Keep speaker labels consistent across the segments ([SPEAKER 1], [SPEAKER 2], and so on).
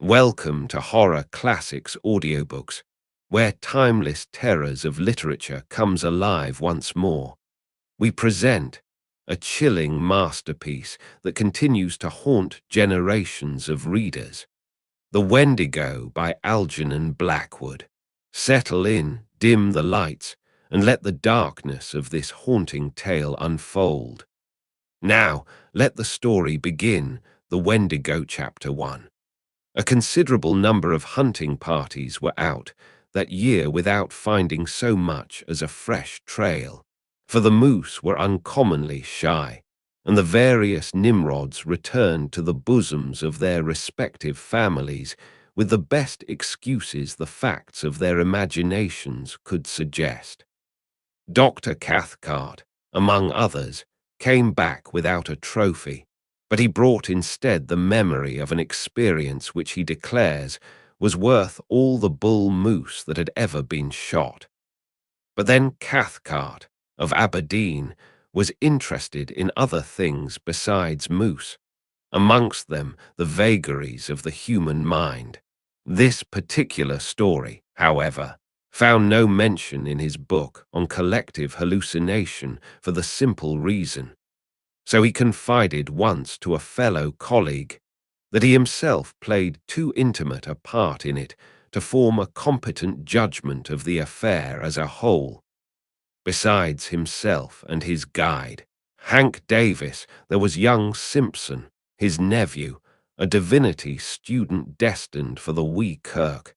[SPEAKER 1] Welcome to Horror Classics Audiobooks, where timeless terrors of literature comes alive once more. We present a chilling masterpiece that continues to haunt generations of readers. The Wendigo by Algernon Blackwood. Settle in, dim the lights, and let the darkness of this haunting tale unfold. Now, let the story begin. The Wendigo Chapter 1. A considerable number of hunting parties were out that year without finding so much as a fresh trail, for the moose were uncommonly shy, and the various Nimrods returned to the bosoms of their respective families with the best excuses the facts of their imaginations could suggest. Dr. Cathcart, among others, came back without a trophy, but he brought instead the memory of an experience which he declares was worth all the bull moose that had ever been shot. But then Cathcart, of Aberdeen, was interested in other things besides moose, amongst them the vagaries of the human mind. This particular story, however, found no mention in his book on collective hallucination for the simple reason, so he confided once to a fellow colleague that he himself played too intimate a part in it to form a competent judgment of the affair as a whole. Besides himself and his guide, Hank Davis, there was young Simpson, his nephew, a divinity student destined for the wee kirk.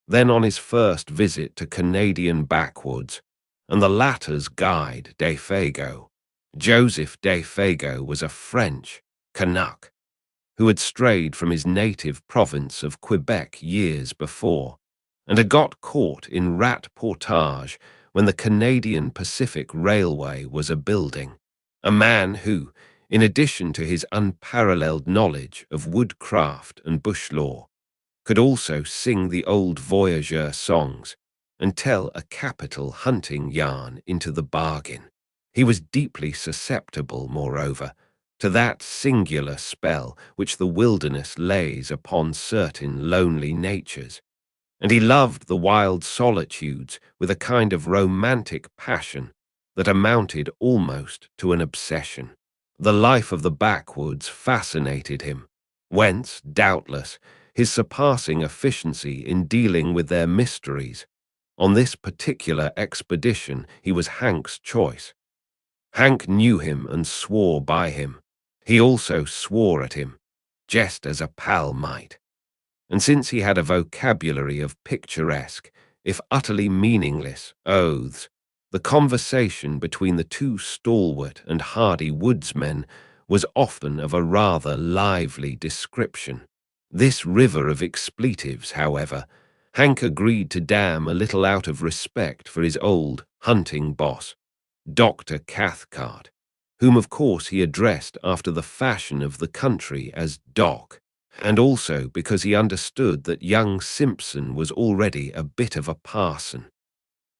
[SPEAKER 1] Then on his first visit to Canadian backwoods, and the latter's guide, Defago, Joseph Defago was a French Canuck who had strayed from his native province of Quebec years before, and had got caught in rat portage when the Canadian Pacific Railway was a-building. A man who, in addition to his unparalleled knowledge of woodcraft and bush lore, could also sing the old voyageur songs and tell a capital hunting yarn into the bargain. He was deeply susceptible, moreover, to that singular spell which the wilderness lays upon certain lonely natures, and he loved the wild solitudes with a kind of romantic passion that amounted almost to an obsession. The life of the backwoods fascinated him, whence, doubtless, his surpassing efficiency in dealing with their mysteries. On this particular expedition he was Hank's choice. Hank knew him and swore by him. He also swore at him, just as a pal might. And since he had a vocabulary of picturesque, if utterly meaningless, oaths, the conversation between the two stalwart and hardy woodsmen was often of a rather lively description. This river of expletives, however, Hank agreed to dam a little out of respect for his old hunting boss, Dr. Cathcart, whom of course he addressed after the fashion of the country as Doc, and also because he understood that young Simpson was already a bit of a parson.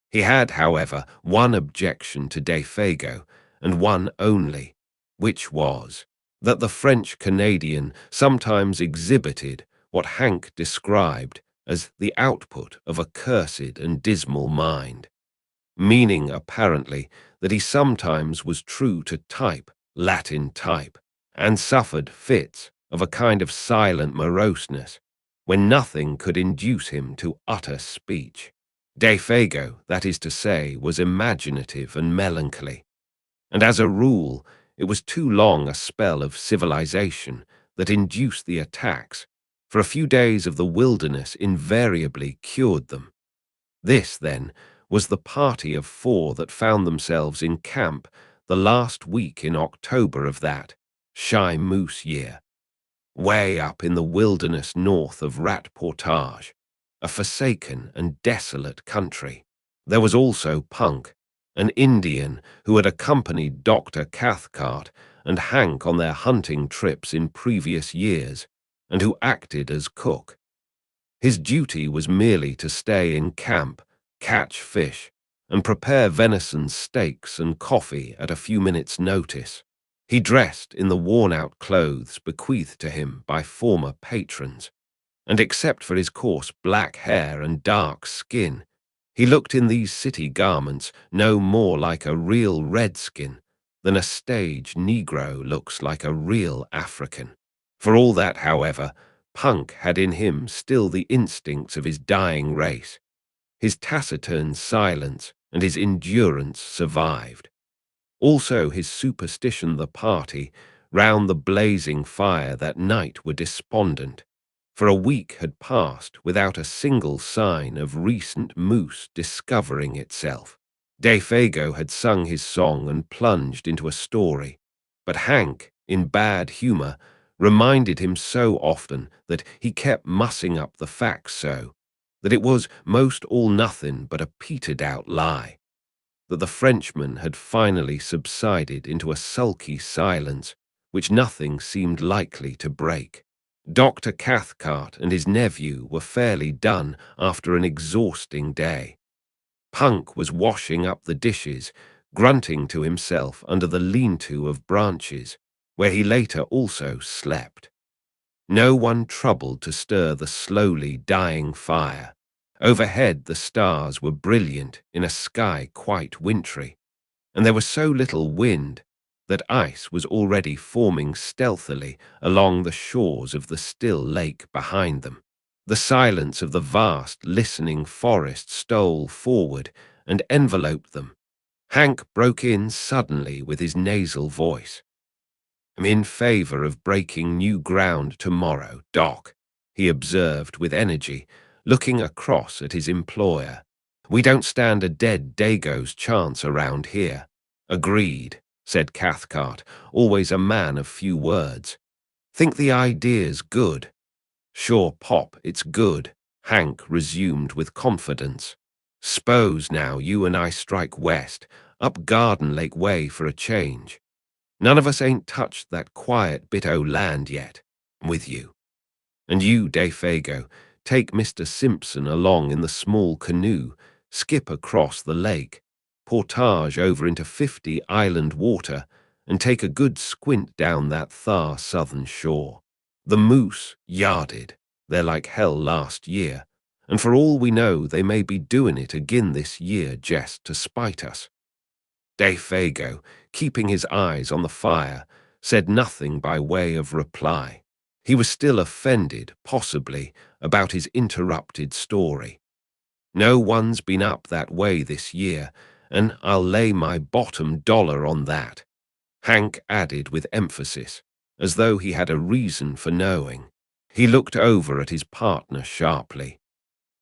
[SPEAKER 1] He had, however, one objection to Defago, and one only, which was that the French-Canadian sometimes exhibited what Hank described as the output of a cursed and dismal mind, meaning apparently that he sometimes was true to type, Latin type, and suffered fits of a kind of silent moroseness when nothing could induce him to utter speech. Defago, that is to say, was imaginative and melancholy, and as a rule it was too long a spell of civilization that induced the attacks, for a few days of the wilderness invariably cured them. This, then, was the party of 4 that found themselves in camp the last week in October of that shy moose year, way up in the wilderness north of Rat Portage, a forsaken and desolate country. There was also Punk, an Indian who had accompanied Dr. Cathcart and Hank on their hunting trips in previous years, and who acted as cook. His duty was merely to stay in camp, catch fish, and prepare venison steaks and coffee at a few minutes' notice. He dressed in the worn-out clothes bequeathed to him by former patrons, and except for his coarse black hair and dark skin, he looked in these city garments no more like a real redskin than a stage Negro looks like a real African. For all that, however, Punk had in him still the instincts of his dying race. His taciturn silence and his endurance survived. Also his superstition the party round the blazing fire that night were despondent, for a week had passed without a single sign of recent moose discovering itself. Defago had sung his song and plunged into a story, but Hank, in bad humor, reminded him so often that he kept mussing up the facts so that it was most all nothing but a petered-out lie, that the Frenchman had finally subsided into a sulky silence which nothing seemed likely to break. Dr. Cathcart and his nephew were fairly done after an exhausting day. Punk was washing up the dishes, grunting to himself under the lean-to of branches, where he later also slept. No one troubled to stir the slowly dying fire. Overhead the stars were brilliant in a sky quite wintry, and there was so little wind that ice was already forming stealthily along the shores of the still lake behind them. The silence of the vast, listening forest stole forward and enveloped them. Hank broke in suddenly with his nasal voice. "I'm in favor of breaking new ground tomorrow, Doc," he observed with energy, looking across at his employer. "We don't stand a dead Dago's chance around here." "Agreed," said Cathcart, always a man of few words. "Think the idea's good?" "Sure, Pop, it's good," Hank resumed with confidence. "S'pose now you and I strike west, up Garden Lake way for a change. None of us ain't touched that quiet bit o' land yet. I'm with you. And you, Defago, take Mr. Simpson along in the small canoe, skip across the lake, portage over into 50 Island water, and take a good squint down that far southern shore. The moose yarded. They're like hell last year, and for all we know they may be doing it again this year just to spite us." Defago, keeping his eyes on the fire, said nothing by way of reply. He was still offended, possibly, about his interrupted story. "No one's been up that way this year, and I'll lay my bottom dollar on that," Hank added with emphasis, as though he had a reason for knowing. He looked over at his partner sharply.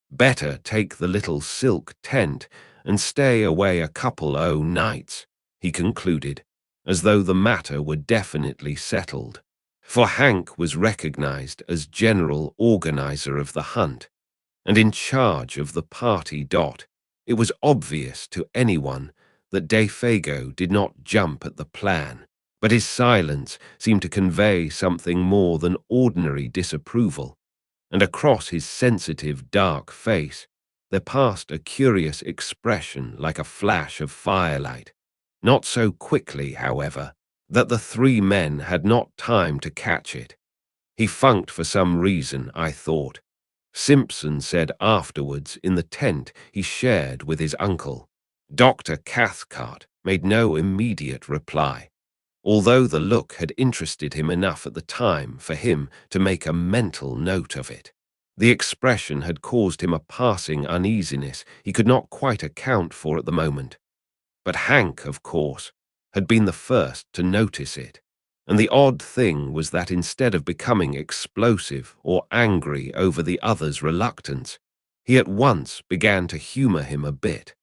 [SPEAKER 1] "Better take the little silk tent and stay away a couple o' nights," he concluded, as though the matter were definitely settled. For Hank was recognized as general organizer of the hunt, and in charge of the party. It was obvious to anyone that Defago did not jump at the plan, but his silence seemed to convey something more than ordinary disapproval, and across his sensitive, dark face there passed a curious expression like a flash of firelight. Not so quickly, however, that the three men had not time to catch it. "He funked for some reason, I thought," Simpson said afterwards in the tent he shared with his uncle. Dr. Cathcart made no immediate reply, although the look had interested him enough at the time for him to make a mental note of it. The expression had caused him a passing uneasiness he could not quite account for at the moment. But Hank, of course, had been the first to notice it, and the odd thing was that instead of becoming explosive or angry over the other's reluctance, he at once began to humor him a bit.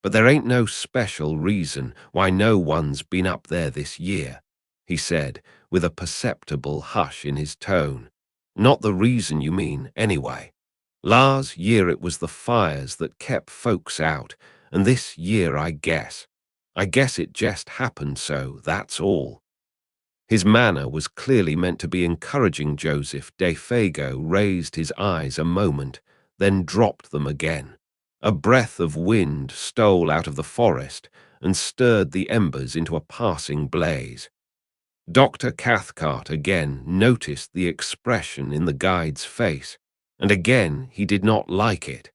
[SPEAKER 1] "But there ain't no special reason why no one's been up there this year," he said, with a perceptible hush in his tone. "Not the reason you mean, anyway. Last year it was the fires that kept folks out, and this year I guess it just happened so, that's all." His manner was clearly meant to be encouraging. Joseph Defago raised his eyes a moment, then dropped them again. A breath of wind stole out of the forest and stirred the embers into a passing blaze. Dr. Cathcart again noticed the expression in the guide's face, and again he did not like it.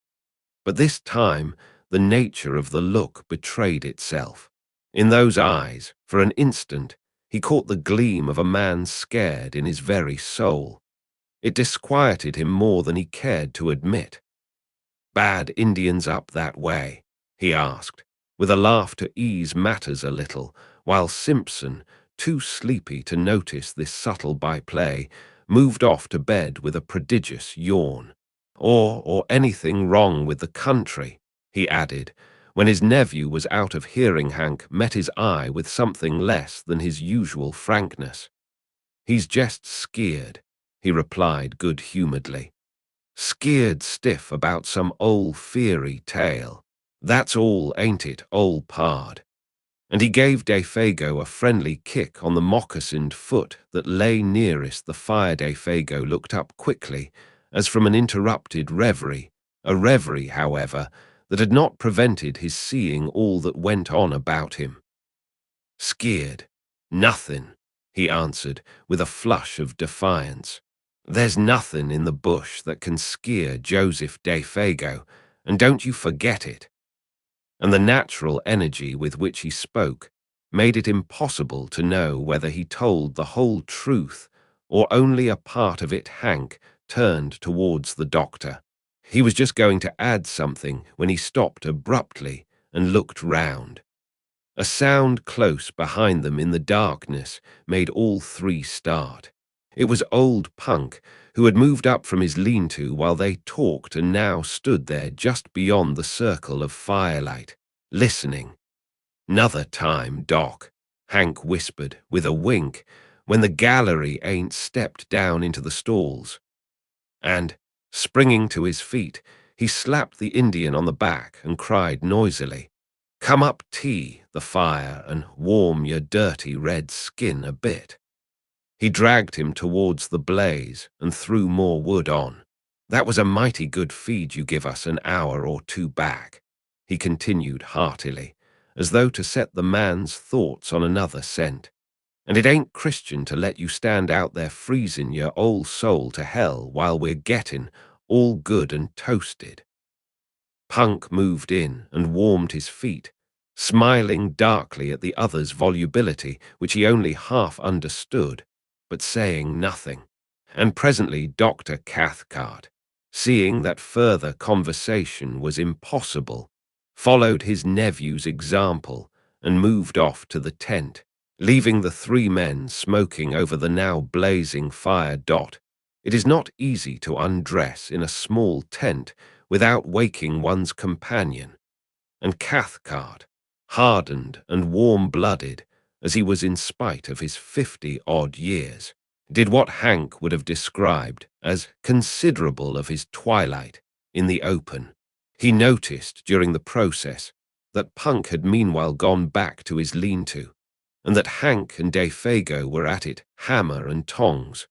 [SPEAKER 1] But this time, the nature of the look betrayed itself. In those eyes, for an instant, he caught the gleam of a man scared in his very soul. It disquieted him more than he cared to admit. "Bad Indians up that way?" he asked, with a laugh to ease matters a little, while Simpson, too sleepy to notice this subtle byplay, moved off to bed with a prodigious yawn. Or anything wrong with the country," he added, when his nephew was out of hearing. Hank met his eye with something less than his usual frankness. "He's just skeered," he replied good-humoredly. "Skeered stiff about some old fairy tale. That's all, ain't it, old pard?" And he gave Defago a friendly kick on the moccasined foot that lay nearest the fire. Defago looked up quickly, as from an interrupted reverie, a reverie, however, that had not prevented his seeing all that went on about him. "Skeered? Nothing," he answered, with a flush of defiance. "There's nothing in the bush that can skeer Joseph Defago, and don't you forget it." And the natural energy with which he spoke made it impossible to know whether he told the whole truth or only a part of it. Hank turned towards the doctor. He was just going to add something when he stopped abruptly and looked round. A sound close behind them in the darkness made all three start. It was old Punk, who had moved up from his lean-to while they talked and now stood there just beyond the circle of firelight, listening. "'Nother time, Doc," Hank whispered with a wink, "when the gallery ain't stepped down into the stalls." And, springing to his feet, he slapped the Indian on the back and cried noisily, "Come up the fire and warm your dirty red skin a bit." He dragged him towards the blaze and threw more wood on. "That was a mighty good feed you give us an hour or two back," he continued heartily, as though to set the man's thoughts on another scent. "And it ain't Christian to let you stand out there freezing your old soul to hell while we're getting all good and toasted." Punk moved in and warmed his feet, smiling darkly at the other's volubility, which he only half understood, but saying nothing. And presently Dr. Cathcart, seeing that further conversation was impossible, followed his nephew's example and moved off to the tent, leaving the three men smoking over the now blazing fire. It is not easy to undress in a small tent without waking one's companion, and Cathcart, hardened and warm-blooded as he was in spite of his 50-odd years, did what Hank would have described as considerable of his twilight in the open. He noticed during the process that Punk had meanwhile gone back to his lean-to, and that Hank and Defago were at it hammer and tongs,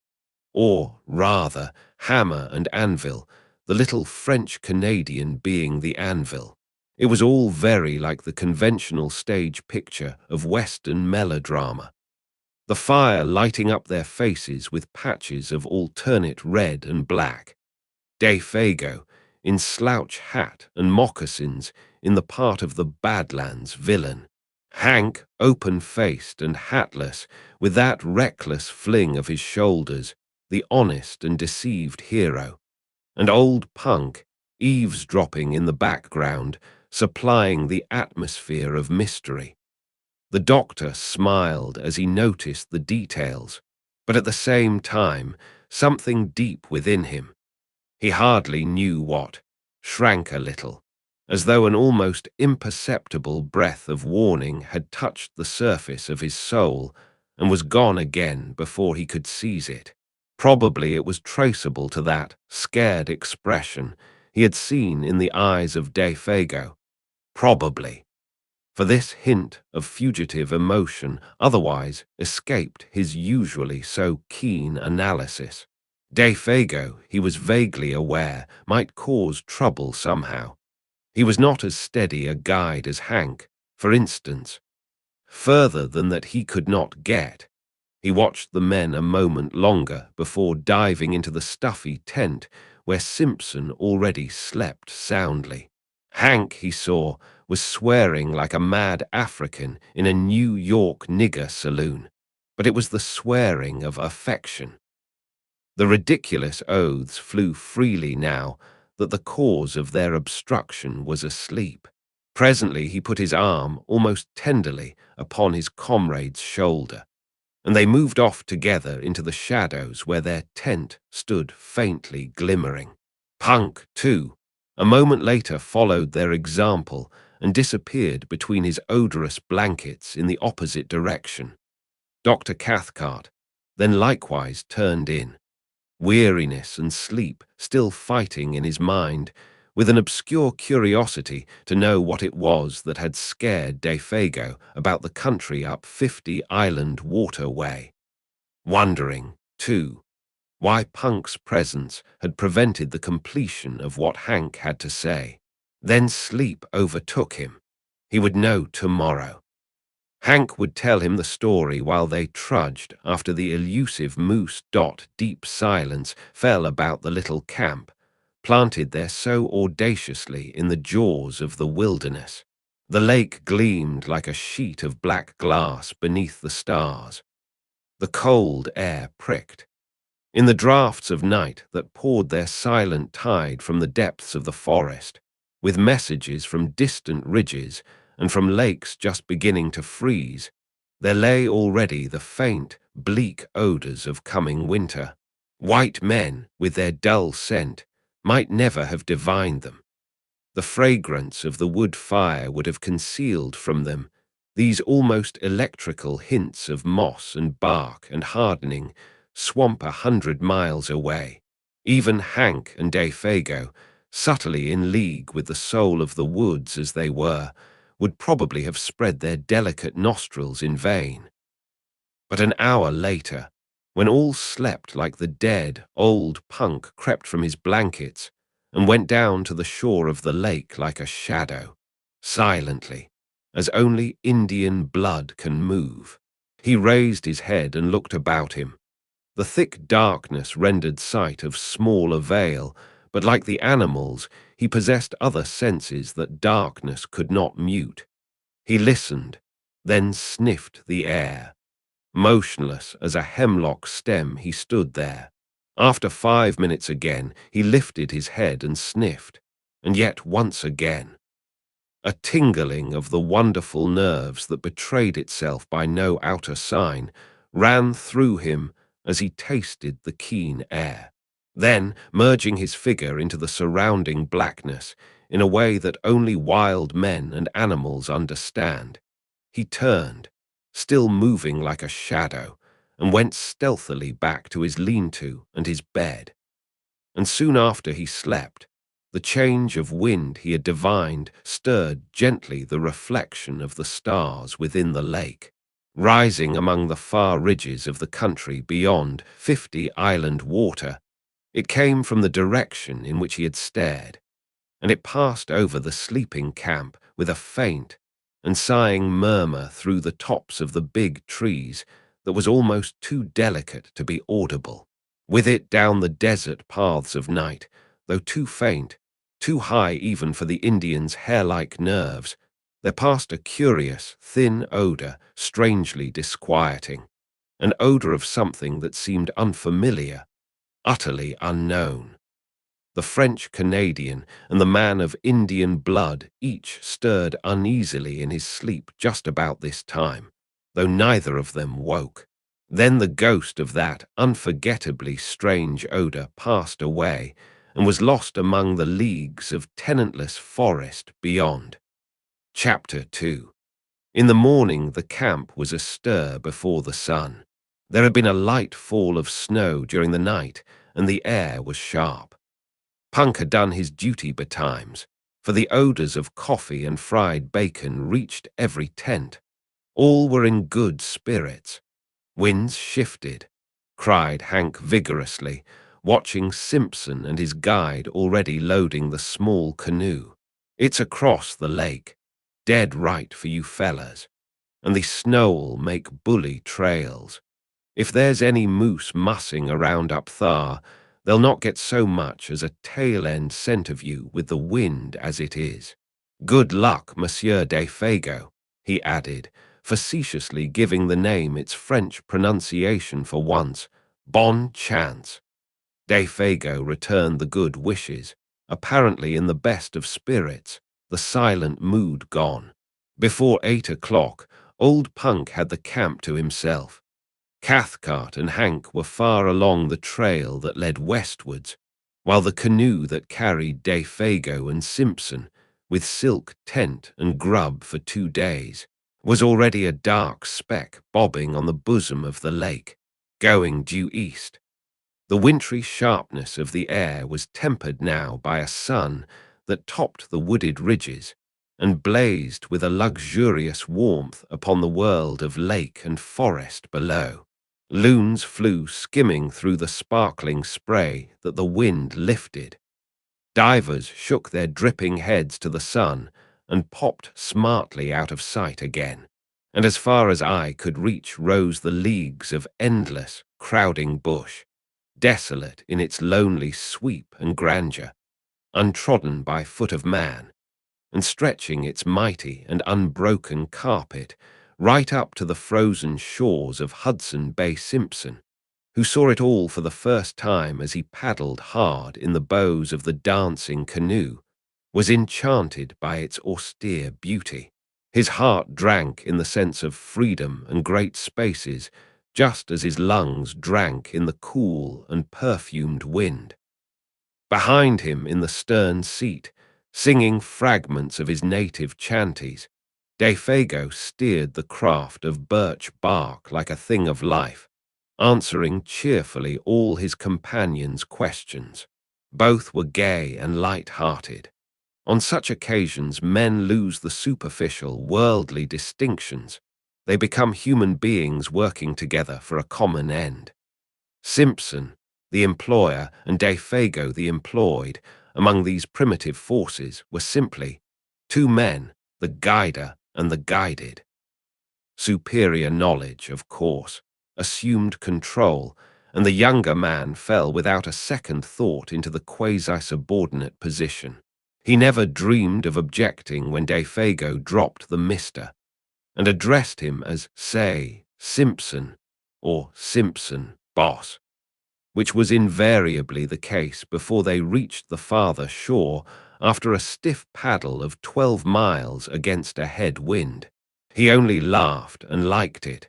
[SPEAKER 1] or rather hammer and anvil, the little French-Canadian being the anvil. It was all very like the conventional stage picture of Western melodrama, the fire lighting up their faces with patches of alternate red and black. Defago, in slouch hat and moccasins, in the part of the Badlands villain. Hank, open-faced and hatless, with that reckless fling of his shoulders, the honest and deceived hero. And old Punk, eavesdropping in the background, supplying the atmosphere of mystery. The doctor smiled as he noticed the details, but at the same time, something deep within him, he hardly knew what, shrank a little, as though an almost imperceptible breath of warning had touched the surface of his soul and was gone again before he could seize it. Probably it was traceable to that scared expression he had seen in the eyes of Defago. Probably. For this hint of fugitive emotion otherwise escaped his usually so keen analysis. Defago, he was vaguely aware, might cause trouble somehow. He was not as steady a guide as Hank, for instance. Further than that he could not get. He watched the men a moment longer before diving into the stuffy tent where Simpson already slept soundly. Hank, he saw, was swearing like a mad African in a New York nigger saloon, but it was the swearing of affection. The ridiculous oaths flew freely now that the cause of their obstruction was asleep. Presently he put his arm, almost tenderly, upon his comrade's shoulder, and they moved off together into the shadows where their tent stood faintly glimmering. Punk, too, a moment later followed their example and disappeared between his odorous blankets in the opposite direction. Dr. Cathcart then likewise turned in, weariness and sleep still fighting in his mind, with an obscure curiosity to know what it was that had scared Defago about the country up 50 Island Waterway. Wondering, too, why Punk's presence had prevented the completion of what Hank had to say. Then sleep overtook him. He would know tomorrow. Hank would tell him the story while they trudged after the elusive moose. Deep silence fell about the little camp, planted there so audaciously in the jaws of the wilderness. The lake gleamed like a sheet of black glass beneath the stars. The cold air pricked. In the draughts of night that poured their silent tide from the depths of the forest, with messages from distant ridges and from lakes just beginning to freeze, there lay already the faint, bleak odors of coming winter. White men, with their dull scent, might never have divined them. The fragrance of the wood fire would have concealed from them these almost electrical hints of moss and bark and hardening swamp 100 miles away. Even Hank and Defago, subtly in league with the soul of the woods as they were, would probably have spread their delicate nostrils in vain. But an hour later, when all slept like the dead, old Punk crept from his blankets and went down to the shore of the lake like a shadow, silently, as only Indian blood can move. He raised his head and looked about him. The thick darkness rendered sight of small avail, but like the animals, he possessed other senses that darkness could not mute. He listened, then sniffed the air. Motionless as a hemlock stem, he stood there. After 5 minutes again, he lifted his head and sniffed, and yet once again. A tingling of the wonderful nerves that betrayed itself by no outer sign ran through him as he tasted the keen air. Then, merging his figure into the surrounding blackness in a way that only wild men and animals understand, he turned, still moving like a shadow, and went stealthily back to his lean-to and his bed. And soon after he slept, the change of wind he had divined stirred gently the reflection of the stars within the lake. Rising among the far ridges of the country beyond 50 Island Water, it came from the direction in which he had stared, and it passed over the sleeping camp with a faint and sighing murmur through the tops of the big trees that was almost too delicate to be audible. With it down the desert paths of night, though too faint, too high even for the Indian's hair-like nerves, there passed a curious, thin odor, strangely disquieting, an odor of something that seemed unfamiliar, utterly unknown. The French-Canadian and the man of Indian blood each stirred uneasily in his sleep just about this time, though neither of them woke. Then the ghost of that unforgettably strange odor passed away and was lost among the leagues of tenantless forest beyond. Chapter 2. In the morning the camp was astir before the sun. There had been a light fall of snow during the night, and the air was sharp. Punk had done his duty betimes, for the odors of coffee and fried bacon reached every tent. All were in good spirits. Winds shifted, cried Hank vigorously, watching Simpson and his guide already loading the small canoe. It's across the lake. Dead right for you fellas. And the snow'll make bully trails. If there's any moose mussing around up thar, they'll not get so much as a tail-end scent of you with the wind as it is. Good luck, Monsieur de Fago, he added, facetiously giving the name its French pronunciation for once, bon chance. De Fago returned the good wishes, apparently in the best of spirits, the silent mood gone. Before 8 o'clock, old Punk had the camp to himself. Cathcart and Hank were far along the trail that led westwards, while the canoe that carried De Fago and Simpson, with silk tent and grub for 2 days, was already a dark speck bobbing on the bosom of the lake, going due east. The wintry sharpness of the air was tempered now by a sun that topped the wooded ridges and blazed with a luxurious warmth upon the world of lake and forest below. Loons flew skimming through the sparkling spray that the wind lifted. Divers shook their dripping heads to the sun and popped smartly out of sight again, and as far as eye could reach rose the leagues of endless, crowding bush, desolate in its lonely sweep and grandeur, untrodden by foot of man, and stretching its mighty and unbroken carpet right up to the frozen shores of Hudson Bay. Simpson, who saw it all for the first time as he paddled hard in the bows of the dancing canoe, was enchanted by its austere beauty. His heart drank in the sense of freedom and great spaces, just as his lungs drank in the cool and perfumed wind. Behind him in the stern seat, singing fragments of his native chanties, De Fago steered the craft of birch bark like a thing of life, answering cheerfully all his companions' questions. Both were gay and light-hearted. On such occasions, men lose the superficial, worldly distinctions. They become human beings working together for a common end. Simpson, the employer, and De Fago, the employed, among these primitive forces were simply 2 men, the guider and the guided. Superior knowledge, of course, assumed control, and the younger man fell without a second thought into the quasi-subordinate position. He never dreamed of objecting when De Fago dropped the Mister and addressed him as, say, Simpson or Simpson, boss, which was invariably the case before they reached the farther shore after a stiff paddle of 12 miles against a head wind. He only laughed and liked it,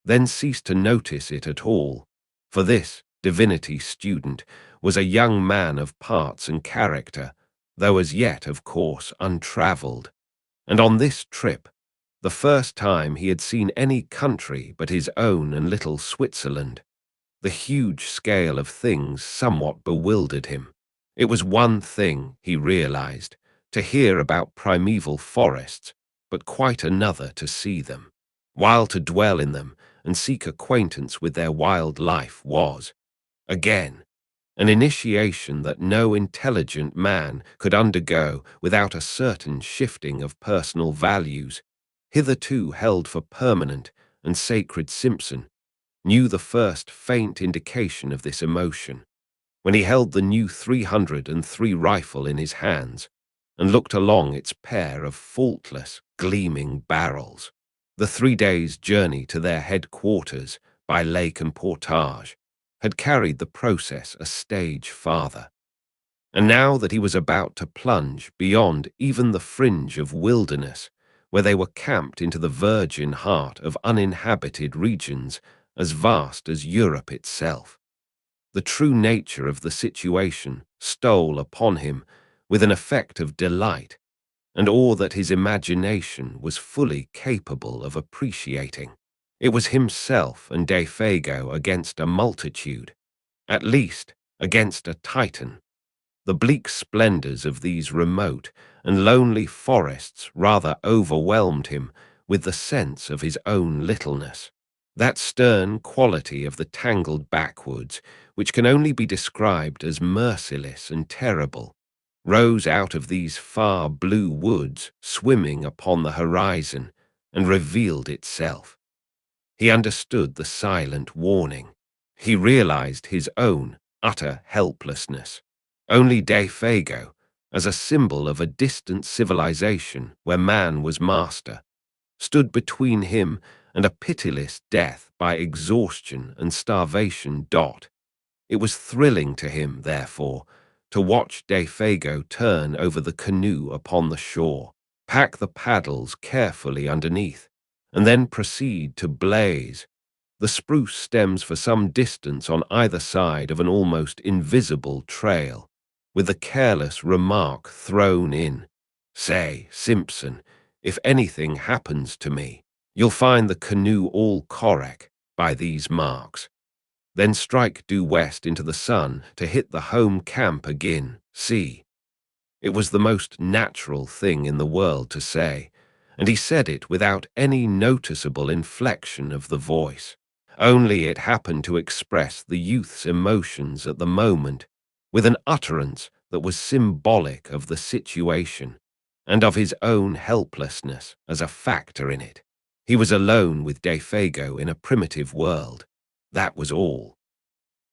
[SPEAKER 1] then ceased to notice it at all, for this divinity student was a young man of parts and character, though as yet, of course, untravelled. And on this trip, the first time he had seen any country but his own and little Switzerland, the huge scale of things somewhat bewildered him. It was one thing, he realized, to hear about primeval forests, but quite another to see them, while to dwell in them and seek acquaintance with their wild life was, again, an initiation that no intelligent man could undergo without a certain shifting of personal values, hitherto held for permanent and sacred. Simpson knew the first faint indication of this emotion when he held the new 303 rifle in his hands and looked along its pair of faultless, gleaming barrels. The 3 days' journey to their headquarters by lake and portage had carried the process a stage farther, and now that he was about to plunge beyond even the fringe of wilderness, where they were camped into the virgin heart of uninhabited regions as vast as Europe itself, the true nature of the situation stole upon him with an effect of delight and awe that his imagination was fully capable of appreciating. It was himself and De Fago against a multitude, at least against a Titan. The bleak splendors of these remote and lonely forests rather overwhelmed him with the sense of his own littleness. That stern quality of the tangled backwoods, which can only be described as merciless and terrible, rose out of these far blue woods swimming upon the horizon and revealed itself. He understood the silent warning. He realized his own utter helplessness. Only Defago, as a symbol of a distant civilization where man was master, stood between him and a pitiless death by exhaustion and starvation. It was thrilling to him, therefore, to watch Defago turn over the canoe upon the shore, pack the paddles carefully underneath, and then proceed to blaze the spruce stems for some distance on either side of an almost invisible trail, with the careless remark thrown in, "Say, Simpson, if anything happens to me, you'll find the canoe all correct by these marks. Then strike due west into the sun to hit the home camp again, see." It was the most natural thing in the world to say, and he said it without any noticeable inflection of the voice. Only it happened to express the youth's emotions at the moment with an utterance that was symbolic of the situation and of his own helplessness as a factor in it. He was alone with Defago in a primitive world. That was all.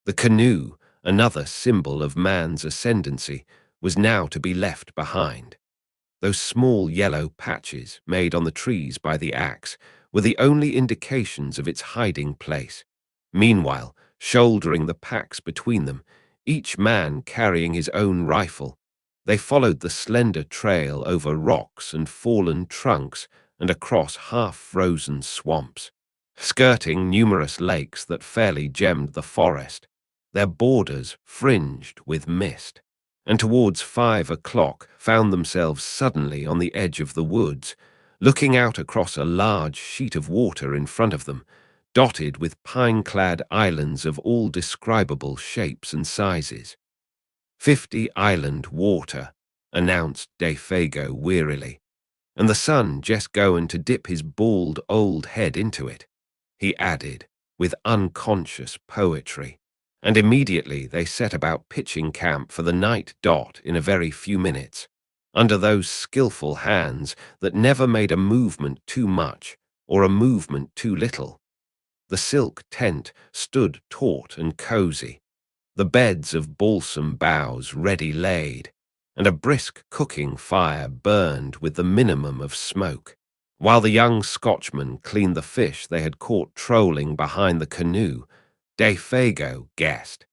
[SPEAKER 1] The canoe, another symbol of man's ascendancy, was now to be left behind. Those small yellow patches made on the trees by the axe were the only indications of its hiding place. Meanwhile, shouldering the packs between them, each man carrying his own rifle, they followed the slender trail over rocks and fallen trunks and across half-frozen swamps, skirting numerous lakes that fairly gemmed the forest, their borders fringed with mist, and towards 5 o'clock found themselves suddenly on the edge of the woods, looking out across a large sheet of water in front of them, dotted with pine-clad islands of all describable shapes and sizes. 50 island water, announced Defago wearily, and the sun just going to dip his bald old head into it, he added, with unconscious poetry. And immediately they set about pitching camp for the night. In a very few minutes, under those skillful hands that never made a movement too much or a movement too little. The silk tent stood taut and cozy, the beds of balsam boughs ready laid, and a brisk cooking fire burned with the minimum of smoke, while the young Scotchman cleaned the fish they had caught trolling behind the canoe. Defago guessed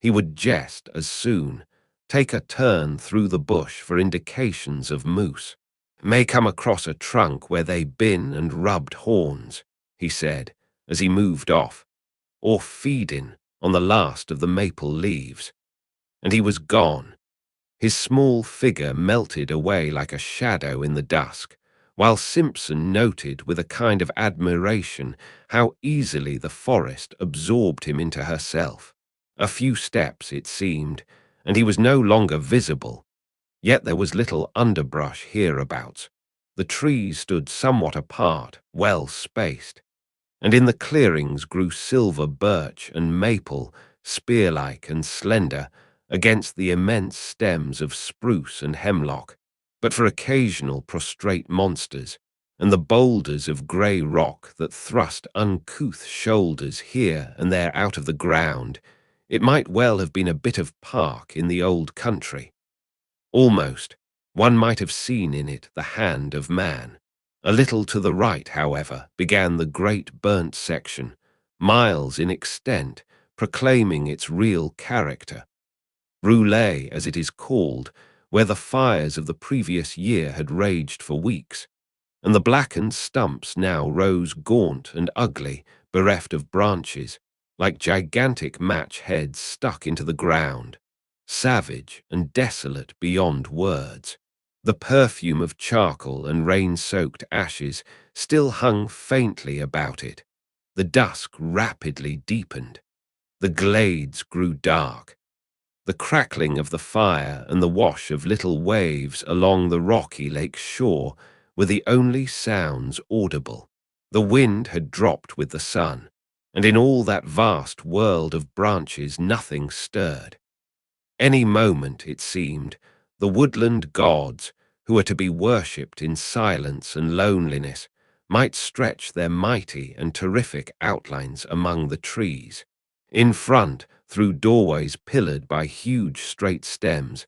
[SPEAKER 1] he would just as soon take a turn through the bush for indications of moose. "May come across a trunk where they been and rubbed horns," he said as he moved off, "or feedin' on the last of the maple leaves." And he was gone. His small figure melted away like a shadow in the dusk, while Simpson noted with a kind of admiration how easily the forest absorbed him into herself. A few steps, it seemed, and he was no longer visible, yet there was little underbrush hereabouts. The trees stood somewhat apart, well spaced, and in the clearings grew silver birch and maple, spear-like and slender, against the immense stems of spruce and hemlock, but for occasional prostrate monsters, and the boulders of grey rock that thrust uncouth shoulders here and there out of the ground, it might well have been a bit of park in the old country. Almost, one might have seen in it the hand of man. A little to the right, however, began the great burnt section, miles in extent, proclaiming its real character. Brûlé, as it is called, where the fires of the previous year had raged for weeks, and the blackened stumps now rose gaunt and ugly, bereft of branches, like gigantic match heads stuck into the ground, savage and desolate beyond words. The perfume of charcoal and rain-soaked ashes still hung faintly about it. The dusk rapidly deepened. The glades grew dark. The crackling of the fire and the wash of little waves along the rocky lake shore were the only sounds audible. The wind had dropped with the sun, and in all that vast world of branches nothing stirred. Any moment, it seemed, the woodland gods, who were to be worshipped in silence and loneliness, might stretch their mighty and terrific outlines among the trees. In front, through doorways pillared by huge straight stems,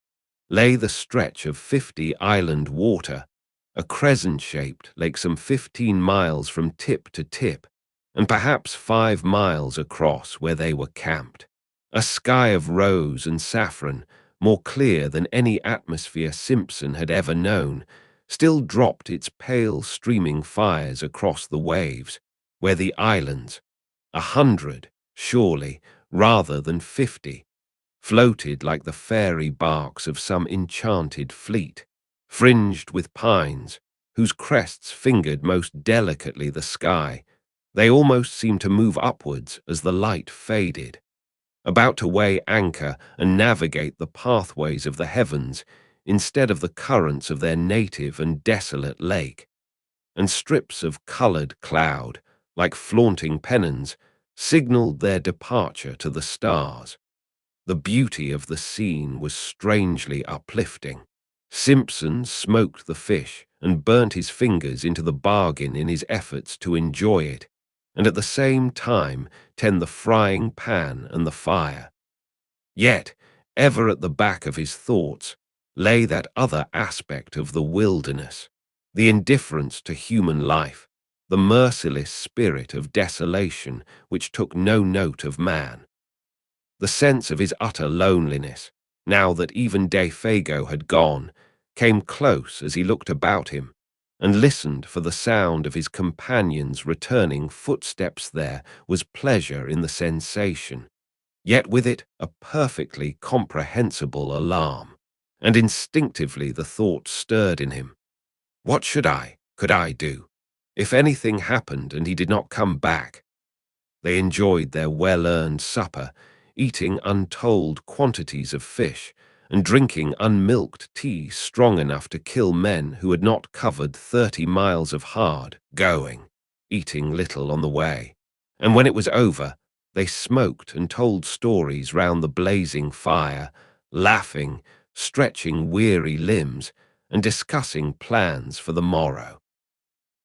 [SPEAKER 1] lay the stretch of 50 island water, a crescent-shaped lake some 15 miles from tip to tip, and perhaps 5 miles across where they were camped. A sky of rose and saffron, more clear than any atmosphere Simpson had ever known, still dropped its pale streaming fires across the waves, where the islands, 100, surely, rather than 50, floated like the fairy barks of some enchanted fleet, fringed with pines, whose crests fingered most delicately the sky. They almost seemed to move upwards as the light faded, about to weigh anchor and navigate the pathways of the heavens instead of the currents of their native and desolate lake. And strips of coloured cloud, like flaunting pennons, signalled their departure to the stars. The beauty of the scene was strangely uplifting. Simpson smoked the fish and burnt his fingers into the bargain in his efforts to enjoy it, and at the same time tend the frying pan and the fire. Yet, ever at the back of his thoughts, lay that other aspect of the wilderness, the indifference to human life, the merciless spirit of desolation which took no note of man. The sense of his utter loneliness, now that even Defago had gone, came close as he looked about him and listened for the sound of his companion's returning footsteps. There was pleasure in the sensation, yet with it a perfectly comprehensible alarm, and instinctively the thought stirred in him. What could I do, if anything happened and he did not come back? They enjoyed their well-earned supper, eating untold quantities of fish and drinking unmilked tea strong enough to kill men who had not covered 30 miles of hard going, eating little on the way. And when it was over, they smoked and told stories round the blazing fire, laughing, stretching weary limbs, and discussing plans for the morrow.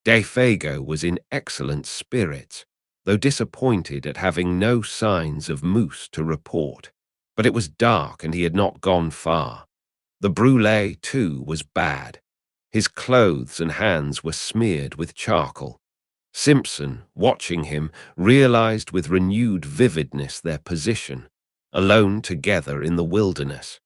[SPEAKER 1] Defago was in excellent spirits, though disappointed at having no signs of moose to report. But it was dark and he had not gone far. The brulee, too, was bad. His clothes and hands were smeared with charcoal. Simpson, watching him, realized with renewed vividness their position, alone together in the wilderness.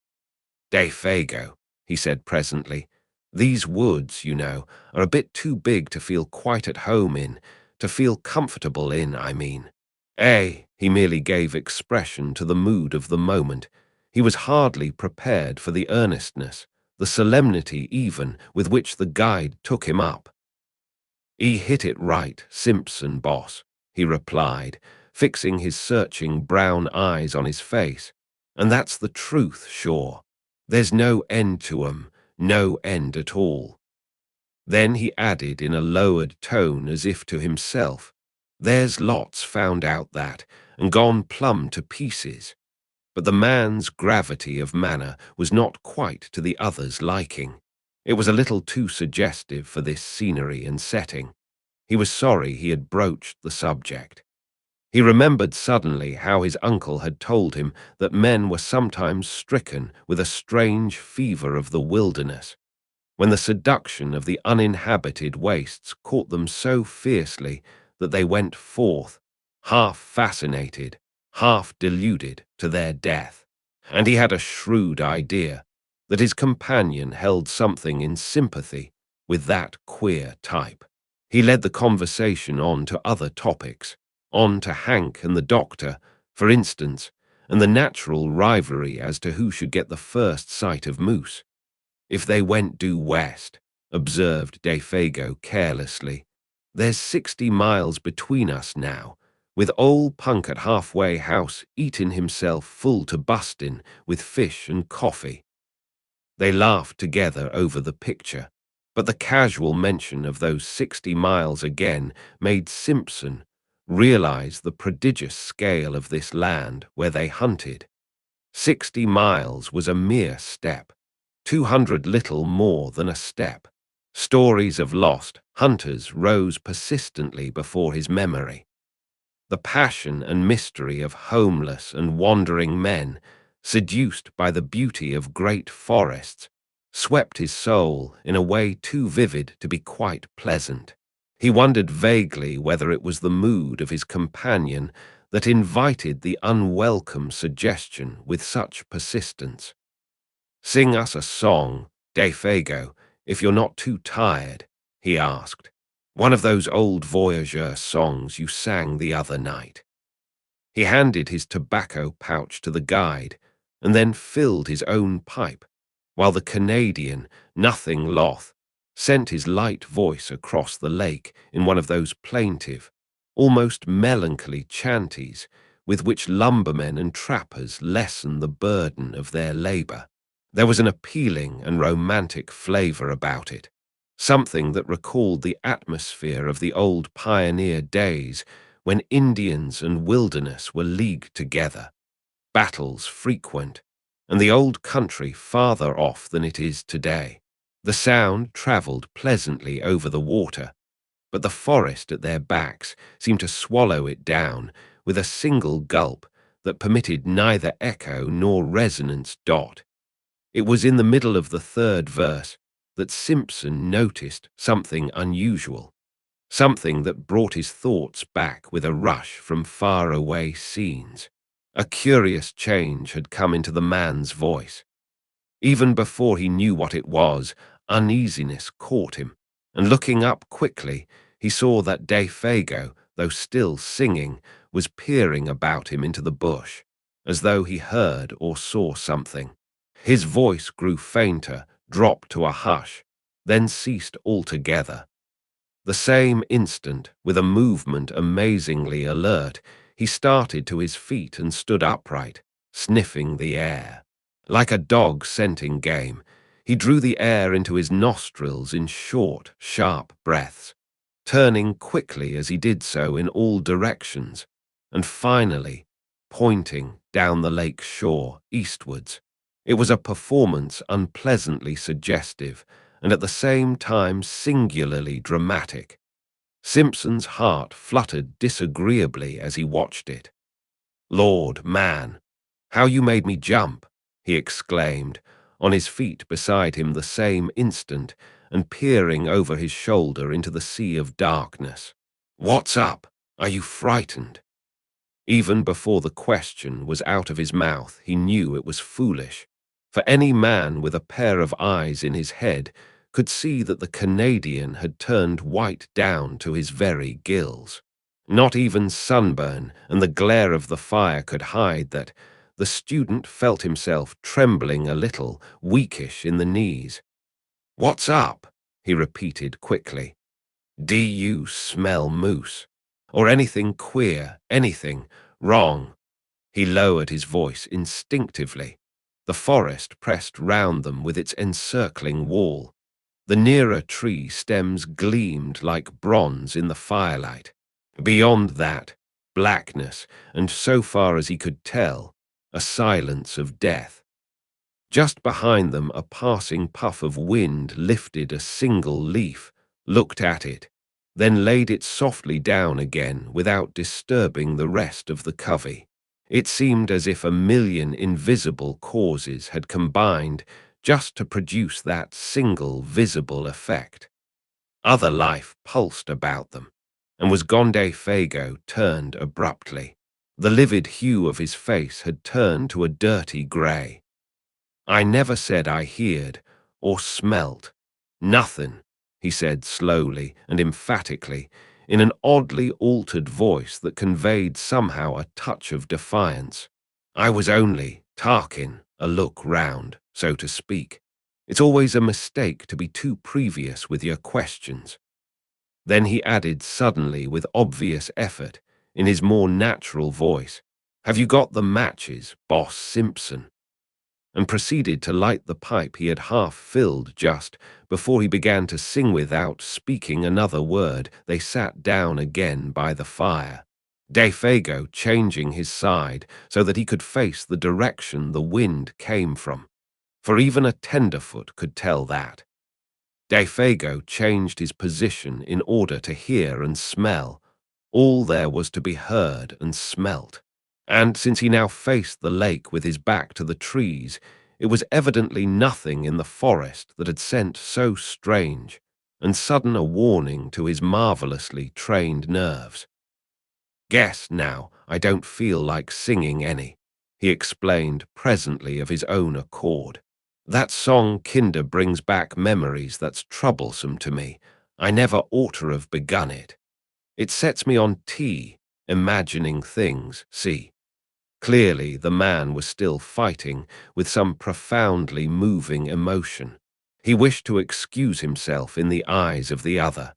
[SPEAKER 1] Defago, he said presently, these woods, you know, are a bit too big to feel quite at home in, to feel comfortable in, I mean. He merely gave expression to the mood of the moment. He was hardly prepared for the earnestness, the solemnity even, with which the guide took him up. Hit it right, Simpson, boss, he replied, fixing his searching brown eyes on his face. And that's the truth, sure. There's no end to 'em, no end at all. Then he added in a lowered tone as if to himself, there's lots found out that, and gone plumb to pieces. But the man's gravity of manner was not quite to the other's liking. It was a little too suggestive for this scenery and setting. He was sorry he had broached the subject. He remembered suddenly how his uncle had told him that men were sometimes stricken with a strange fever of the wilderness, when the seduction of the uninhabited wastes caught them so fiercely that they went forth, half fascinated, half deluded, to their death. And he had a shrewd idea that his companion held something in sympathy with that queer type. He led the conversation on to other topics, on to Hank and the doctor, for instance, and the natural rivalry as to who should get the first sight of moose. If they went due west, observed Defago carelessly, there's 60 miles between us now, with old Punk at halfway house eatin' himself full to bustin' with fish and coffee. They laughed together over the picture, but the casual mention of those 60 miles again made Simpson realize the prodigious scale of this land where they hunted. 60 miles was a mere step, 200 little more than a step. Stories of lost hunters rose persistently before his memory. The passion and mystery of homeless and wandering men, seduced by the beauty of great forests, swept his soul in a way too vivid to be quite pleasant. He wondered vaguely whether it was the mood of his companion that invited the unwelcome suggestion with such persistence. "Sing us a song, De Fago, if you're not too tired," he asked. "One of those old voyageur songs you sang the other night." He handed his tobacco pouch to the guide and then filled his own pipe, while the Canadian, nothing loth, sent his light voice across the lake in one of those plaintive, almost melancholy chanties with which lumbermen and trappers lessen the burden of their labor. There was an appealing and romantic flavor about it, something that recalled the atmosphere of the old pioneer days when Indians and wilderness were leagued together, battles frequent, and the old country farther off than it is today. The sound traveled pleasantly over the water, but the forest at their backs seemed to swallow it down with a single gulp that permitted neither echo nor resonance. It was in the middle of the third verse that Simpson noticed something unusual, something that brought his thoughts back with a rush from faraway scenes. A curious change had come into the man's voice. Even before he knew what it was, uneasiness caught him, and looking up quickly, he saw that De Fago, though still singing, was peering about him into the bush, as though he heard or saw something. His voice grew fainter, dropped to a hush, then ceased altogether. The same instant, with a movement amazingly alert, he started to his feet and stood upright, sniffing the air. Like a dog scenting game, he drew the air into his nostrils in short, sharp breaths, turning quickly as he did so in all directions, and finally pointing down the lake shore eastwards. It was a performance unpleasantly suggestive and at the same time singularly dramatic. Simpson's heart fluttered disagreeably as he watched it. "Lord, man, how you made me jump!" he exclaimed, on his feet beside him the same instant and peering over his shoulder into the sea of darkness. "What's up? Are you frightened?" Even before the question was out of his mouth, he knew it was foolish, for any man with a pair of eyes in his head could see that the Canadian had turned white down to his very gills. Not even sunburn and the glare of the fire could hide that. The student felt himself trembling a little, weakish in the knees. "What's up?" he repeated quickly. "Do you smell moose? Or anything queer, anything wrong?" He lowered his voice instinctively. The forest pressed round them with its encircling wall. The nearer tree stems gleamed like bronze in the firelight. Beyond that, blackness, and so far as he could tell, a silence of death. Just behind them, a passing puff of wind lifted a single leaf, looked at it, then laid it softly down again without disturbing the rest of the covey. It seemed as if a million invisible causes had combined just to produce that single visible effect. Other life pulsed about them, and was Gonde Fago turned abruptly. The livid hue of his face had turned to a dirty grey. "I never said I heard or smelt. Nothing," he said slowly and emphatically, in an oddly altered voice that conveyed somehow a touch of defiance. "I was only tarking a look round, so to speak. It's always a mistake to be too previous with your questions." Then he added suddenly with obvious effort, in his more natural voice, "Have you got the matches, Boss Simpson?" and proceeded to light the pipe he had half filled just before he began to sing without speaking another word. They sat down again by the fire, De Fago changing his side so that he could face the direction the wind came from, for even a tenderfoot could tell that. Defago changed his position in order to hear and smell. All there was to be heard and smelt. And since he now faced the lake with his back to the trees, it was evidently nothing in the forest that had sent so strange and sudden a warning to his marvelously trained nerves. "Guess now, I don't feel like singing any," he explained presently of his own accord. "That song kinder brings back memories that's troublesome to me. I never ought to have begun it. It sets me on imagining things, see." Clearly the man was still fighting with some profoundly moving emotion. He wished to excuse himself in the eyes of the other.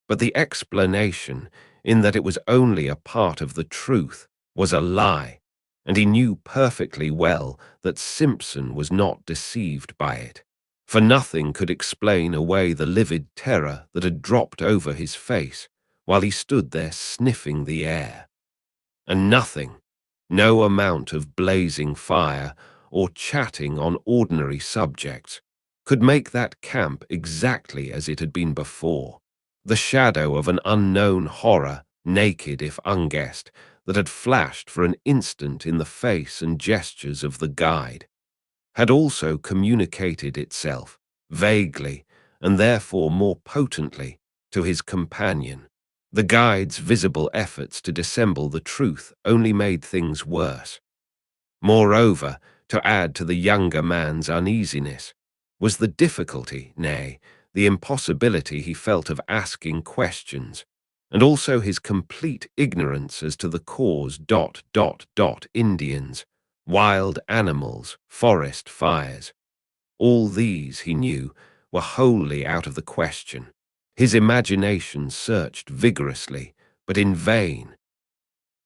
[SPEAKER 1] But the explanation, in that it was only a part of the truth, was a lie, and he knew perfectly well that Simpson was not deceived by it. For nothing could explain away the livid terror that had dropped over his face while he stood there sniffing the air. And nothing, no amount of blazing fire or chatting on ordinary subjects, could make that camp exactly as it had been before. The shadow of an unknown horror, naked if unguessed, that had flashed for an instant in the face and gestures of the guide, had also communicated itself, vaguely, and therefore more potently, to his companion. The guide's visible efforts to dissemble the truth only made things worse. Moreover, to add to the younger man's uneasiness, was the difficulty, nay, the impossibility he felt of asking questions, and also his complete ignorance as to the cause Indians, wild animals, forest fires. All these, he knew, were wholly out of the question. His imagination searched vigorously, but in vain.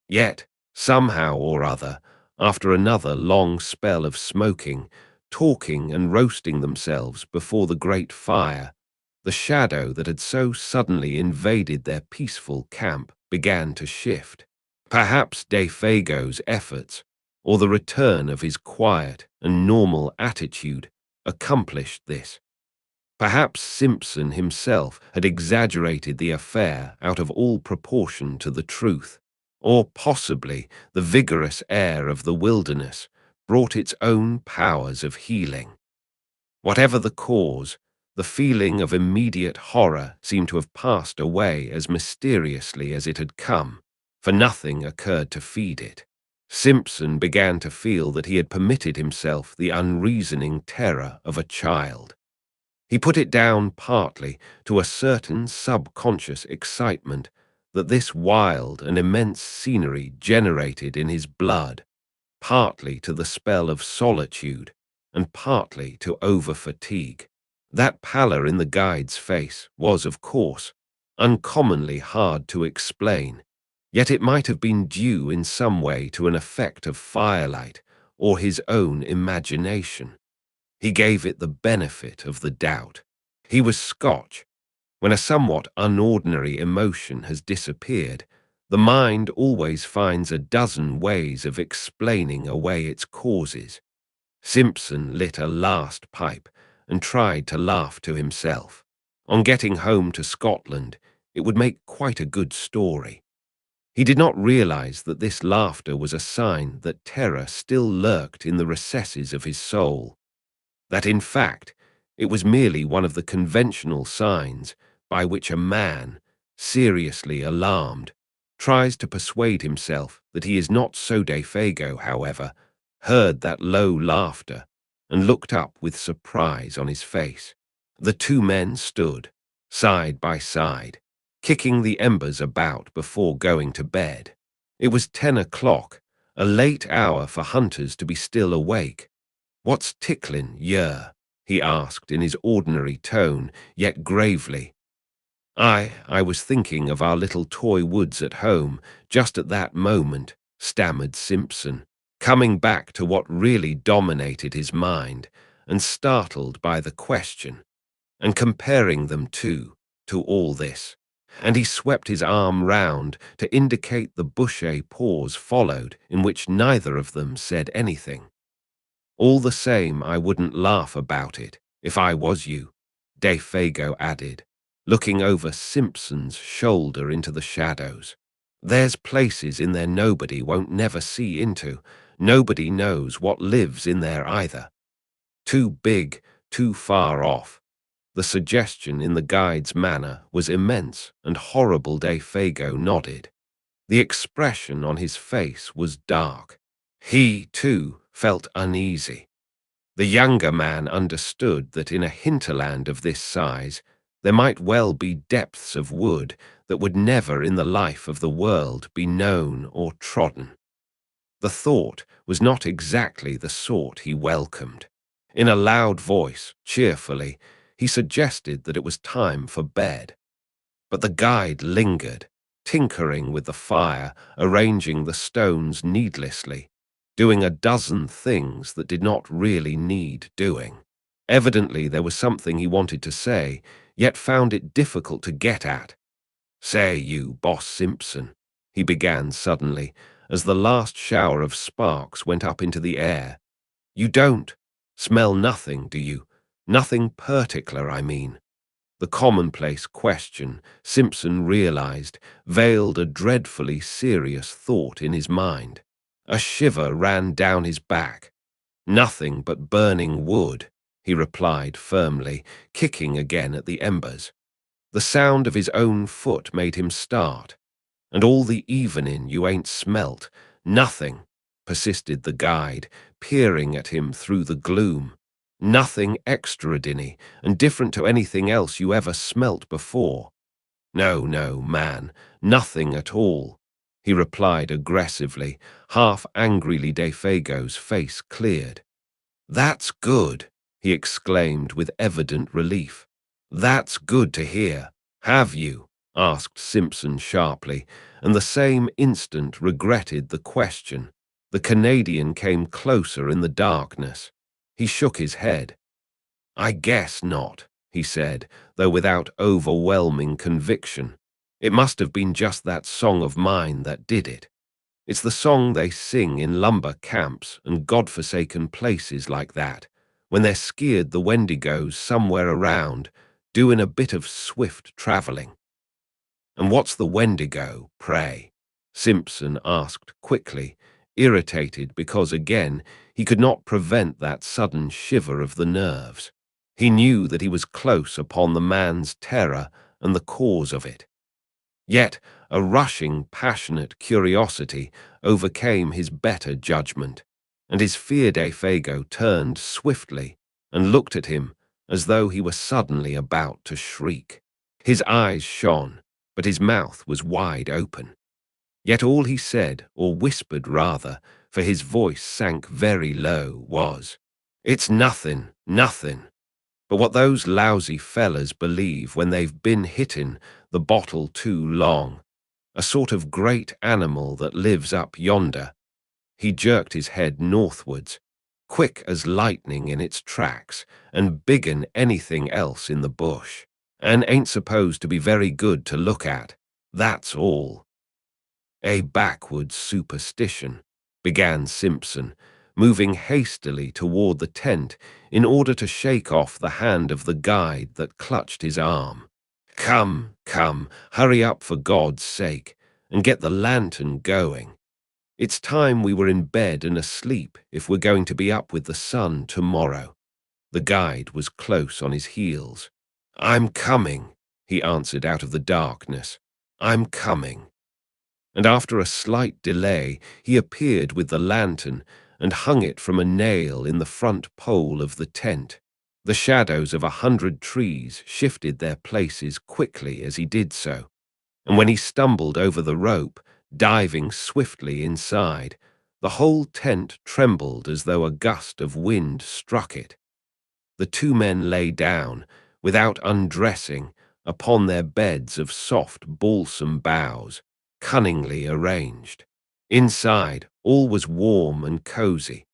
[SPEAKER 1] Yet, somehow or other, after another long spell of smoking, talking and roasting themselves before the great fire, the shadow that had so suddenly invaded their peaceful camp began to shift. Perhaps Defago's efforts, or the return of his quiet and normal attitude, accomplished this. Perhaps Simpson himself had exaggerated the affair out of all proportion to the truth, or possibly the vigorous air of the wilderness brought its own powers of healing. Whatever the cause, the feeling of immediate horror seemed to have passed away as mysteriously as it had come, for nothing occurred to feed it. Simpson began to feel that he had permitted himself the unreasoning terror of a child. He put it down partly to a certain subconscious excitement that this wild and immense scenery generated in his blood, partly to the spell of solitude, and partly to over-fatigue. That pallor in the guide's face was, of course, uncommonly hard to explain, yet it might have been due in some way to an effect of firelight or his own imagination. He gave it the benefit of the doubt. He was Scotch. When a somewhat unordinary emotion has disappeared, the mind always finds a dozen ways of explaining away its causes. Simpson lit a last pipe and tried to laugh to himself. On getting home to Scotland, it would make quite a good story. He did not realize that this laughter was a sign that terror still lurked in the recesses of his soul, that in fact it was merely one of the conventional signs by which a man, seriously alarmed, tries to persuade himself that he is not so Defago, however, heard that low laughter and looked up with surprise on his face. The two men stood, side by side, kicking the embers about before going to bed. It was 10 o'clock, a late hour for hunters to be still awake. "What's ticklin' yer?" he asked in his ordinary tone, yet gravely. I was thinking of our little toy woods at home, just at that moment," stammered Simpson, coming back to what really dominated his mind, and startled by the question, and comparing them to all this. And he swept his arm round to indicate the bouché pause followed, in which neither of them said anything. "All the same, I wouldn't laugh about it, if I was you. Defago added, looking over Simpson's shoulder into the shadows. There's places in there nobody won't never see into. Nobody knows what lives in there either. Too big, too far off. The suggestion in the guide's manner was immense, and horrible. Defago nodded. The expression on his face was dark. He, too, felt uneasy. The younger man understood that in a hinterland of this size, there might well be depths of wood that would never in the life of the world be known or trodden. The thought was not exactly the sort he welcomed. In a loud voice, cheerfully, he suggested that it was time for bed. But the guide lingered, tinkering with the fire, arranging the stones needlessly, doing a dozen things that did not really need doing. Evidently there was something he wanted to say, yet found it difficult to get at. "Say, you, Boss Simpson," he began suddenly, as the last shower of sparks went up into the air. "You don't smell nothing, do you? Nothing particular, I mean." The commonplace question, Simpson realized, veiled a dreadfully serious thought in his mind. A shiver ran down his back. "Nothing but burning wood," he replied firmly, kicking again at the embers. The sound of his own foot made him start. "And all the evening you ain't smelt nothing," persisted the guide, peering at him through the gloom. "Nothing extraordinary and different to anything else you ever smelt before?" "No, no, man, nothing at all," he replied aggressively, half angrily. Defago's face cleared. "That's good," he exclaimed with evident relief. "That's good to hear. Have you?" asked Simpson sharply, and the same instant regretted the question. The Canadian came closer in the darkness. He shook his head. "I guess not," he said, though without overwhelming conviction. "It must have been just that song of mine that did it. It's the song they sing in lumber camps and godforsaken places like that, when they're skeered the Wendigos somewhere around, doing a bit of swift travelling." "And what's the Wendigo, pray?" Simpson asked quickly, irritated because, again, he could not prevent that sudden shiver of the nerves. He knew that he was close upon the man's terror and the cause of it. Yet a rushing, passionate curiosity overcame his better judgment, and his fear. Defago turned swiftly and looked at him as though he were suddenly about to shriek. His eyes shone, but his mouth was wide open. Yet all he said, or whispered rather, for his voice sank very low, was, "It's nothing, nothing but what those lousy fellas believe when they've been hitting the bottle too long. A sort of great animal that lives up yonder." He jerked his head northwards, quick as lightning in its tracks, and bigger'n anything else in the bush, and ain't supposed to be very good to look at. That's all. "A backwoods superstition," began Simpson, moving hastily toward the tent in order to shake off the hand of the guide that clutched his arm. "Come, come, hurry up for God's sake, and get the lantern going. It's time we were in bed and asleep if we're going to be up with the sun tomorrow." The guide was close on his heels. "I'm coming," he answered out of the darkness. "I'm coming." And after a slight delay, he appeared with the lantern and hung it from a nail in the front pole of the tent. The shadows of 100 trees shifted their places quickly as he did so, and when he stumbled over the rope, diving swiftly inside, the whole tent trembled as though a gust of wind struck it. The two men lay down, without undressing, upon their beds of soft balsam boughs, cunningly arranged. Inside, all was warm and cozy,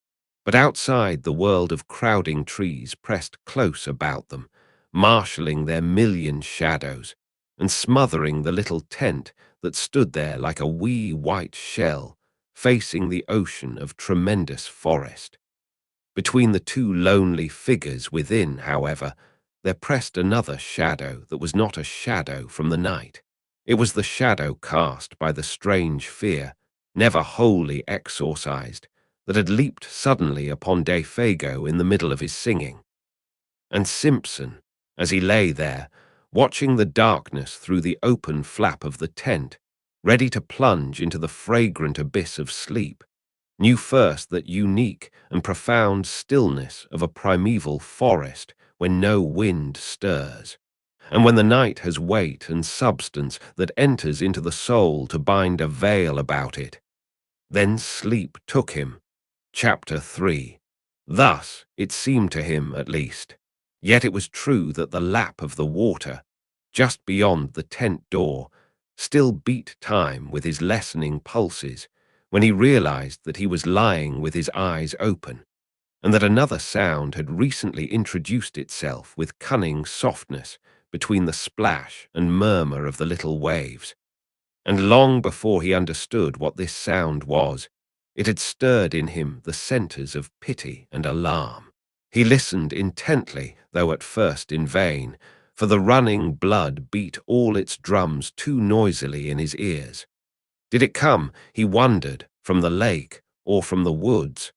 [SPEAKER 1] but outside the world of crowding trees pressed close about them, marshalling their million shadows, and smothering the little tent that stood there like a wee white shell, facing the ocean of tremendous forest. Between the two lonely figures within, however, there pressed another shadow that was not a shadow from the night. It was the shadow cast by the strange fear, never wholly exorcised, that had leaped suddenly upon Defago in the middle of his singing. And Simpson, as he lay there, watching the darkness through the open flap of the tent, ready to plunge into the fragrant abyss of sleep, knew first that unique and profound stillness of a primeval forest when no wind stirs, and when the night has weight and substance that enters into the soul to bind a veil about it. Then sleep took him. Chapter 3. Thus it seemed to him, at least. Yet it was true that the lap of the water, just beyond the tent door, still beat time with his lessening pulses when he realized that he was lying with his eyes open, and that another sound had recently introduced itself with cunning softness between the splash and murmur of the little waves. And long before he understood what this sound was, it had stirred in him the centers of pity and alarm. He listened intently, though at first in vain, for the running blood beat all its drums too noisily in his ears. Did it come, he wondered, from the lake or from the woods?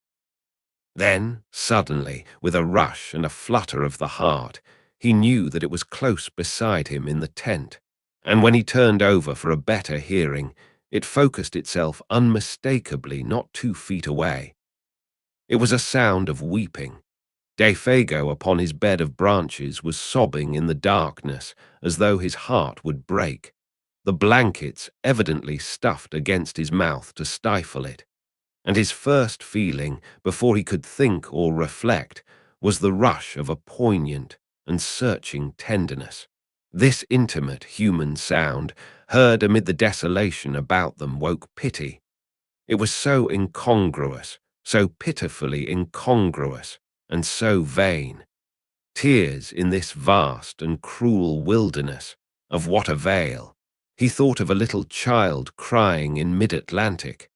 [SPEAKER 1] Then, suddenly, with a rush and a flutter of the heart, he knew that it was close beside him in the tent, and when he turned over for a better hearing, it focused itself unmistakably not 2 feet away. It was a sound of weeping. Defago upon his bed of branches was sobbing in the darkness as though his heart would break, the blankets evidently stuffed against his mouth to stifle it. And his first feeling, before he could think or reflect, was the rush of a poignant and searching tenderness. This intimate human sound, heard amid the desolation about them, woke pity. It was so incongruous, so pitifully incongruous, and so vain. Tears in this vast and cruel wilderness, of what avail? He thought of a little child crying in mid-Atlantic.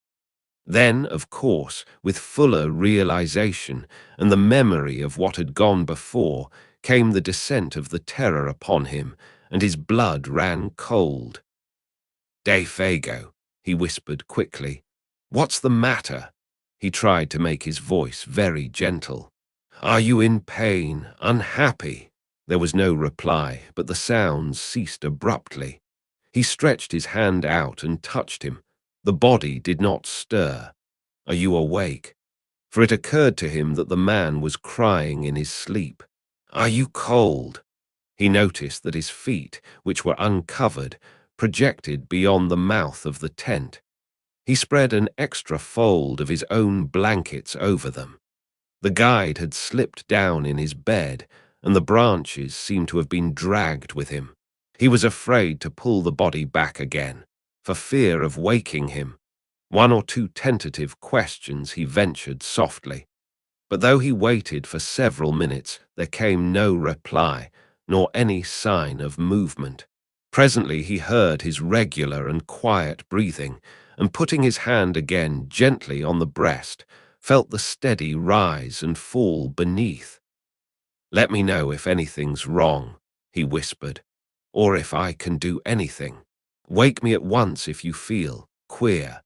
[SPEAKER 1] Then, of course, with fuller realization and the memory of what had gone before, came the descent of the terror upon him, and his blood ran cold. "Defago," he whispered quickly. "What's the matter?" He tried to make his voice very gentle. "Are you in pain, unhappy?" There was no reply, but the sounds ceased abruptly. He stretched his hand out and touched him. The body did not stir. "Are you awake?" For it occurred to him that the man was crying in his sleep. "Are you cold?" He noticed that his feet, which were uncovered, projected beyond the mouth of the tent. He spread an extra fold of his own blankets over them. The guide had slipped down in his bed, and the branches seemed to have been dragged with him. He was afraid to pull the body back again, for fear of waking him. 1 or 2 tentative questions he ventured softly. But though he waited for several minutes, there came no reply, nor any sign of movement. Presently he heard his regular and quiet breathing, and putting his hand again gently on the breast, felt the steady rise and fall beneath. "Let me know if anything's wrong," he whispered, "or if I can do anything. Wake me at once if you feel queer."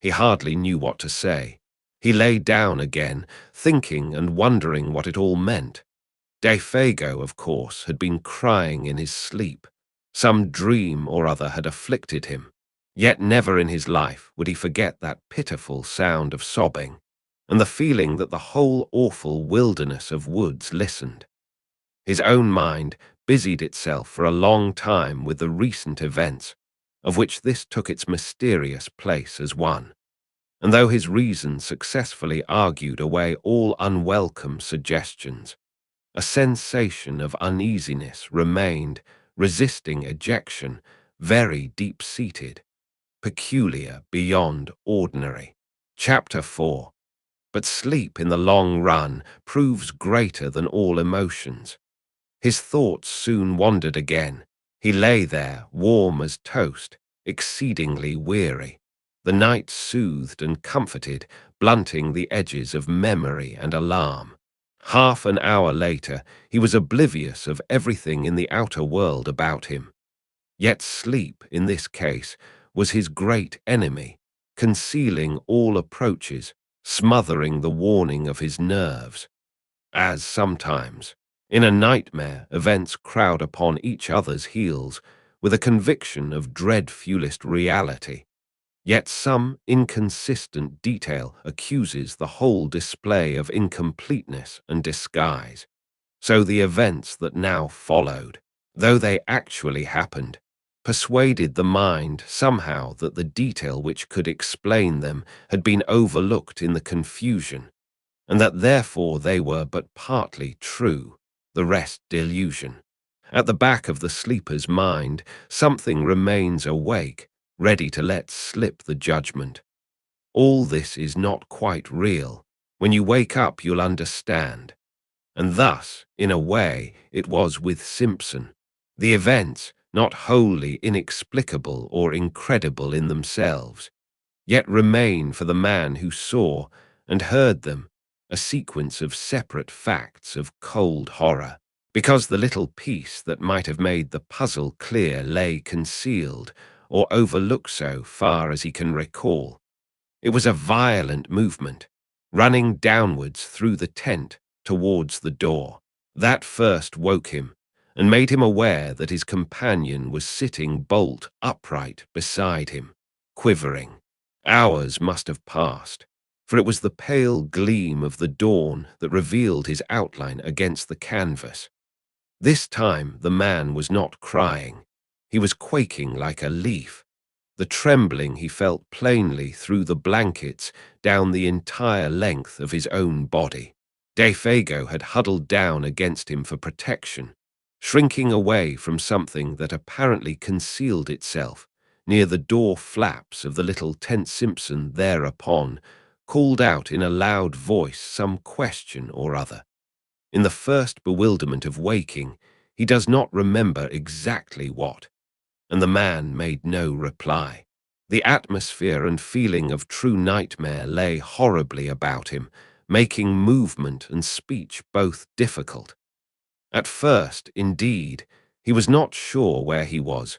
[SPEAKER 1] He hardly knew what to say. He lay down again, thinking and wondering what it all meant. Defago, of course, had been crying in his sleep. Some dream or other had afflicted him. Yet never in his life would he forget that pitiful sound of sobbing, and the feeling that the whole awful wilderness of woods listened. His own mind busied itself for a long time with the recent events, of which this took its mysterious place as one. And though his reason successfully argued away all unwelcome suggestions, a sensation of uneasiness remained, resisting ejection, very deep-seated, peculiar beyond ordinary. Chapter 4. But sleep in the long run proves greater than all emotions. His thoughts soon wandered again. He lay there, warm as toast, exceedingly weary. The night soothed and comforted, blunting the edges of memory and alarm. Half an hour later, he was oblivious of everything in the outer world about him. Yet sleep, in this case, was his great enemy, concealing all approaches, smothering the warning of his nerves. As sometimes, in a nightmare, events crowd upon each other's heels with a conviction of dread-fuelist reality. Yet some inconsistent detail accuses the whole display of incompleteness and disguise. So the events that now followed, though they actually happened, persuaded the mind somehow that the detail which could explain them had been overlooked in the confusion, and that therefore they were but partly true, the rest delusion. At the back of the sleeper's mind, something remains awake, ready to let slip the judgment. All this is not quite real. When you wake up, you'll understand. And thus, in a way, it was with Simpson. The events, not wholly inexplicable or incredible in themselves, yet remain for the man who saw and heard them, a sequence of separate facts of cold horror, because the little piece that might have made the puzzle clear lay concealed or overlooked so far as he can recall. It was a violent movement, running downwards through the tent towards the door. That first woke him and made him aware that his companion was sitting bolt upright beside him, quivering. Hours must have passed, for it was the pale gleam of the dawn that revealed his outline against the canvas. This time the man was not crying. He was quaking like a leaf. The trembling he felt plainly through the blankets down the entire length of his own body. Defago had huddled down against him for protection, shrinking away from something that apparently concealed itself near the door flaps of the little tent. Simpson thereupon called out in a loud voice some question or other. In the first bewilderment of waking, he does not remember exactly what, and the man made no reply. The atmosphere and feeling of true nightmare lay horribly about him, making movement and speech both difficult. At first, indeed, he was not sure where he was,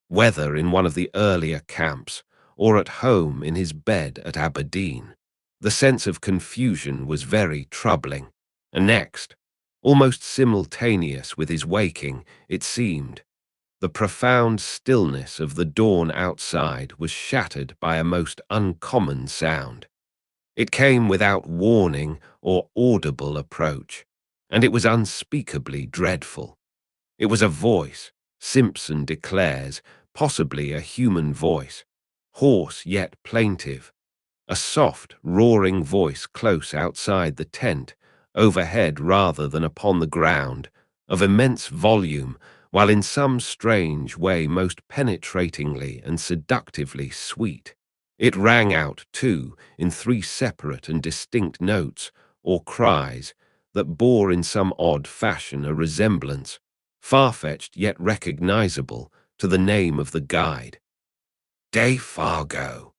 [SPEAKER 1] whether in one of the earlier camps or at home in his bed at Aberdeen. The sense of confusion was very troubling, and next, almost simultaneous with his waking, it seemed, the profound stillness of the dawn outside was shattered by a most uncommon sound. It came without warning or audible approach, and it was unspeakably dreadful. It was a voice, Simpson declares, possibly a human voice, hoarse yet plaintive, a soft, roaring voice close outside the tent, overhead rather than upon the ground, of immense volume, while in some strange way most penetratingly and seductively sweet. It rang out, too, in three separate and distinct notes, or cries, that bore in some odd fashion a resemblance, far-fetched yet recognizable, to the name of the guide. Defago.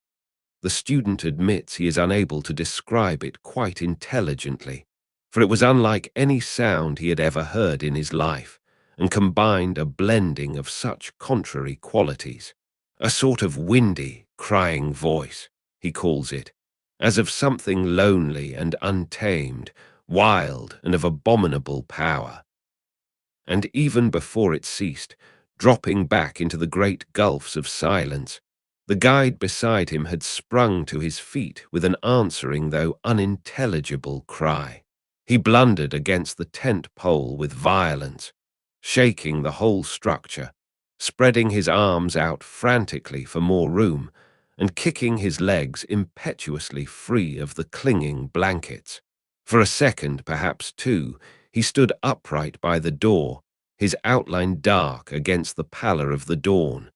[SPEAKER 1] The student admits he is unable to describe it quite intelligently, for it was unlike any sound he had ever heard in his life, and combined a blending of such contrary qualities. A sort of windy, crying voice, he calls it, as of something lonely and untamed, wild and of abominable power. And even before it ceased, dropping back into the great gulfs of silence, the guide beside him had sprung to his feet with an answering though unintelligible cry. He blundered against the tent pole with violence, shaking the whole structure, spreading his arms out frantically for more room, and kicking his legs impetuously free of the clinging blankets. For a second, perhaps two, he stood upright by the door, his outline dark against the pallor of the dawn.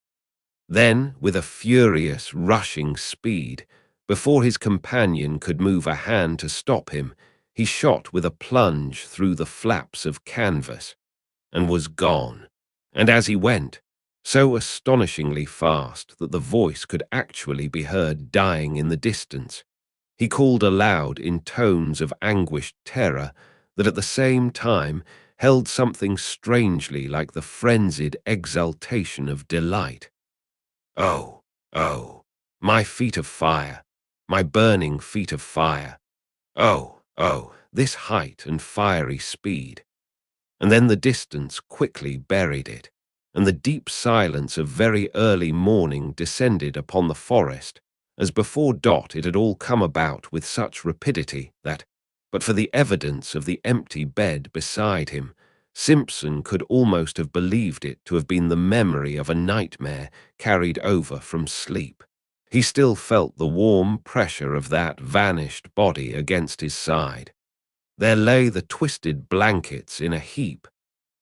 [SPEAKER 1] Then, with a furious, rushing speed, before his companion could move a hand to stop him, he shot with a plunge through the flaps of canvas, and was gone. And as he went, so astonishingly fast that the voice could actually be heard dying in the distance, he called aloud in tones of anguished terror that at the same time held something strangely like the frenzied exultation of delight. Oh, oh, my feet of fire, my burning feet of fire. Oh, oh, this height and fiery speed. And then the distance quickly buried it, and the deep silence of very early morning descended upon the forest, as before Dot it had all come about with such rapidity that, but for the evidence of the empty bed beside him, Simpson could almost have believed it to have been the memory of a nightmare carried over from sleep. He still felt the warm pressure of that vanished body against his side. There lay the twisted blankets in a heap.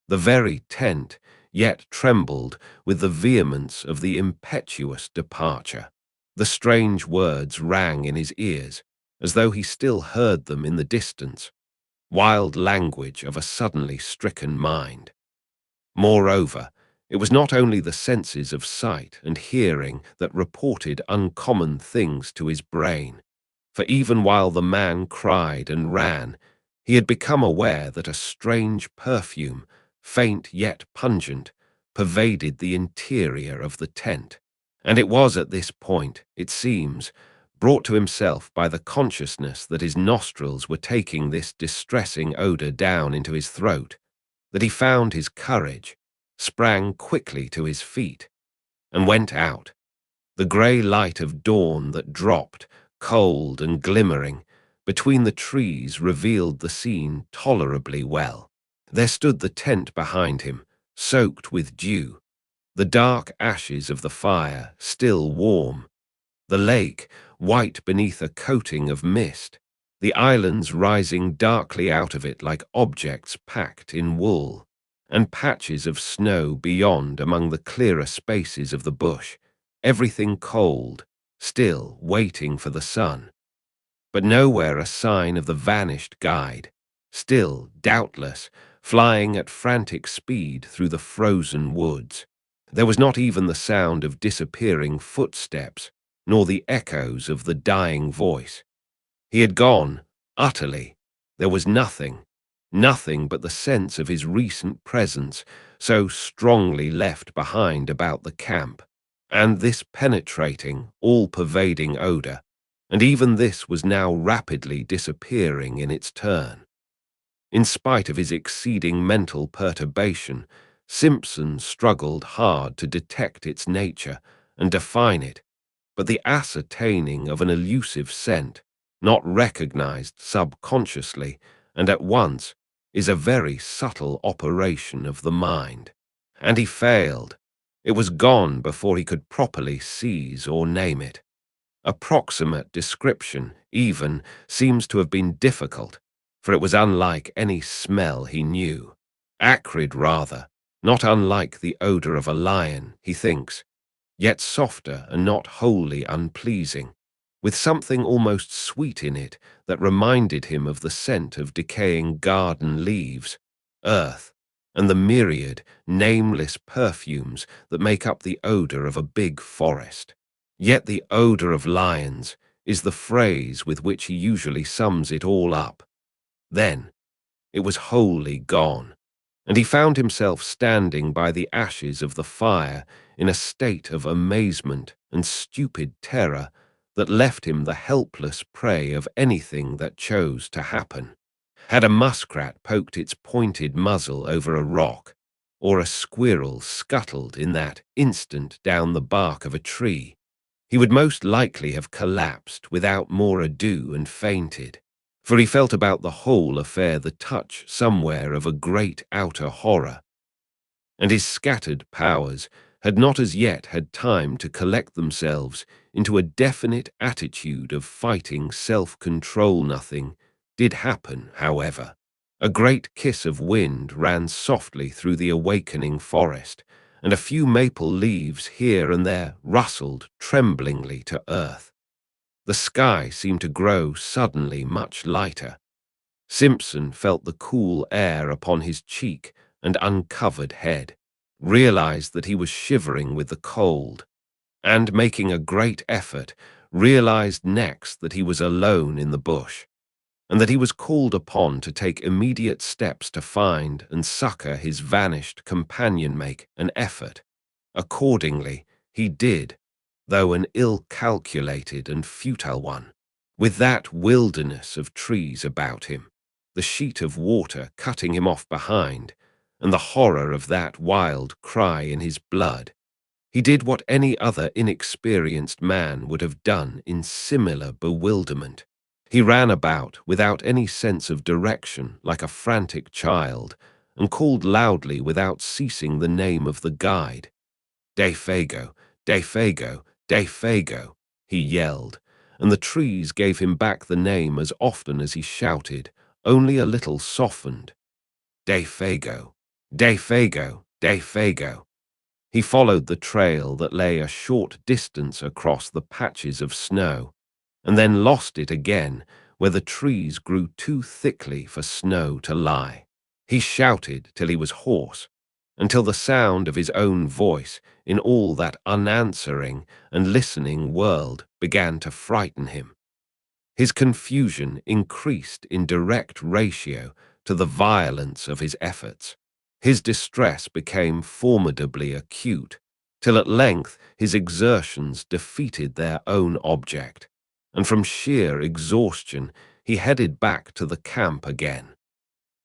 [SPEAKER 1] The very tent yet trembled with the vehemence of the impetuous departure. The strange words rang in his ears, as though he still heard them in the distance, wild language of a suddenly stricken mind. Moreover, it was not only the senses of sight and hearing that reported uncommon things to his brain, for even while the man cried and ran, he had become aware that a strange perfume, faint yet pungent, pervaded the interior of the tent. And it was at this point, it seems, brought to himself by the consciousness that his nostrils were taking this distressing odor down into his throat, that he found his courage, sprang quickly to his feet, and went out. The grey light of dawn that dropped, cold and glimmering, between the trees revealed the scene tolerably well. There stood the tent behind him, soaked with dew, the dark ashes of the fire still warm, the lake white beneath a coating of mist, the islands rising darkly out of it like objects packed in wool, and patches of snow beyond among the clearer spaces of the bush, everything cold, still waiting for the sun. But nowhere a sign of the vanished guide, still, doubtless, flying at frantic speed through the frozen woods. There was not even the sound of disappearing footsteps, nor the echoes of the dying voice. He had gone, utterly. There was nothing, nothing but the sense of his recent presence, so strongly left behind about the camp, and this penetrating, all-pervading odor, and even this was now rapidly disappearing in its turn. In spite of his exceeding mental perturbation, Simpson struggled hard to detect its nature and define it, but the ascertaining of an elusive scent, not recognized subconsciously and at once, is a very subtle operation of the mind. And he failed. It was gone before he could properly seize or name it. Approximate description, even, seems to have been difficult, for it was unlike any smell he knew. Acrid, rather, not unlike the odor of a lion, he thinks, yet softer and not wholly unpleasing, with something almost sweet in it that reminded him of the scent of decaying garden leaves, earth, and the myriad, nameless perfumes that make up the odor of a big forest. Yet the odor of lions is the phrase with which he usually sums it all up. Then, it was wholly gone, and he found himself standing by the ashes of the fire in a state of amazement and stupid terror that left him the helpless prey of anything that chose to happen. Had a muskrat poked its pointed muzzle over a rock, or a squirrel scuttled in that instant down the bark of a tree, he would most likely have collapsed without more ado and fainted, for he felt about the whole affair the touch somewhere of a great outer horror, and his scattered powers had not as yet had time to collect themselves into a definite attitude of fighting self-control. Nothing did happen, however. A great kiss of wind ran softly through the awakening forest, and a few maple leaves here and there rustled tremblingly to earth. The sky seemed to grow suddenly much lighter. Simpson felt the cool air upon his cheek and uncovered head, realized that he was shivering with the cold, and, making a great effort, realized next that he was alone in the bush. and that he was called upon to take immediate steps to find and succor his vanished companion. Make an effort. Accordingly, he did, though an ill-calculated and futile one. With that wilderness of trees about him, the sheet of water cutting him off behind, and the horror of that wild cry in his blood, he did what any other inexperienced man would have done in similar bewilderment. He ran about without any sense of direction like a frantic child, and called loudly without ceasing the name of the guide. "Defago, Defago, Defago," he yelled, and the trees gave him back the name as often as he shouted, only a little softened. "Defago, Defago, Defago." He followed the trail that lay a short distance across the patches of snow, and then lost it again where the trees grew too thickly for snow to lie. He shouted till he was hoarse, until the sound of his own voice in all that unanswering and listening world began to frighten him. His confusion increased in direct ratio to the violence of his efforts. His distress became formidably acute, till at length his exertions defeated their own object, and from sheer exhaustion he headed back to the camp again.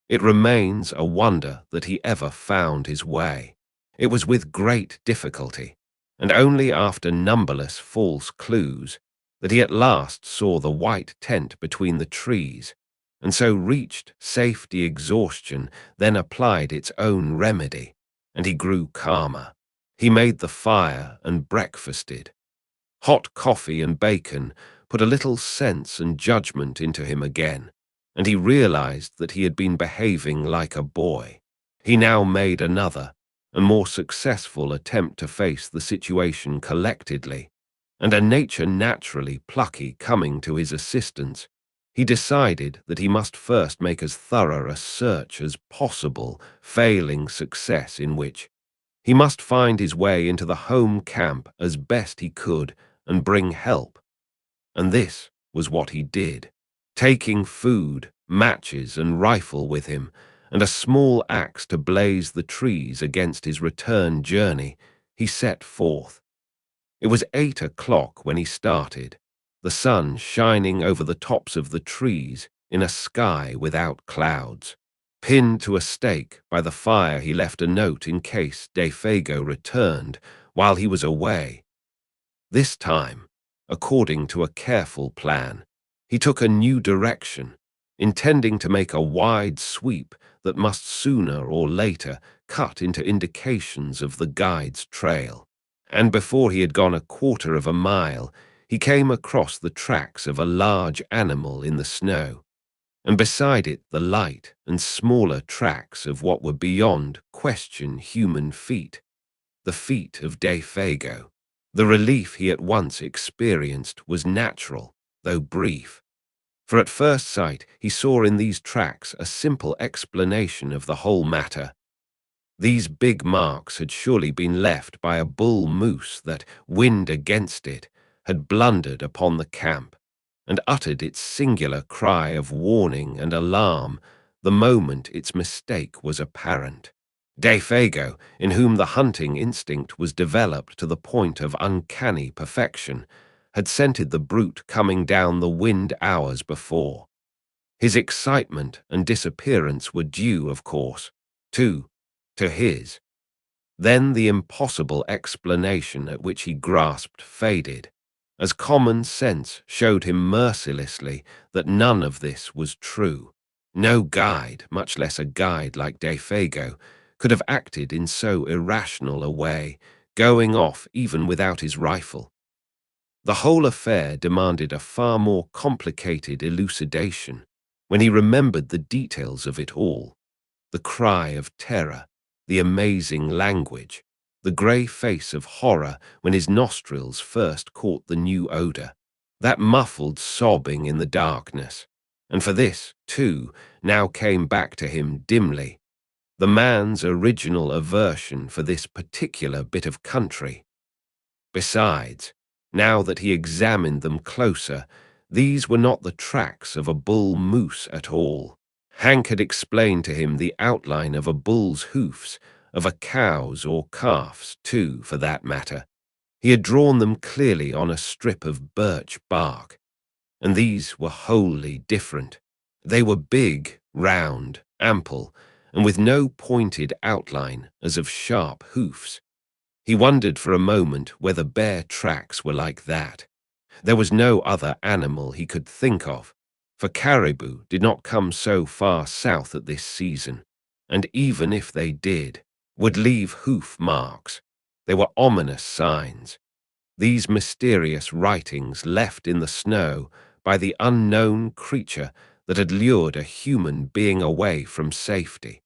[SPEAKER 1] It remains a wonder that he ever found his way. It was with great difficulty, and only after numberless false clues, that he at last saw the white tent between the trees, and so reached safety. Exhaustion then applied its own remedy, and he grew calmer. He made the fire and breakfasted. Hot coffee and bacon put a little sense and judgment into him again, and he realized that he had been behaving like a boy. He now made another and more successful attempt to face the situation collectedly, and a nature naturally plucky coming to his assistance, he decided that he must first make as thorough a search as possible, failing success in which he must find his way into the home camp as best he could and bring help. And this was what he did. Taking food, matches, and rifle with him, and a small axe to blaze the trees against his return journey, he set forth. It was 8 o'clock when he started, the sun shining over the tops of the trees in a sky without clouds. Pinned to a stake by the fire, he left a note in case Defago returned while he was away. This time, according to a careful plan, he took a new direction, intending to make a wide sweep that must sooner or later cut into indications of the guide's trail. And before he had gone a quarter of a mile, he came across the tracks of a large animal in the snow, and beside it the light and smaller tracks of what were beyond question human feet, the feet of Defago. The relief he at once experienced was natural, though brief, for at first sight he saw in these tracks a simple explanation of the whole matter. These big marks had surely been left by a bull moose that, wind against it, had blundered upon the camp, and uttered its singular cry of warning and alarm the moment its mistake was apparent. Defago, in whom the hunting instinct was developed to the point of uncanny perfection, had scented the brute coming down the wind hours before. His excitement and disappearance were due, of course, to his. Then the impossible explanation at which he grasped faded, as common sense showed him mercilessly that none of this was true. No guide, much less a guide like Defago, could have acted in so irrational a way, going off even without his rifle. The whole affair demanded a far more complicated elucidation when he remembered the details of it all: the cry of terror, the amazing language, the grey face of horror when his nostrils first caught the new odor, that muffled sobbing in the darkness. And for this, too, now came back to him dimly the man's original aversion for this particular bit of country. Besides, now that he examined them closer, these were not the tracks of a bull moose at all. Hank had explained to him the outline of a bull's hoofs, of a cow's or calf's too, for that matter. He had drawn them clearly on a strip of birch bark, and these were wholly different. They were big, round, ample, and with no pointed outline as of sharp hoofs. He wondered for a moment whether bear tracks were like that. There was no other animal he could think of, for caribou did not come so far south at this season, and even if they did, would leave hoof marks. They were ominous signs. These mysterious writings left in the snow by the unknown creature that had lured a human being away from safety.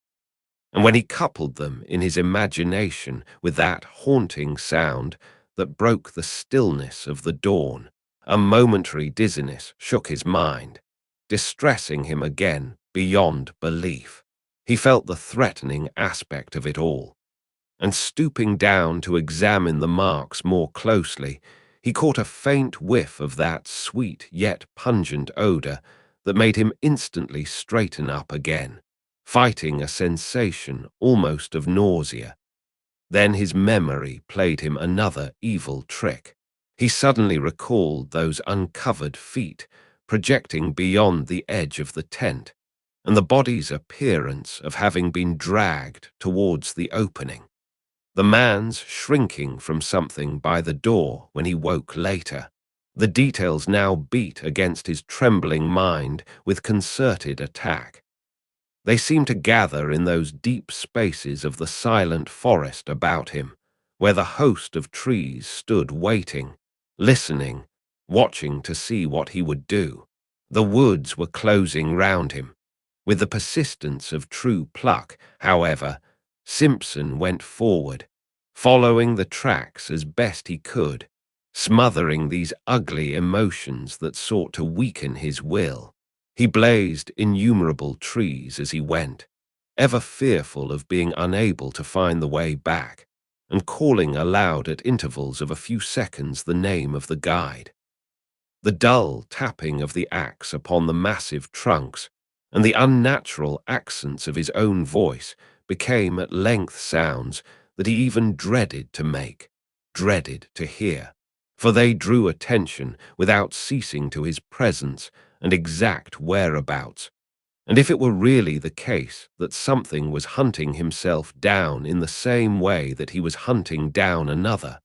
[SPEAKER 1] And when he coupled them in his imagination with that haunting sound that broke the stillness of the dawn, a momentary dizziness shook his mind, distressing him again beyond belief. He felt the threatening aspect of it all, and stooping down to examine the marks more closely, he caught a faint whiff of that sweet yet pungent odor that made him instantly straighten up again, fighting a sensation almost of nausea. Then his memory played him another evil trick. He suddenly recalled those uncovered feet projecting beyond the edge of the tent, and the body's appearance of having been dragged towards the opening. The man's shrinking from something by the door when he woke later. The details now beat against his trembling mind with concerted attack. They seemed to gather in those deep spaces of the silent forest about him, where the host of trees stood waiting, listening, watching to see what he would do. The woods were closing round him. With the persistence of true pluck, however, Simpson went forward, following the tracks as best he could, smothering these ugly emotions that sought to weaken his will. He blazed innumerable trees as he went, ever fearful of being unable to find the way back, and calling aloud at intervals of a few seconds the name of the guide. The dull tapping of the axe upon the massive trunks and the unnatural accents of his own voice became at length sounds that he even dreaded to make, dreaded to hear, for they drew attention without ceasing to his presence and exact whereabouts. And if it were really the case that something was hunting himself down in the same way that he was hunting down another,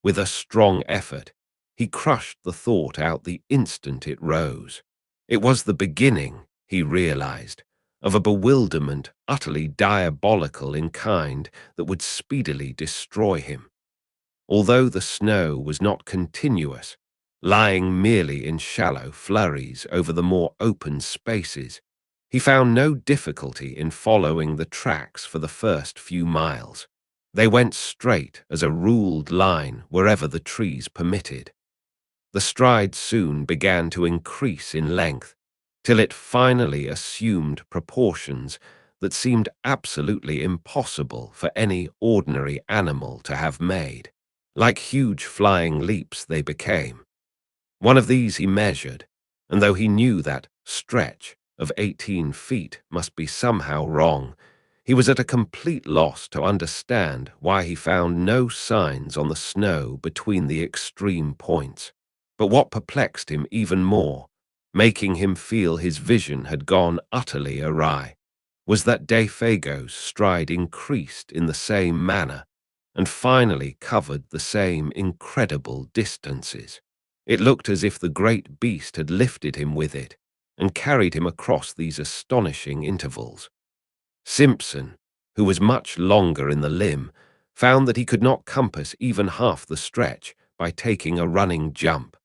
[SPEAKER 1] with a strong effort, he crushed the thought out the instant it rose. It was the beginning, he realized, of a bewilderment utterly diabolical in kind that would speedily destroy him. Although the snow was not continuous, lying merely in shallow flurries over the more open spaces, he found no difficulty in following the tracks for the first few miles. They went straight as a ruled line wherever the trees permitted. The stride soon began to increase in length, till it finally assumed proportions that seemed absolutely impossible for any ordinary animal to have made. Like huge flying leaps they became. One of these he measured, and though he knew that stretch of 18 feet must be somehow wrong, he was at a complete loss to understand why he found no signs on the snow between the extreme points. But what perplexed him even more, making him feel his vision had gone utterly awry, was that Defago's stride increased in the same manner and finally covered the same incredible distances. It looked as if the great beast had lifted him with it and carried him across these astonishing intervals. Simpson, who was much longer in the limb, found that he could not compass even half the stretch by taking a running jump,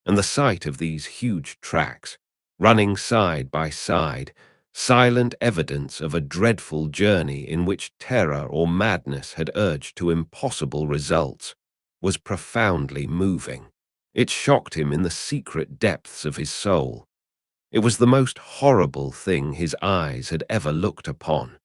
[SPEAKER 1] and the sight of these huge tracks, running side by side, silent evidence of a dreadful journey in which terror or madness had urged to impossible results, was profoundly moving. It shocked him in the secret depths of his soul. It was the most horrible thing his eyes had ever looked upon.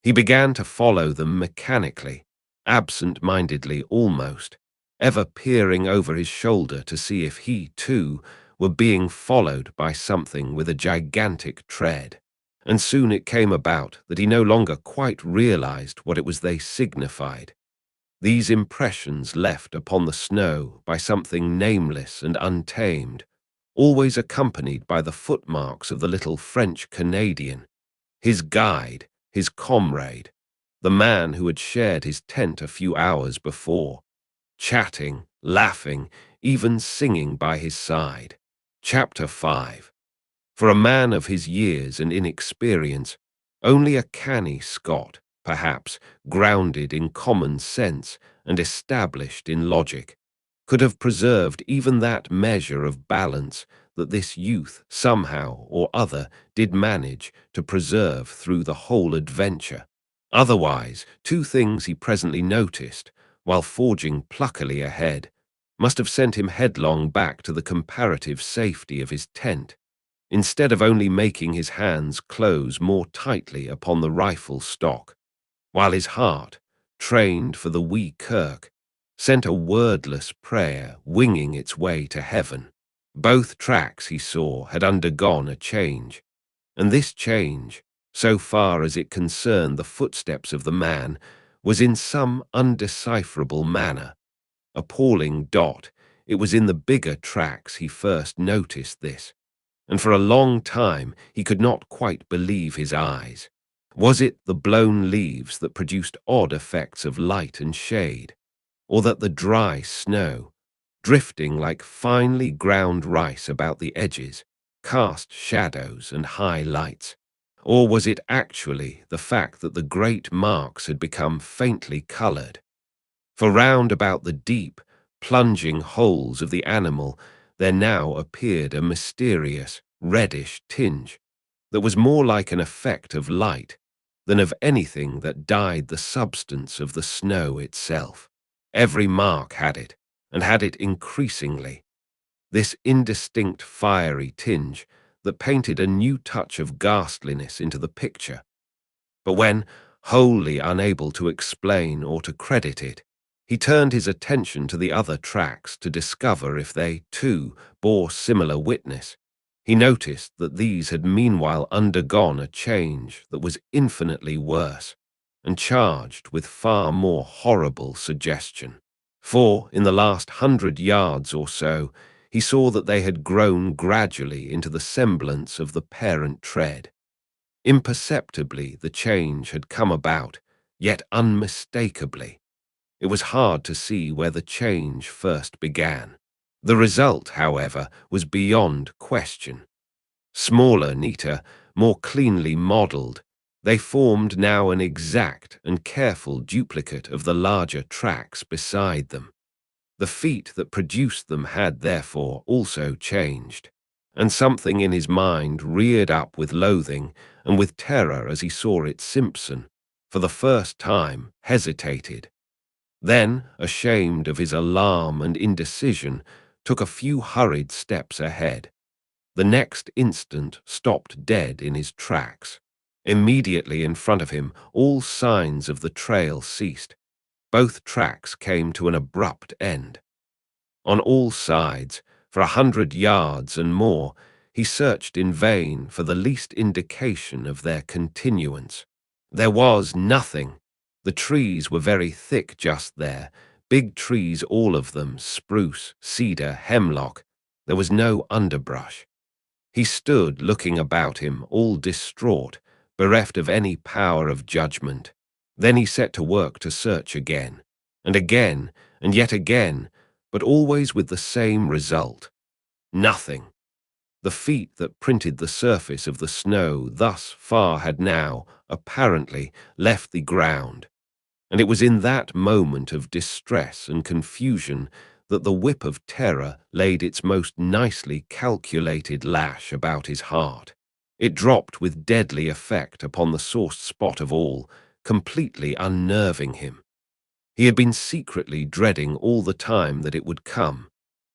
[SPEAKER 1] He began to follow them mechanically, absent-mindedly almost, ever peering over his shoulder to see if he, too, were being followed by something with a gigantic tread, and soon it came about that he no longer quite realized what it was they signified. These impressions left upon the snow by something nameless and untamed, always accompanied by the footmarks of the little French Canadian, his guide, his comrade, the man who had shared his tent a few hours before, chatting, laughing, even singing by his side. Chapter 5. For a man of his years and inexperience, only a canny Scot, perhaps, grounded in common sense and established in logic, could have preserved even that measure of balance that this youth somehow or other did manage to preserve through the whole adventure. Otherwise, two things he presently noticed, while forging pluckily ahead, must have sent him headlong back to the comparative safety of his tent, instead of only making his hands close more tightly upon the rifle stock, while his heart, trained for the wee kirk, sent a wordless prayer winging its way to heaven. Both tracks, he saw, had undergone a change, and this change, so far as it concerned the footsteps of the man, was in some undecipherable manner. Appalling dot, it was in the bigger tracks he first noticed this, and for a long time he could not quite believe his eyes. Was it the blown leaves that produced odd effects of light and shade, or that the dry snow, drifting like finely ground rice about the edges, cast shadows and high lights? Or was it actually the fact that the great marks had become faintly colored? For round about the deep, plunging holes of the animal there now appeared a mysterious, reddish tinge that was more like an effect of light than of anything that dyed the substance of the snow itself. Every mark had it, and had it increasingly, this indistinct fiery tinge that painted a new touch of ghastliness into the picture. But when, wholly unable to explain or to credit it, he turned his attention to the other tracks to discover if they, too, bore similar witness, he noticed that these had meanwhile undergone a change that was infinitely worse, and charged with far more horrible suggestion. For, in the last 100 yards or so, he saw that they had grown gradually into the semblance of the parent tread. Imperceptibly the change had come about, yet unmistakably. It was hard to see where the change first began. The result, however, was beyond question. Smaller, neater, more cleanly modelled, they formed now an exact and careful duplicate of the larger tracks beside them. The feet that produced them had, therefore, also changed, and something in his mind reared up with loathing and with terror as he saw it. Simpson, for the first time, hesitated. Then, ashamed of his alarm and indecision, took a few hurried steps ahead. The next instant stopped dead in his tracks. Immediately in front of him, all signs of the trail ceased. Both tracks came to an abrupt end. On all sides, for 100 yards and more, he searched in vain for the least indication of their continuance. There was nothing. The trees were very thick just there, big trees all of them, spruce, cedar, hemlock. There was no underbrush. He stood looking about him, all distraught, bereft of any power of judgment. Then he set to work to search again, and yet again, but always with the same result. Nothing. The feet that printed the surface of the snow thus far had now, apparently, left the ground, and it was in that moment of distress and confusion that the whip of terror laid its most nicely calculated lash about his heart. It dropped with deadly effect upon the source spot of all, completely unnerving him. He had been secretly dreading all the time that it would come,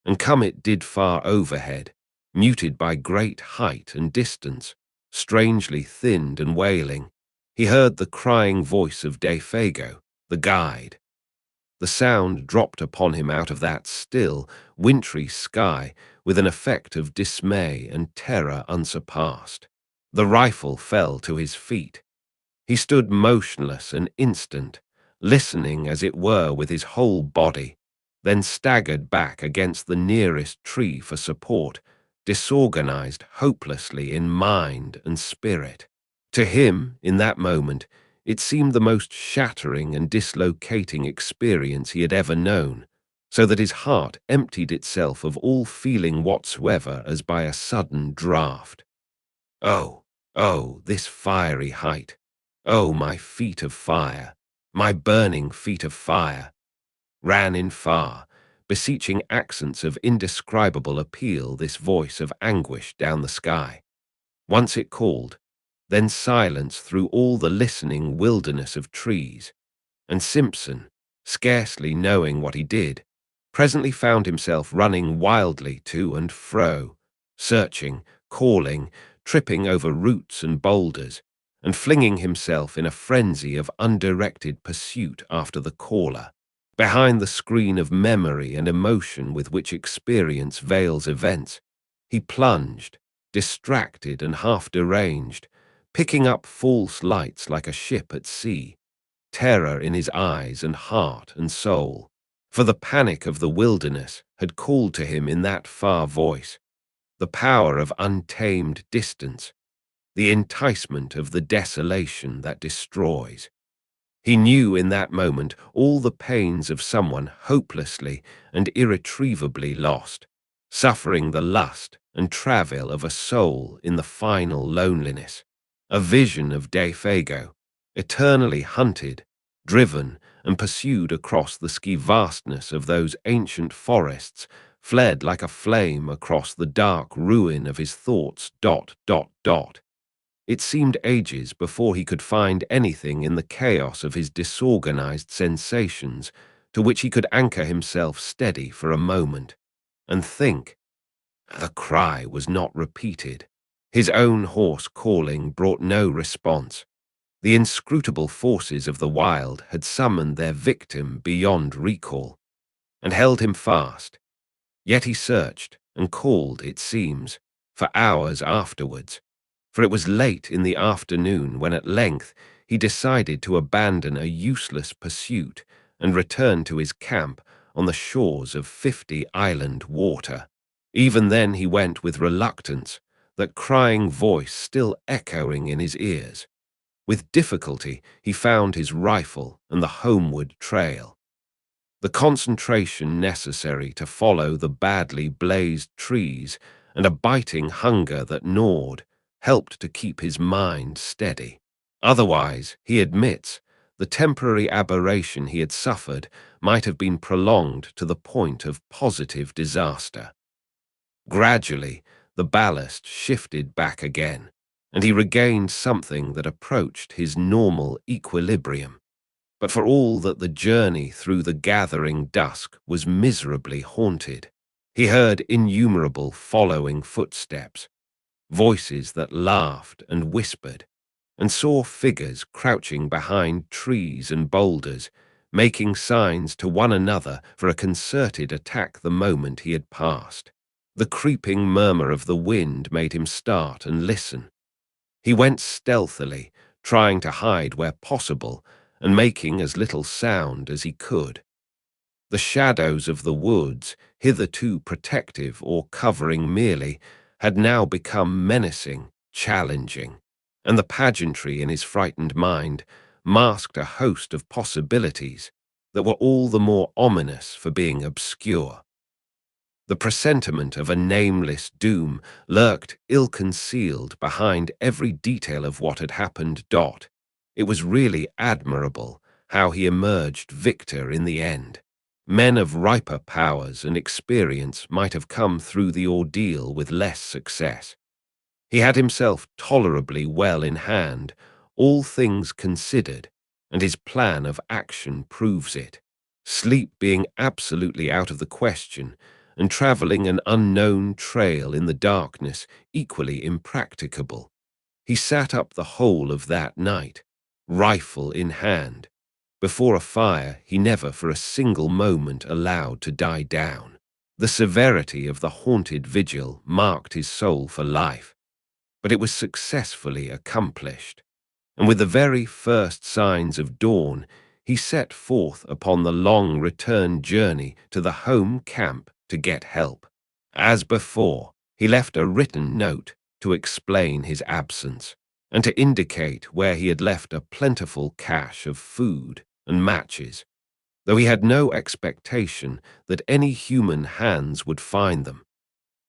[SPEAKER 1] and come it did far overhead, muted by great height and distance, strangely thinned and wailing. He heard the crying voice of Defago, the guide. The sound dropped upon him out of that still, wintry sky with an effect of dismay and terror unsurpassed. The rifle fell to his feet. He stood motionless an instant, listening as it were with his whole body, then staggered back against the nearest tree for support, disorganized hopelessly in mind and spirit. To him, in that moment, it seemed the most shattering and dislocating experience he had ever known, so that his heart emptied itself of all feeling whatsoever as by a sudden draught. Oh, oh, this fiery height! Oh, my feet of fire, my burning feet of fire, ran in far, beseeching accents of indescribable appeal this voice of anguish down the sky. Once it called, then silence through all the listening wilderness of trees, and Simpson, scarcely knowing what he did, presently found himself running wildly to and fro, searching, calling, tripping over roots and boulders, and flinging himself in a frenzy of undirected pursuit after the caller. Behind the screen of memory and emotion with which experience veils events, he plunged, distracted and half deranged, picking up false lights like a ship at sea, terror in his eyes and heart and soul. For the panic of the wilderness had called to him in that far voice, the power of untamed distance, the enticement of the desolation that destroys. He knew in that moment all the pains of someone hopelessly and irretrievably lost, suffering the lust and travail of a soul in the final loneliness, a vision of Defago, eternally hunted, driven, and pursued across the ski vastness of those ancient forests, fled like a flame across the dark ruin of his thoughts. It seemed ages before he could find anything in the chaos of his disorganized sensations to which he could anchor himself steady for a moment, and think. The cry was not repeated. His own hoarse calling brought no response. The inscrutable forces of the wild had summoned their victim beyond recall, and held him fast. Yet he searched and called, it seems, for hours afterwards, for it was late in the afternoon when at length he decided to abandon a useless pursuit and return to his camp on the shores of 50 Island Water. Even then he went with reluctance, that crying voice still echoing in his ears. With difficulty he found his rifle and the homeward trail. The concentration necessary to follow the badly blazed trees and a biting hunger that gnawed helped to keep his mind steady. Otherwise, he admits, the temporary aberration he had suffered might have been prolonged to the point of positive disaster. Gradually, the ballast shifted back again, and he regained something that approached his normal equilibrium. But for all that the journey through the gathering dusk was miserably haunted, he heard innumerable following footsteps, voices that laughed and whispered, and saw figures crouching behind trees and boulders, making signs to one another for a concerted attack the moment he had passed. The creeping murmur of the wind made him start and listen. He went stealthily, trying to hide where possible, and making as little sound as he could. The shadows of the woods, hitherto protective or covering merely, had now become menacing, challenging, and the pageantry in his frightened mind masked a host of possibilities that were all the more ominous for being obscure. The presentiment of a nameless doom lurked ill-concealed behind every detail of what had happened. It was really admirable how he emerged victor in the end. Men of riper powers and experience might have come through the ordeal with less success. He had himself tolerably well in hand, all things considered, and his plan of action proves it. Sleep being absolutely out of the question, and travelling an unknown trail in the darkness equally impracticable, he sat up the whole of that night, rifle in hand, before a fire he never for a single moment allowed to die down. The severity of the haunted vigil marked his soul for life, but it was successfully accomplished, and with the very first signs of dawn, he set forth upon the long return journey to the home camp to get help. As before, he left a written note to explain his absence and to indicate where he had left a plentiful cache of food and matches, though he had no expectation that any human hands would find them.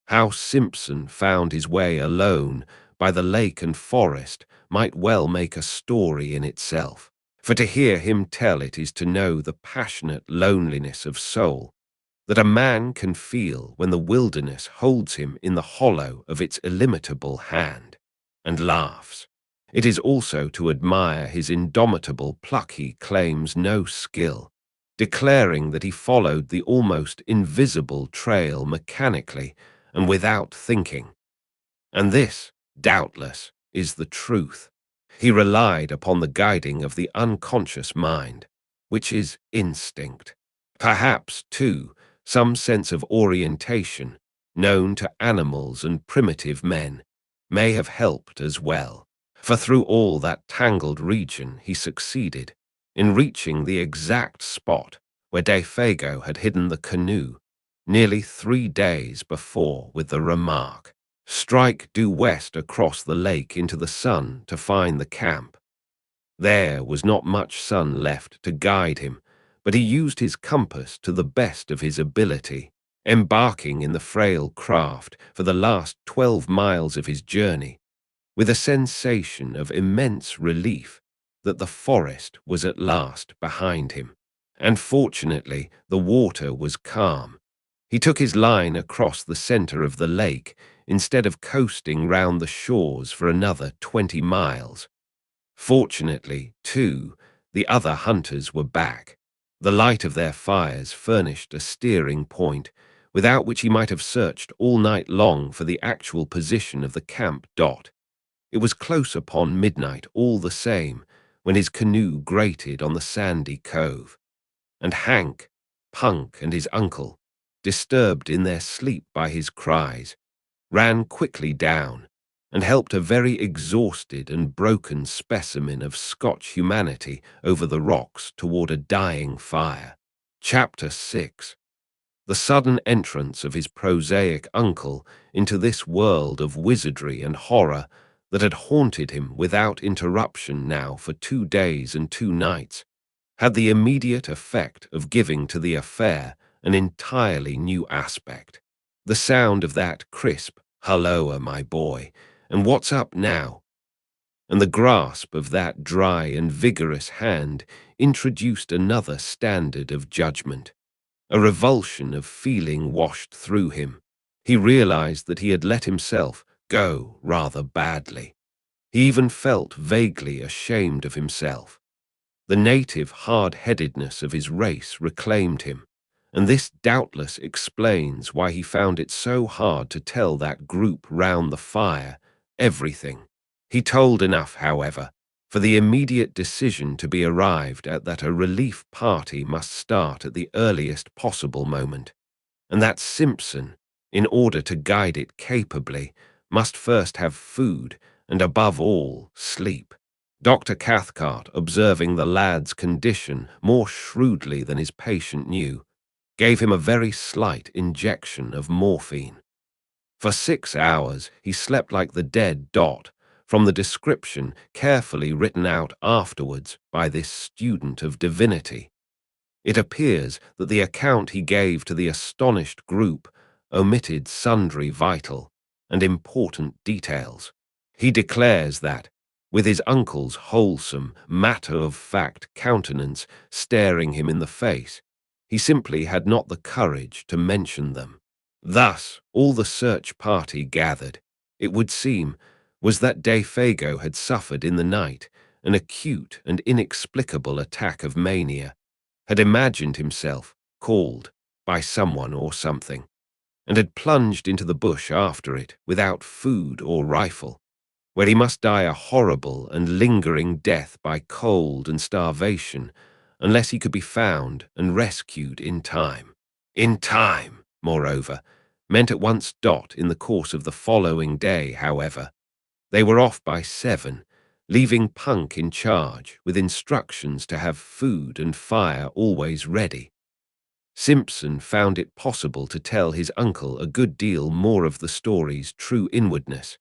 [SPEAKER 1] How Simpson found his way alone by the lake and forest might well make a story in itself, for to hear him tell it is to know the passionate loneliness of soul that a man can feel when the wilderness holds him in the hollow of its illimitable hand, and laughs. It is also to admire his indomitable pluck. He claims no skill, declaring that he followed the almost invisible trail mechanically and without thinking. And this, doubtless, is the truth. He relied upon the guiding of the unconscious mind, which is instinct. Perhaps, too, some sense of orientation, known to animals and primitive men, may have helped as well, for through all that tangled region he succeeded in reaching the exact spot where Defago had hidden the canoe nearly 3 days before, with the remark, "Strike due west across the lake into the sun to find the camp." There was not much sun left to guide him, but he used his compass to the best of his ability, embarking in the frail craft for the last 12 miles of his journey, with a sensation of immense relief that the forest was at last behind him. And fortunately, the water was calm. He took his line across the center of the lake instead of coasting round the shores for another 20 miles. Fortunately, too, the other hunters were back. The light of their fires furnished a steering point, without which he might have searched all night long for the actual position of the camp. It was close upon midnight all the same when his canoe grated on the sandy cove, and Hank, Punk, and his uncle, disturbed in their sleep by his cries, ran quickly down and helped a very exhausted and broken specimen of Scotch humanity over the rocks toward a dying fire. Chapter 6. The sudden entrance of his prosaic uncle into this world of wizardry and horror that had haunted him without interruption now for 2 days and 2 nights had the immediate effect of giving to the affair an entirely new aspect. The sound of that crisp, "Helloa, my boy, and what's up now?" and the grasp of that dry and vigorous hand introduced another standard of judgment. A revulsion of feeling washed through him. He realized that he had let himself go rather badly. He even felt vaguely ashamed of himself. The native hard-headedness of his race reclaimed him, and this doubtless explains why he found it so hard to tell that group round the fire everything. He told enough, however, for the immediate decision to be arrived at that a relief party must start at the earliest possible moment, and that Simpson, in order to guide it capably, must first have food and, above all, sleep. Dr. Cathcart, observing the lad's condition more shrewdly than his patient knew, gave him a very slight injection of morphine. For 6 hours he slept like the dead. From the description carefully written out afterwards by this student of divinity, it appears that the account he gave to the astonished group omitted sundry vital and important details. He declares that, with his uncle's wholesome, matter-of-fact countenance staring him in the face, he simply had not the courage to mention them. Thus, all the search party gathered, it would seem, was that Defago had suffered in the night an acute and inexplicable attack of mania, had imagined himself called by someone or something, and had plunged into the bush after it without food or rifle, where he must die a horrible and lingering death by cold and starvation unless he could be found and rescued in time. In time, moreover, meant at once dot in the course of the following day, however. They were off by 7, leaving Punk in charge with instructions to have food and fire always ready. Simpson found it possible to tell his uncle a good deal more of the story's true inwardness,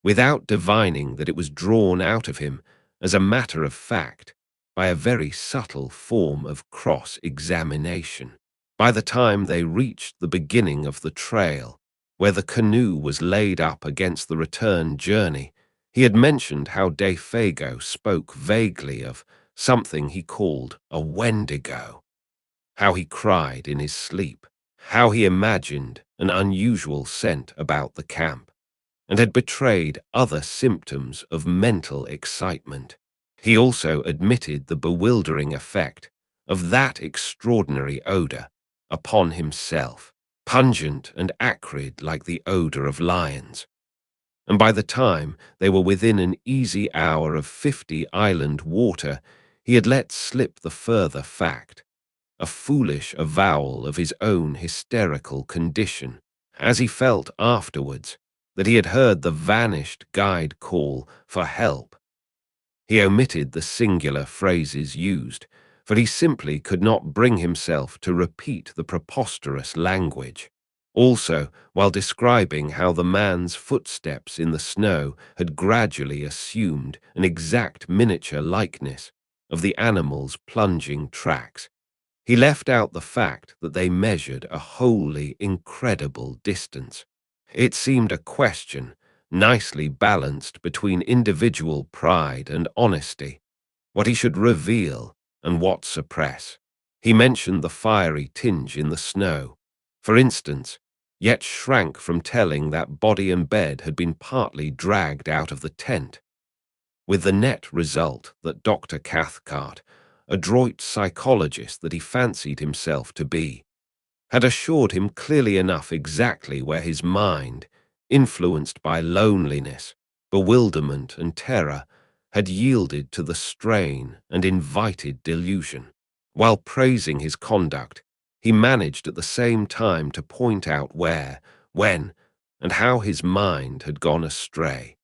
[SPEAKER 1] without divining that it was drawn out of him, as a matter of fact, by a very subtle form of cross-examination. By the time they reached the beginning of the trail, where the canoe was laid up against the return journey, he had mentioned how Defago spoke vaguely of something he called a Wendigo, how he cried in his sleep, how he imagined an unusual scent about the camp, and had betrayed other symptoms of mental excitement. He also admitted the bewildering effect of that extraordinary odor upon himself, pungent and acrid like the odor of lions. And by the time they were within an easy hour of 50 Island water, he had let slip the further fact, a foolish avowal of his own hysterical condition, as he felt afterwards that he had heard the vanished guide call for help. He omitted the singular phrases used, for he simply could not bring himself to repeat the preposterous language. Also, while describing how the man's footsteps in the snow had gradually assumed an exact miniature likeness of the animal's plunging tracks, he left out the fact that they measured a wholly incredible distance. It seemed a question nicely balanced between individual pride and honesty, what he should reveal and what suppress. He mentioned the fiery tinge in the snow, for instance, yet shrank from telling that body and bed had been partly dragged out of the tent, with the net result that Dr. Cathcart, adroit psychologist that he fancied himself to be, had assured him clearly enough exactly where his mind, influenced by loneliness, bewilderment, and terror, had yielded to the strain and invited delusion. While praising his conduct, he managed at the same time to point out where, when, and how his mind had gone astray.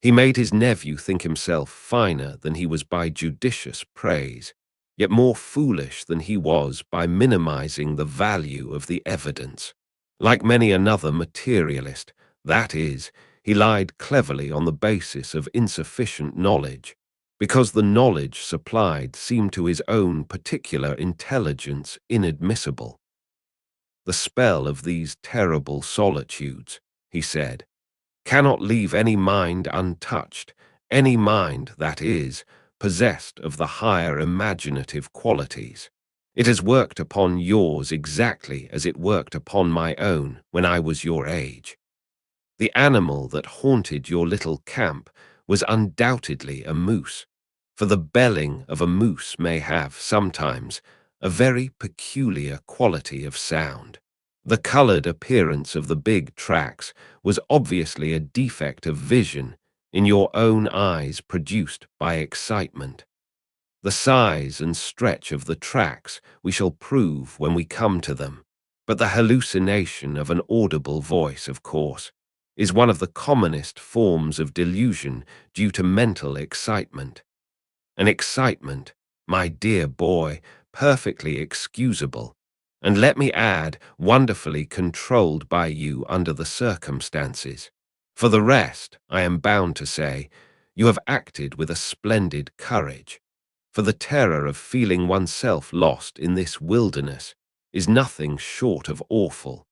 [SPEAKER 1] He made his nephew think himself finer than he was by judicious praise, yet more foolish than he was by minimizing the value of the evidence. Like many another materialist, that is, he lied cleverly on the basis of insufficient knowledge, because the knowledge supplied seemed to his own particular intelligence inadmissible. The spell of these terrible solitudes, he said, cannot leave any mind untouched, any mind, that is, possessed of the higher imaginative qualities. It has worked upon yours exactly as it worked upon my own when I was your age. The animal that haunted your little camp was undoubtedly a moose, for the belling of a moose may have, sometimes, a very peculiar quality of sound. The colored appearance of the big tracks was obviously a defect of vision in your own eyes produced by excitement. The size and stretch of the tracks we shall prove when we come to them, but the hallucination of an audible voice, of course, is one of the commonest forms of delusion due to mental excitement. An excitement, my dear boy, perfectly excusable, and let me add, wonderfully controlled by you under the circumstances. For the rest, I am bound to say, you have acted with a splendid courage, for the terror of feeling oneself lost in this wilderness is nothing short of awful,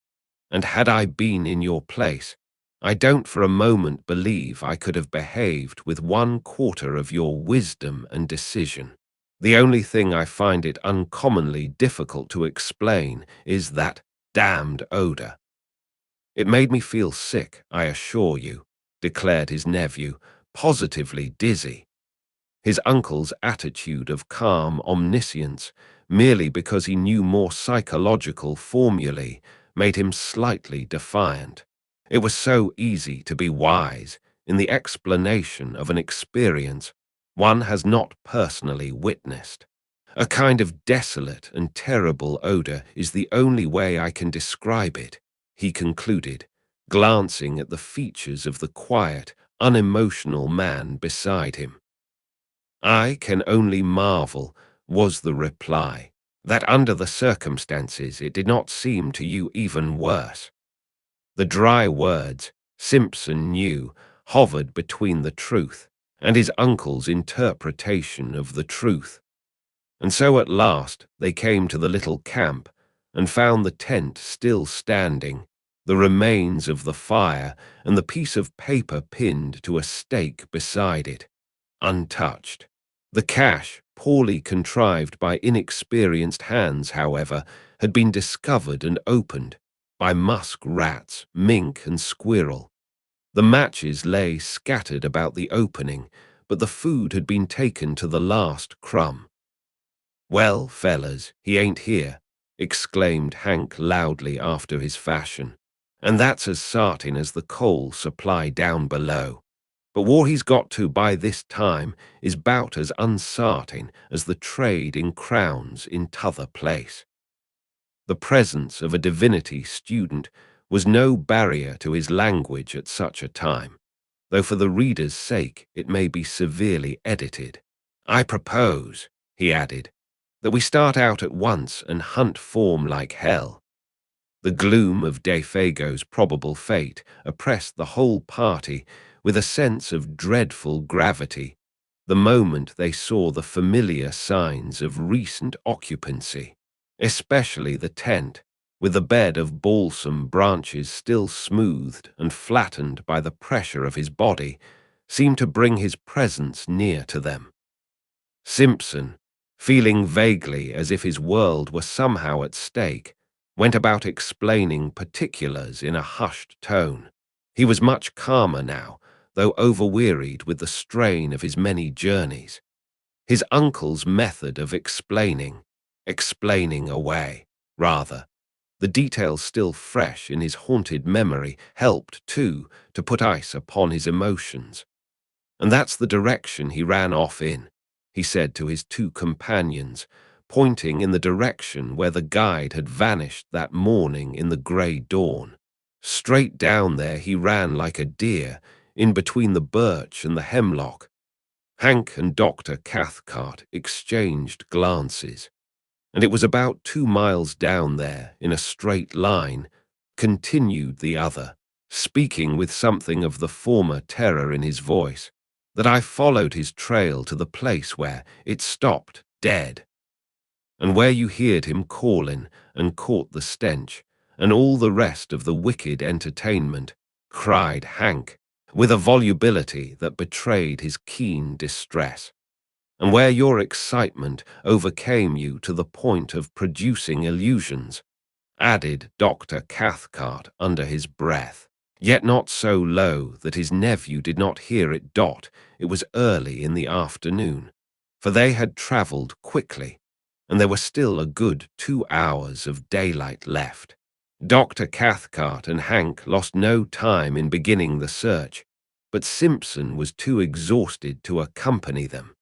[SPEAKER 1] and had I been in your place, I don't for a moment believe I could have behaved with 1/4 of your wisdom and decision. The only thing I find it uncommonly difficult to explain is that damned odor. It made me feel sick, I assure you, declared his nephew, positively dizzy. His uncle's attitude of calm omniscience, merely because he knew more psychological formulae, made him slightly defiant. It was so easy to be wise in the explanation of an experience one has not personally witnessed. A kind of desolate and terrible odor is the only way I can describe it, he concluded, glancing at the features of the quiet, unemotional man beside him. I can only marvel, was the reply, that under the circumstances it did not seem to you even worse. The dry words, Simpson knew, hovered between the truth and his uncle's interpretation of the truth. And so at last they came to the little camp and found the tent still standing, the remains of the fire and the piece of paper pinned to a stake beside it, untouched. The cache, poorly contrived by inexperienced hands, however, had been discovered and opened by musk rats, mink, and squirrel. The matches lay scattered about the opening, but the food had been taken to the last crumb. "Well, fellas, he ain't here," exclaimed Hank loudly after his fashion, "and that's as sartin as the coal supply down below. But where he's got to by this time is 'bout as unsartin as the trade in crowns in t'other place." The presence of a divinity student was no barrier to his language at such a time, though for the reader's sake it may be severely edited. "I propose," he added, "that we start out at once and hunt form like hell." The gloom of Defago's probable fate oppressed the whole party with a sense of dreadful gravity the moment they saw the familiar signs of recent occupancy, especially the tent, with the bed of balsam branches still smoothed and flattened by the pressure of his body, seemed to bring his presence near to them. Simpson, feeling vaguely as if his world were somehow at stake, went about explaining particulars in a hushed tone. He was much calmer now, though overwearied with the strain of his many journeys. His uncle's method of explaining away, rather, the details still fresh in his haunted memory, helped, too, to put ice upon his emotions. "And that's the direction he ran off in," he said to his two companions, pointing in the direction where the guide had vanished that morning in the grey dawn. "Straight down there he ran like a deer, in between the birch and the hemlock." Hank and Dr. Cathcart exchanged glances, and it was about 2 miles down there, in a straight line, continued the other, speaking with something of the former terror in his voice, "that I followed his trail to the place where it stopped dead, and where you heard him calling and caught the stench, and all the rest of the wicked entertainment," cried Hank, with a volubility that betrayed his keen distress, "and where your excitement overcame you to the point of producing illusions," added Dr. Cathcart under his breath, yet not so low that his nephew did not hear it. It was early in the afternoon, for they had travelled quickly, and there were still a good 2 hours of daylight left. Dr. Cathcart and Hank lost no time in beginning the search, but Simpson was too exhausted to accompany them.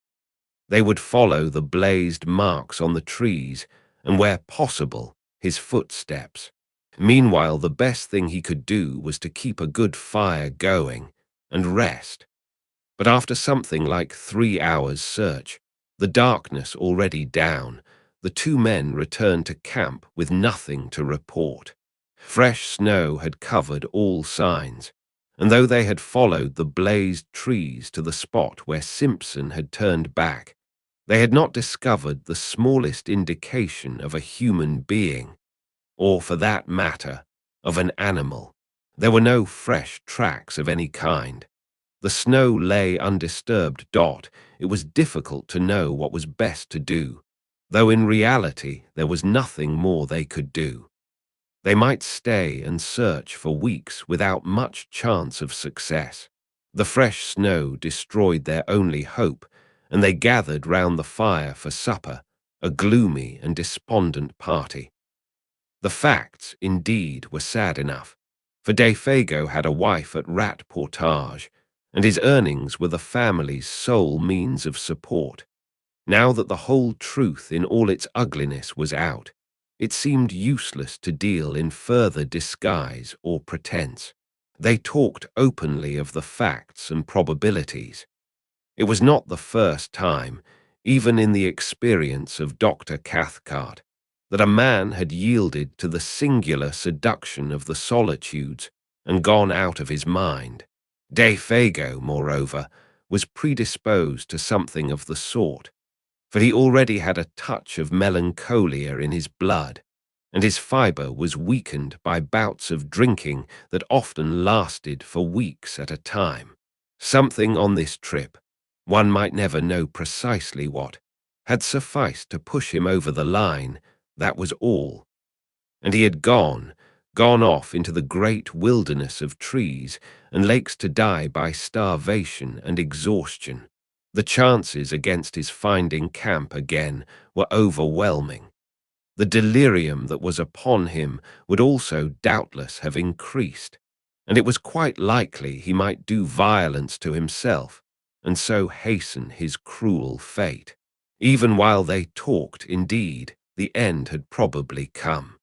[SPEAKER 1] They would follow the blazed marks on the trees and, where possible, his footsteps. Meanwhile, the best thing he could do was to keep a good fire going and rest. But after something like 3 hours' search, the darkness already down, the two men returned to camp with nothing to report. Fresh snow had covered all signs, and though they had followed the blazed trees to the spot where Simpson had turned back, they had not discovered the smallest indication of a human being, or, for that matter, of an animal. There were no fresh tracks of any kind. The snow lay undisturbed. It was difficult to know what was best to do, though in reality there was nothing more they could do. They might stay and search for weeks without much chance of success. The fresh snow destroyed their only hope, and they gathered round the fire for supper, a gloomy and despondent party. The facts, indeed, were sad enough, for Defago had a wife at Rat Portage, and his earnings were the family's sole means of support. Now that the whole truth in all its ugliness was out, it seemed useless to deal in further disguise or pretense. They talked openly of the facts and probabilities. It was not the first time, even in the experience of Dr. Cathcart, that a man had yielded to the singular seduction of the solitudes and gone out of his mind. De Fago, moreover, was predisposed to something of the sort, for he already had a touch of melancholia in his blood, and his fibre was weakened by bouts of drinking that often lasted for weeks at a time. Something on this trip, one might never know precisely what, had sufficed to push him over the line, that was all. And he had gone off into the great wilderness of trees and lakes to die by starvation and exhaustion. The chances against his finding camp again were overwhelming. The delirium that was upon him would also doubtless have increased, and it was quite likely he might do violence to himself, and so hasten his cruel fate. Even while they talked, indeed, the end had probably come.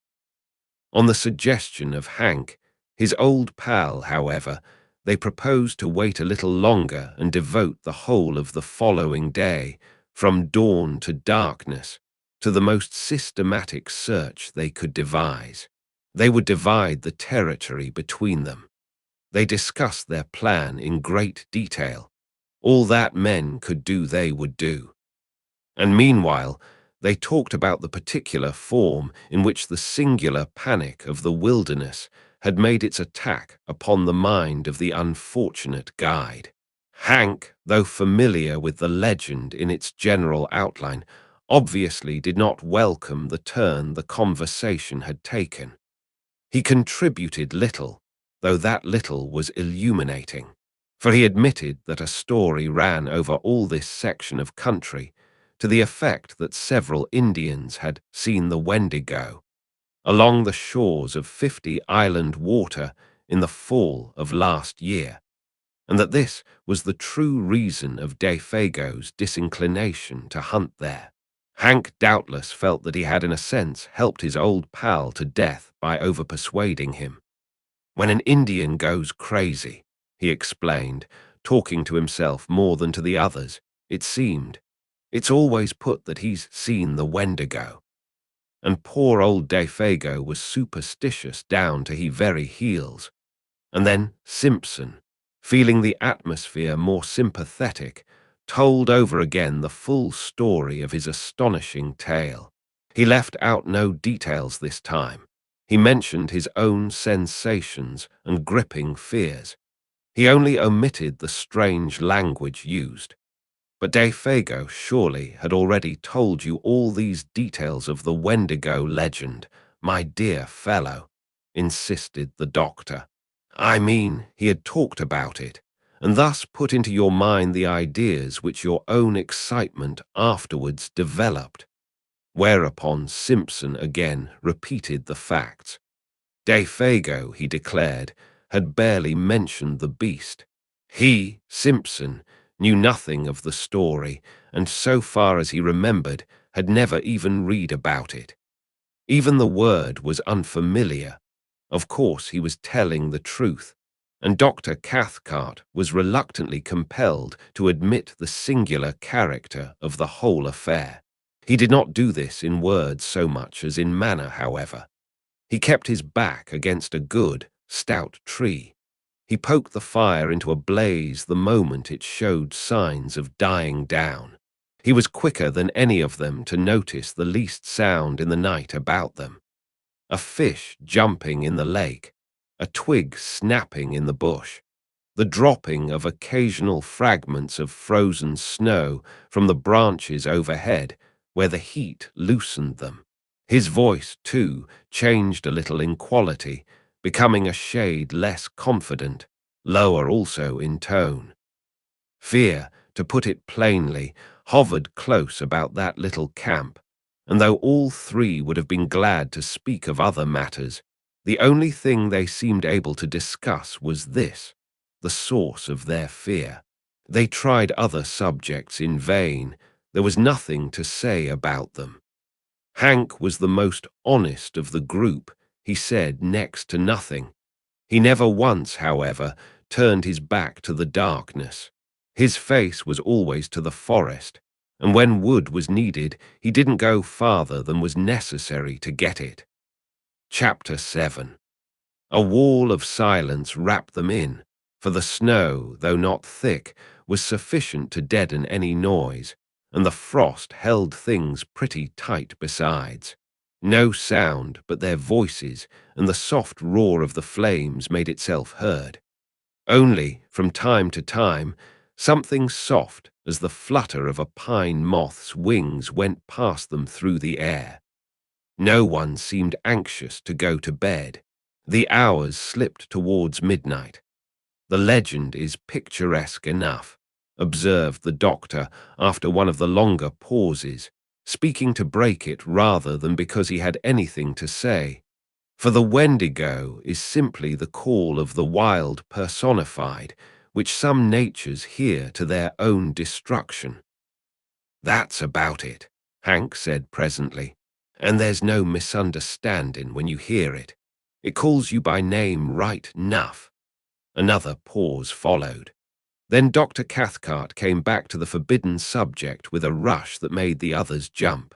[SPEAKER 1] On the suggestion of Hank, his old pal, however, they proposed to wait a little longer and devote the whole of the following day, from dawn to darkness, to the most systematic search they could devise. They would divide the territory between them. They discussed their plan in great detail. All that men could do they would do. And meanwhile, they talked about the particular form in which the singular panic of the wilderness had made its attack upon the mind of the unfortunate guide. Hank, though familiar with the legend in its general outline, obviously did not welcome the turn the conversation had taken. He contributed little, though that little was illuminating, for he admitted that a story ran over all this section of country, to the effect that several Indians had seen the Wendigo along the shores of 50 Island Water in the fall of last year, and that this was the true reason of De Fago's disinclination to hunt there. Hank doubtless felt that he had in a sense helped his old pal to death by overpersuading him. When an Indian goes crazy, he explained, talking to himself more than to the others, it seemed, it's always put that he's seen the Wendigo. And poor old De Fago was superstitious down to his very heels. And then Simpson, feeling the atmosphere more sympathetic, told over again the full story of his astonishing tale. He left out no details this time. He mentioned his own sensations and gripping fears. He only omitted the strange language used. But De Fago surely had already told you all these details of the Wendigo legend, my dear fellow, insisted the doctor. I mean, he had talked about it, and thus put into your mind the ideas which your own excitement afterwards developed. Whereupon Simpson again repeated the facts. De Fago, he declared, had barely mentioned the beast. He, Simpson, knew nothing of the story, and so far as he remembered, had never even read about it. Even the word was unfamiliar. Of course he was telling the truth, and Dr. Cathcart was reluctantly compelled to admit the singular character of the whole affair. He did not do this in words so much as in manner, however. He kept his back against a good, stout tree. He poked the fire into a blaze the moment it showed signs of dying down. He was quicker than any of them to notice the least sound in the night about them. A fish jumping in the lake, a twig snapping in the bush, the dropping of occasional fragments of frozen snow from the branches overhead where the heat loosened them. His voice, too, changed a little in quality, becoming a shade less confident, lower also in tone. Fear, to put it plainly, hovered close about that little camp, and though all three would have been glad to speak of other matters, the only thing they seemed able to discuss was this, the source of their fear. They tried other subjects in vain, There was nothing to say about them. Hank was the most honest of the group. He said next to nothing. He never once, however, turned his back to the darkness. His face was always to the forest, and when wood was needed, he didn't go farther than was necessary to get it. Chapter 7. A wall of silence wrapped them in, for the snow, though not thick, was sufficient to deaden any noise, and the frost held things pretty tight besides. No sound but their voices and the soft roar of the flames made itself heard. Only, from time to time, something soft as the flutter of a pine moth's wings went past them through the air. No one seemed anxious to go to bed. The hours slipped towards midnight. The legend is picturesque enough, observed the doctor after one of the longer pauses, speaking to break it rather than because he had anything to say. For the Wendigo is simply the call of the wild personified, which some natures hear to their own destruction. "That's about it," Hank said presently, "and there's no misunderstanding when you hear it. It calls you by name right enough." Another pause followed. Then Dr. Cathcart came back to the forbidden subject with a rush that made the others jump.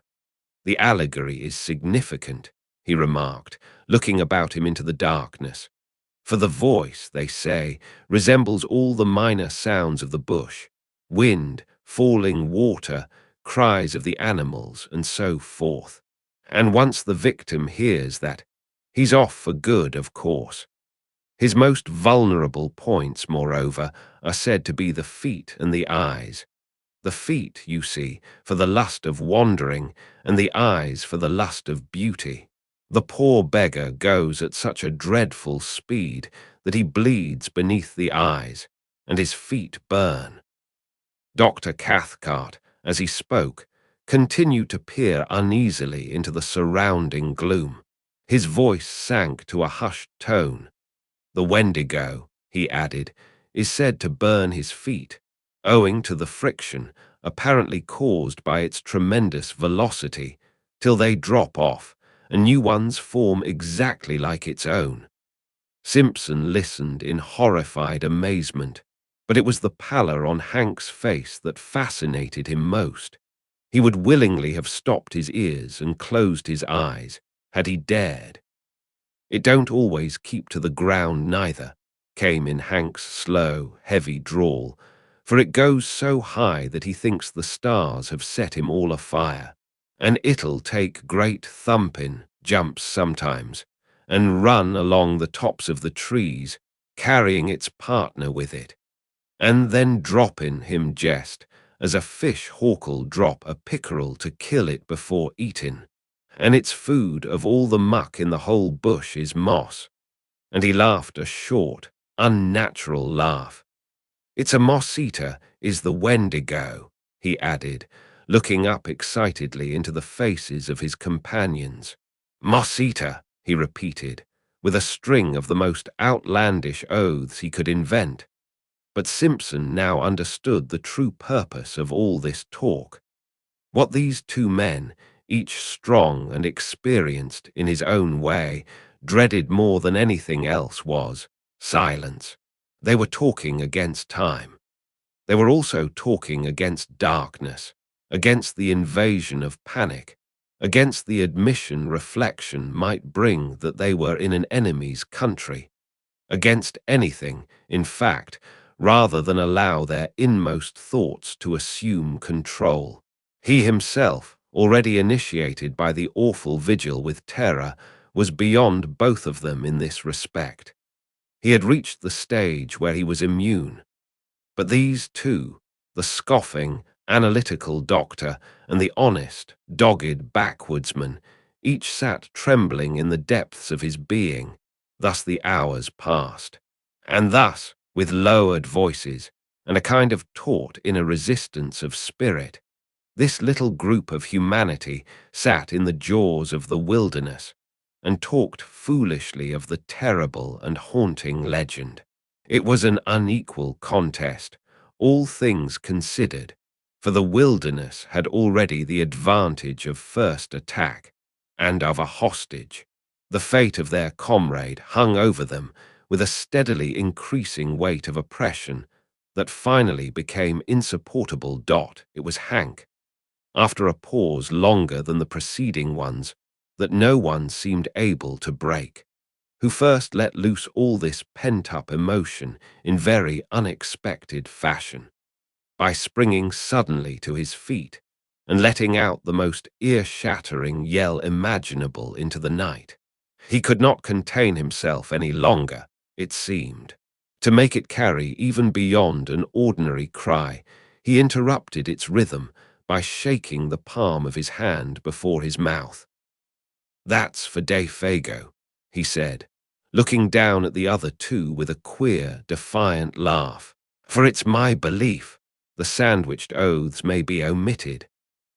[SPEAKER 1] "The allegory is significant," he remarked, looking about him into the darkness. "For the voice, they say, resembles all the minor sounds of the bush, wind, falling water, cries of the animals, and so forth. And once the victim hears that, he's off for good, of course. His most vulnerable points, moreover, are said to be the feet and the eyes. The feet, you see, for the lust of wandering, and the eyes for the lust of beauty. The poor beggar goes at such a dreadful speed that he bleeds beneath the eyes, and his feet burn." Dr. Cathcart, as he spoke, continued to peer uneasily into the surrounding gloom. His voice sank to a hushed tone. "The Wendigo," he added, "is said to burn his feet, owing to the friction apparently caused by its tremendous velocity, till they drop off, and new ones form exactly like its own." Simpson listened in horrified amazement, but it was the pallor on Hank's face that fascinated him most. He would willingly have stopped his ears and closed his eyes, had he dared. "It don't always keep to the ground neither," came in Hank's slow, heavy drawl, "for it goes so high that he thinks the stars have set him all afire. And it'll take great thumping jumps sometimes, and run along the tops of the trees, carrying its partner with it, and then dropping him jest, as a fish hawk'll drop a pickerel to kill it before eating. And its food of all the muck in the whole bush is moss." And he laughed a short, unnatural laugh. "It's a moss-eater, is the Wendigo," he added, looking up excitedly into the faces of his companions. "Moss-eater," he repeated, with a string of the most outlandish oaths he could invent. But Simpson now understood the true purpose of all this talk. What these two men, each strong and experienced in his own way, dreaded more than anything else was silence. They were talking against time. They were also talking against darkness, against the invasion of panic, against the admission reflection might bring that they were in an enemy's country, against anything, in fact, rather than allow their inmost thoughts to assume control. He himself, already initiated by the awful vigil with terror, was beyond both of them in this respect. He had reached the stage where he was immune. But these two, the scoffing, analytical doctor and the honest, dogged backwoodsman, each sat trembling in the depths of his being. Thus the hours passed. And thus, with lowered voices and a kind of taut inner resistance of spirit, this little group of humanity sat in the jaws of the wilderness and talked foolishly of the terrible and haunting legend. It was an unequal contest, all things considered, for the wilderness had already the advantage of first attack and of a hostage. The fate of their comrade hung over them with a steadily increasing weight of oppression that finally became insupportable. It was Hank, after a pause longer than the preceding ones that no one seemed able to break, who first let loose all this pent-up emotion in very unexpected fashion, by springing suddenly to his feet and letting out the most ear-shattering yell imaginable into the night. He could not contain himself any longer, it seemed. To make it carry even beyond an ordinary cry, he interrupted its rhythm by shaking the palm of his hand before his mouth. "That's for Defago," he said, looking down at the other two with a queer, defiant laugh. "For it's my belief, the sandwiched oaths may be omitted,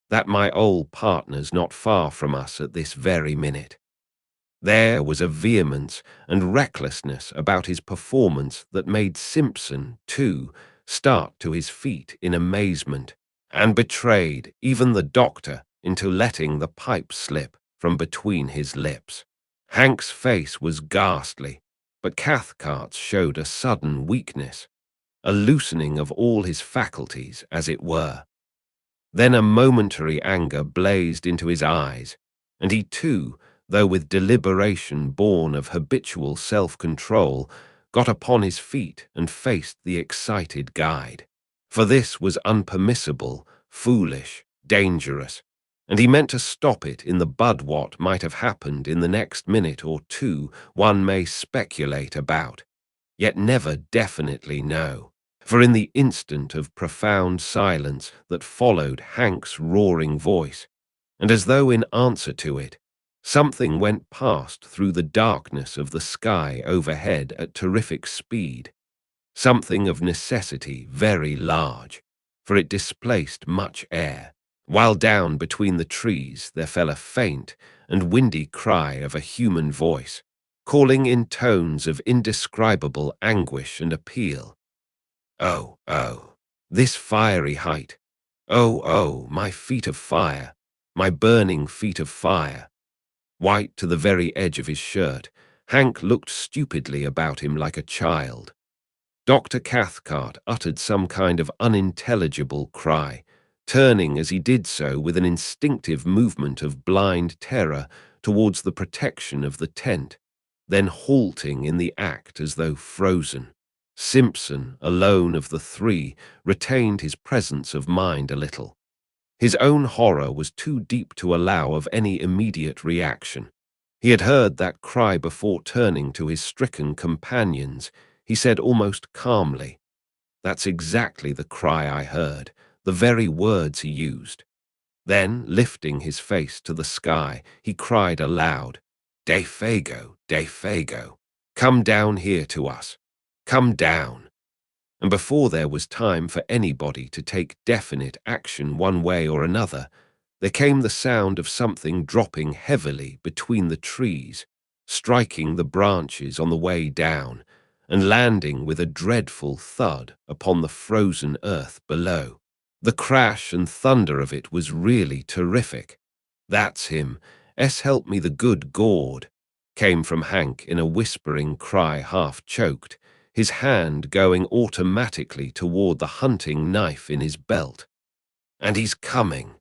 [SPEAKER 1] that my old partner's not far from us at this very minute." There was a vehemence and recklessness about his performance that made Simpson, too, start to his feet in amazement, and betrayed even the doctor into letting the pipe slip from between his lips. Hank's face was ghastly, but Cathcart's showed a sudden weakness, a loosening of all his faculties, as it were. Then a momentary anger blazed into his eyes, and he too, though with deliberation born of habitual self-control, got upon his feet and faced the excited guide. For this was unpermissible, foolish, dangerous, and he meant to stop it in the bud. What might have happened in the next minute or two one may speculate about, yet never definitely know. For in the instant of profound silence that followed Hank's roaring voice, and as though in answer to it, something went past through the darkness of the sky overhead at terrific speed, something of necessity very large, for it displaced much air, while down between the trees there fell a faint and windy cry of a human voice, calling in tones of indescribable anguish and appeal. "Oh, oh, this fiery height! Oh, oh, my feet of fire, my burning feet of fire!" White to the very edge of his shirt, Hank looked stupidly about him like a child. Dr. Cathcart uttered some kind of unintelligible cry, turning as he did so with an instinctive movement of blind terror towards the protection of the tent, then halting in the act as though frozen. Simpson, alone of the three, retained his presence of mind a little. His own horror was too deep to allow of any immediate reaction. He had heard that cry before. Turning to his stricken companions, he said almost calmly, "That's exactly the cry I heard, the very words he used." Then, lifting his face to the sky, he cried aloud, "Defago, Defago, come down here to us. Come down." And before there was time for anybody to take definite action one way or another, there came the sound of something dropping heavily between the trees, striking the branches on the way down, and landing with a dreadful thud upon the frozen earth below. The crash and thunder of it was really terrific. "That's him. Help me the good Gord," came from Hank in a whispering cry, half choked, his hand going automatically toward the hunting knife in his belt. "And he's coming,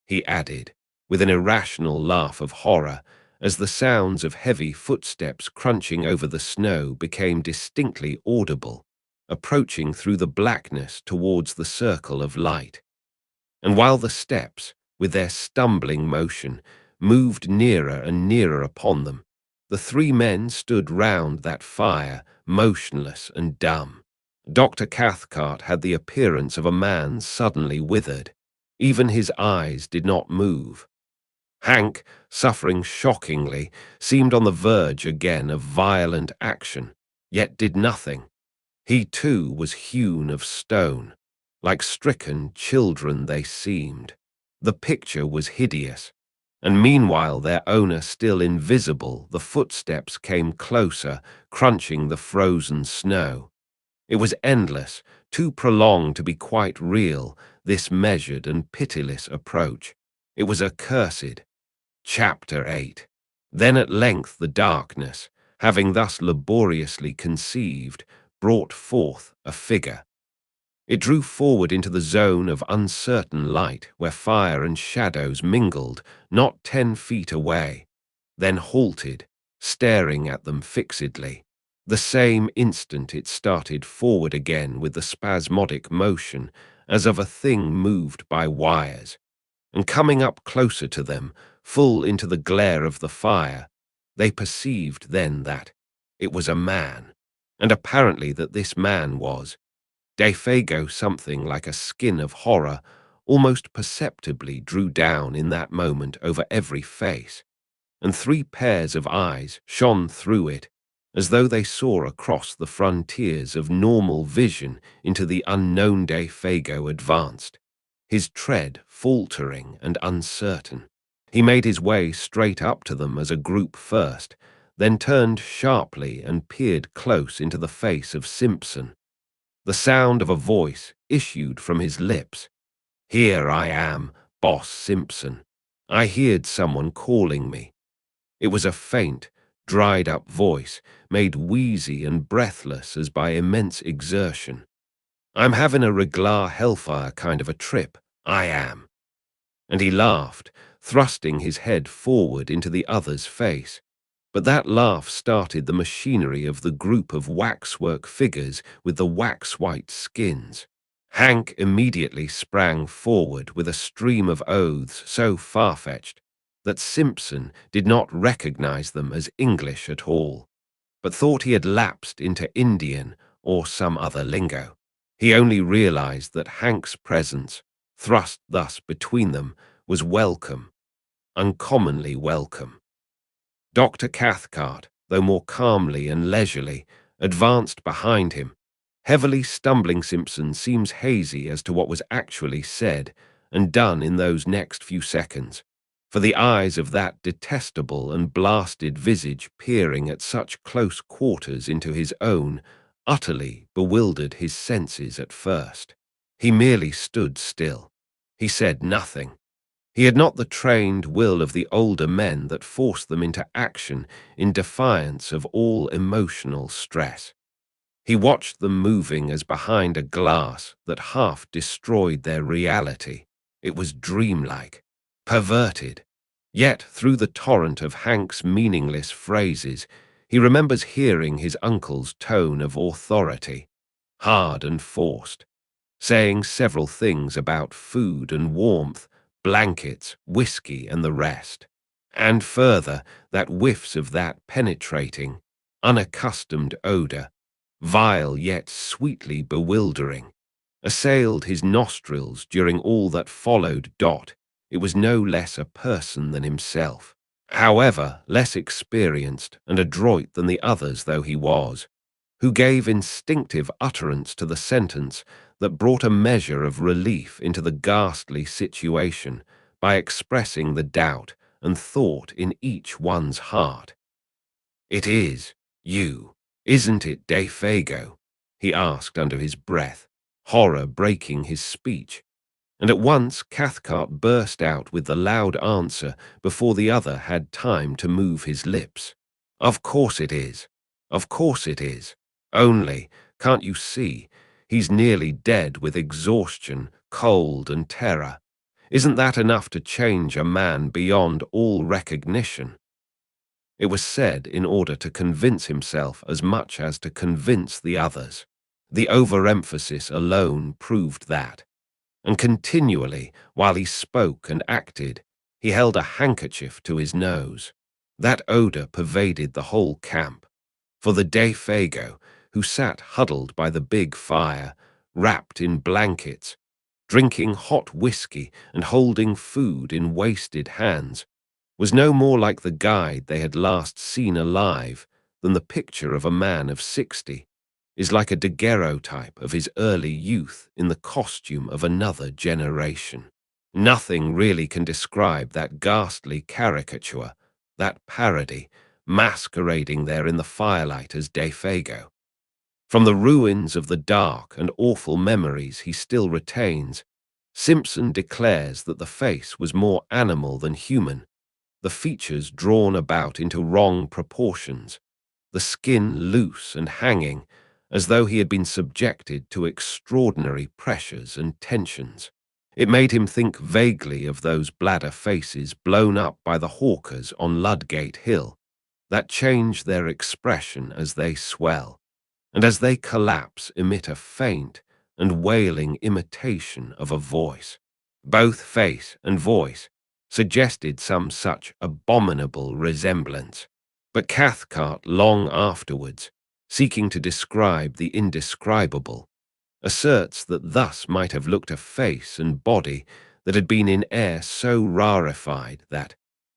[SPEAKER 1] he added, with an irrational laugh of horror, as the sounds of heavy footsteps crunching over the snow became distinctly audible, approaching through the blackness towards the circle of light. And while the steps, with their stumbling motion, moved nearer and nearer upon them, the three men stood round that fire, motionless and dumb. Dr. Cathcart had the appearance of a man suddenly withered. Even his eyes did not move. Hank, suffering shockingly, seemed on the verge again of violent action, yet did nothing. He too was hewn of stone. Like stricken children they seemed. The picture was hideous, and meanwhile their owner still invisible, the footsteps came closer, crunching the frozen snow. It was endless, too prolonged to be quite real, this measured and pitiless approach. It was accursed. Chapter 8. Then at length the darkness, having thus laboriously conceived, brought forth a figure. It drew forward into the zone of uncertain light where fire and shadows mingled, not 10 feet away, then halted, staring at them fixedly. The same instant it started forward again with the spasmodic motion as of a thing moved by wires, and coming up closer to them, full into the glare of the fire, they perceived then that it was a man, and apparently that this man was Defago. Something like a skin of horror almost perceptibly drew down in that moment over every face, and 3 pairs of eyes shone through it, as though they saw across the frontiers of normal vision into the unknown. Defago advanced, his tread faltering and uncertain. He made his way straight up to them as a group first, then turned sharply and peered close into the face of Simpson. The sound of a voice issued from his lips. "Here I am, Boss Simpson. I heard someone calling me." It was a faint, dried-up voice, made wheezy and breathless as by immense exertion. "I'm having a regular hellfire kind of a trip, I am." And he laughed, thrusting his head forward into the other's face. But that laugh started the machinery of the group of waxwork figures with the wax-white skins. Hank immediately sprang forward with a stream of oaths so far-fetched that Simpson did not recognize them as English at all, but thought he had lapsed into Indian or some other lingo. He only realized that Hank's presence, thrust thus between them, was welcome, uncommonly welcome. Dr. Cathcart, though more calmly and leisurely, advanced behind him. Heavily stumbling Simpson seems hazy as to what was actually said and done in those next few seconds, for the eyes of that detestable and blasted visage peering at such close quarters into his own utterly bewildered his senses at first. He merely stood still. He said nothing. He had not the trained will of the older men that forced them into action in defiance of all emotional stress. He watched them moving as behind a glass that half destroyed their reality. It was dreamlike, perverted. Yet through the torrent of Hank's meaningless phrases, he remembers hearing his uncle's tone of authority, hard and forced, saying several things about food and warmth, blankets, whiskey, and the rest. And further, that whiffs of that penetrating, unaccustomed odor, vile yet sweetly bewildering, assailed his nostrils during all that followed. It was no less a person than himself, however less experienced and adroit than the others though he was, who gave instinctive utterance to the sentence that brought a measure of relief into the ghastly situation by expressing the doubt and thought in each one's heart. "It is you, isn't it, Defago?" he asked under his breath, horror breaking his speech. And at once Cathcart burst out with the loud answer before the other had time to move his lips. "Of course it is. Of course it is. Only, can't you see, he's nearly dead with exhaustion, cold, and terror. Isn't that enough to change a man beyond all recognition?" It was said in order to convince himself as much as to convince the others. The overemphasis alone proved that. And continually, while he spoke and acted, he held a handkerchief to his nose. That odor pervaded the whole camp, for the Defago, who sat huddled by the big fire, wrapped in blankets, drinking hot whiskey and holding food in wasted hands, was no more like the guide they had last seen alive than the picture of a man of 60 is like a daguerreotype of his early youth in the costume of another generation. Nothing really can describe that ghastly caricature, that parody, masquerading there in the firelight as Defago. From the ruins of the dark and awful memories he still retains, Simpson declares that the face was more animal than human, the features drawn about into wrong proportions, the skin loose and hanging, as though he had been subjected to extraordinary pressures and tensions. It made him think vaguely of those bladder faces blown up by the hawkers on Ludgate Hill, that change their expression as they swell, and as they collapse emit a faint and wailing imitation of a voice. Both face and voice suggested some such abominable resemblance. But Cathcart, long afterwards, seeking to describe the indescribable, asserts that thus might have looked a face and body that had been in air so rarefied that,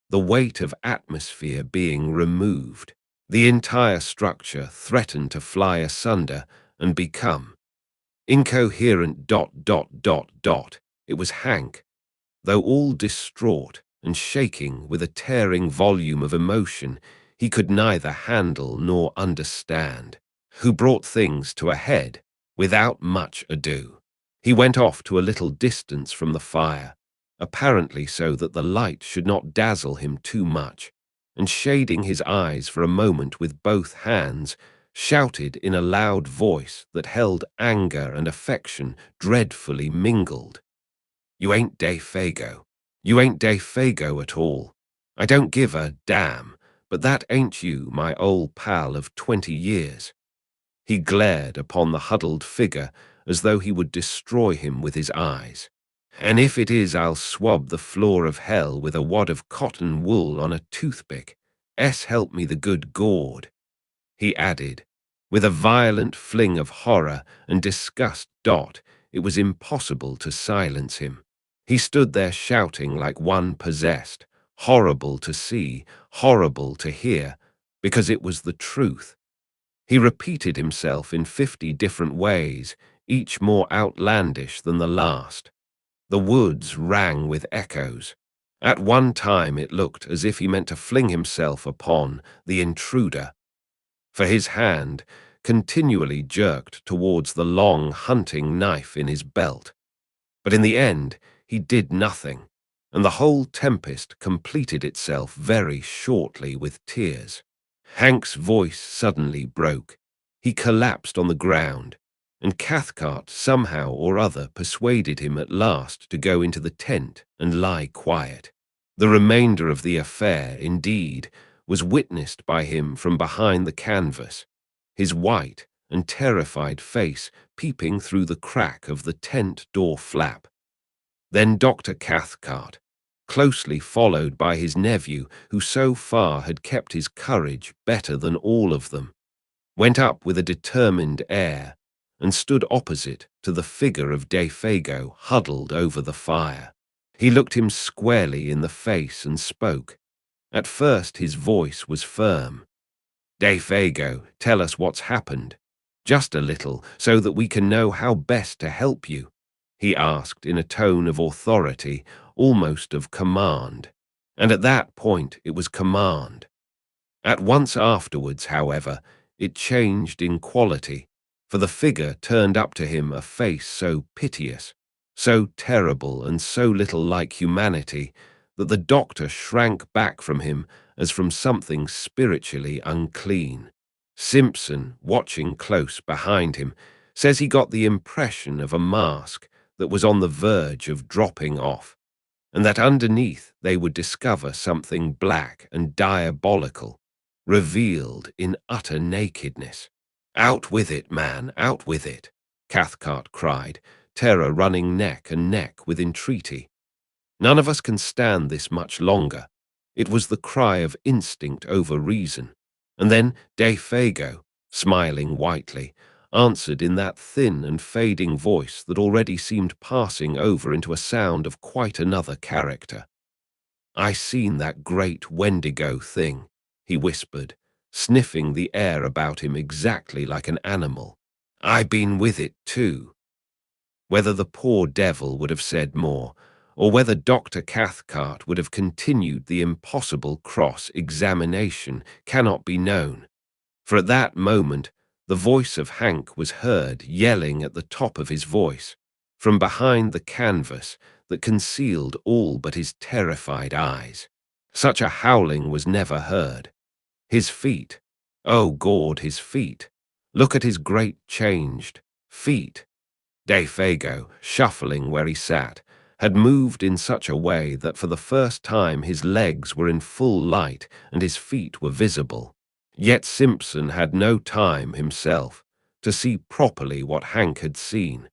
[SPEAKER 1] the weight of atmosphere being removed, the entire structure threatened to fly asunder and become incoherent. It was Hank, though all distraught and shaking with a tearing volume of emotion he could neither handle nor understand, who brought things to a head without much ado. He went off to a little distance from the fire, apparently so that the light should not dazzle him too much, and shading his eyes for a moment with both hands, shouted in a loud voice that held anger and affection dreadfully mingled. "You ain't Dave Fago. You ain't Dave Fago at all. I don't give a damn, but that ain't you, my old pal of 20 years. He glared upon the huddled figure as though he would destroy him with his eyes. "And if it is, I'll swab the floor of hell with a wad of cotton wool on a toothpick. Help me the good Gord," he added, with a violent fling of horror and disgust. It was impossible to silence him. He stood there shouting like one possessed, horrible to see, horrible to hear, because it was the truth. He repeated himself in 50 different ways, each more outlandish than the last. The woods rang with echoes. At one time it looked as if he meant to fling himself upon the intruder, for his hand continually jerked towards the long hunting knife in his belt. But in the end he did nothing, and the whole tempest completed itself very shortly with tears. Hank's voice suddenly broke. He collapsed on the ground, and Cathcart somehow or other persuaded him at last to go into the tent and lie quiet. The remainder of the affair, indeed, was witnessed by him from behind the canvas, his white and terrified face peeping through the crack of the tent door flap. Then Dr. Cathcart, closely followed by his nephew, who so far had kept his courage better than all of them, went up with a determined air and stood opposite to the figure of Defago huddled over the fire. He looked him squarely in the face and spoke. At first his voice was firm. "Defago, tell us what's happened. Just a little, so that we can know how best to help you," he asked in a tone of authority, almost of command. And at that point it was command. At once afterwards, however, it changed in quality, for the figure turned up to him a face so piteous, so terrible and so little like humanity, that the doctor shrank back from him as from something spiritually unclean. Simpson, watching close behind him, says he got the impression of a mask that was on the verge of dropping off, and that underneath they would discover something black and diabolical, revealed in utter nakedness. "Out with it, man, out with it," Cathcart cried, terror running neck and neck with entreaty. "None of us can stand this much longer." It was the cry of instinct over reason. And then Defago, smiling whitely, answered in that thin and fading voice that already seemed passing over into a sound of quite another character. "I seen that great Wendigo thing," he whispered, sniffing the air about him exactly like an animal. "I been with it too." Whether the poor devil would have said more, or whether Dr. Cathcart would have continued the impossible cross-examination, cannot be known, for at that moment The voice of Hank was heard yelling at the top of his voice, from behind the canvas that concealed all but his terrified eyes. Such a howling was never heard. His feet, oh Gord, his feet. Look at his great changed feet. Defago, shuffling where he sat, had moved in such a way that for the first time his legs were in full light and his feet were visible. Yet Simpson had no time himself to see properly what Hank had seen,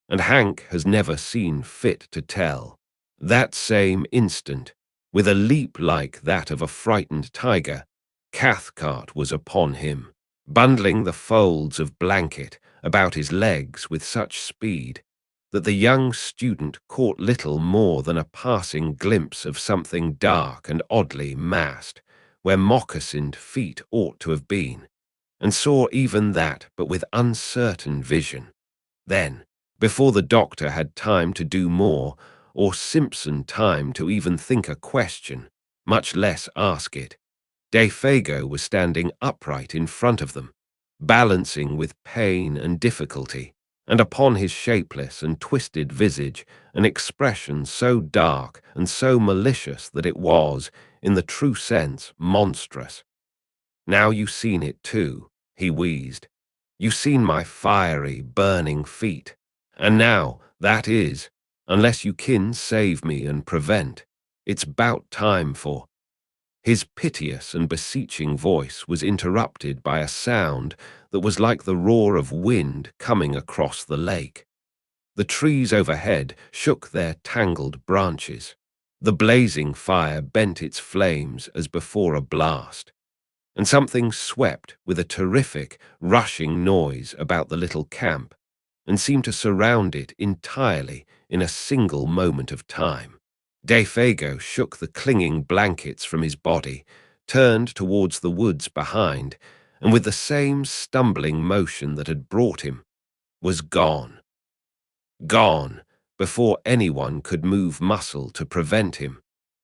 [SPEAKER 1] and Hank has never seen fit to tell. That same instant, with a leap like that of a frightened tiger, Cathcart was upon him, bundling the folds of blanket about his legs with such speed that the young student caught little more than a passing glimpse of something dark and oddly massed, where moccasined feet ought to have been, and saw even that but with uncertain vision. Then, before the doctor had time to do more, or Simpson time to even think a question, much less ask it, Defago was standing upright in front of them, balancing with pain and difficulty, and upon his shapeless and twisted visage an expression so dark and so malicious that it was, in the true sense, monstrous. "Now you seen it too," he wheezed. "You seen my fiery, burning feet. And now, that is, unless you kin save me and prevent, it's 'bout time for—" His piteous and beseeching voice was interrupted by a sound that was like the roar of wind coming across the lake. The trees overhead shook their tangled branches. The blazing fire bent its flames as before a blast, and something swept with a terrific, rushing noise about the little camp and seemed to surround it entirely in a single moment of time. Defago shook the clinging blankets from his body, turned towards the woods behind, and with the same stumbling motion that had brought him, was gone. Gone, before anyone could move muscle to prevent him.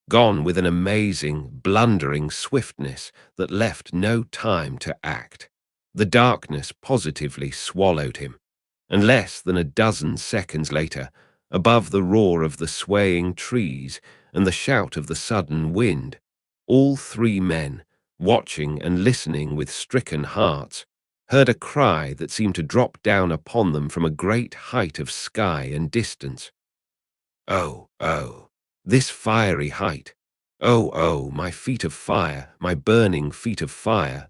[SPEAKER 1] Gone with an amazing, blundering swiftness that left no time to act. The darkness positively swallowed him, and less than a dozen seconds later, above the roar of the swaying trees and the shout of the sudden wind, all three men, watching and listening with stricken hearts, heard a cry that seemed to drop down upon them from a great height of sky and distance. "Oh, oh, this fiery height! Oh, oh, my feet of fire, my burning feet of fire!"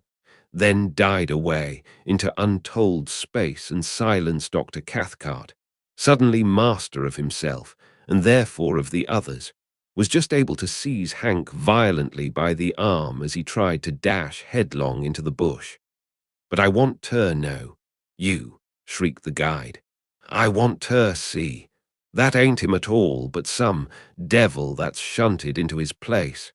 [SPEAKER 1] Then died away into untold space and silenced Dr. Cathcart, suddenly master of himself, and therefore of the others, was just able to seize Hank violently by the arm as he tried to dash headlong into the bush. "But I want ter know. You," shrieked the guide. "I want ter see. That ain't him at all, but some devil that's shunted into his place.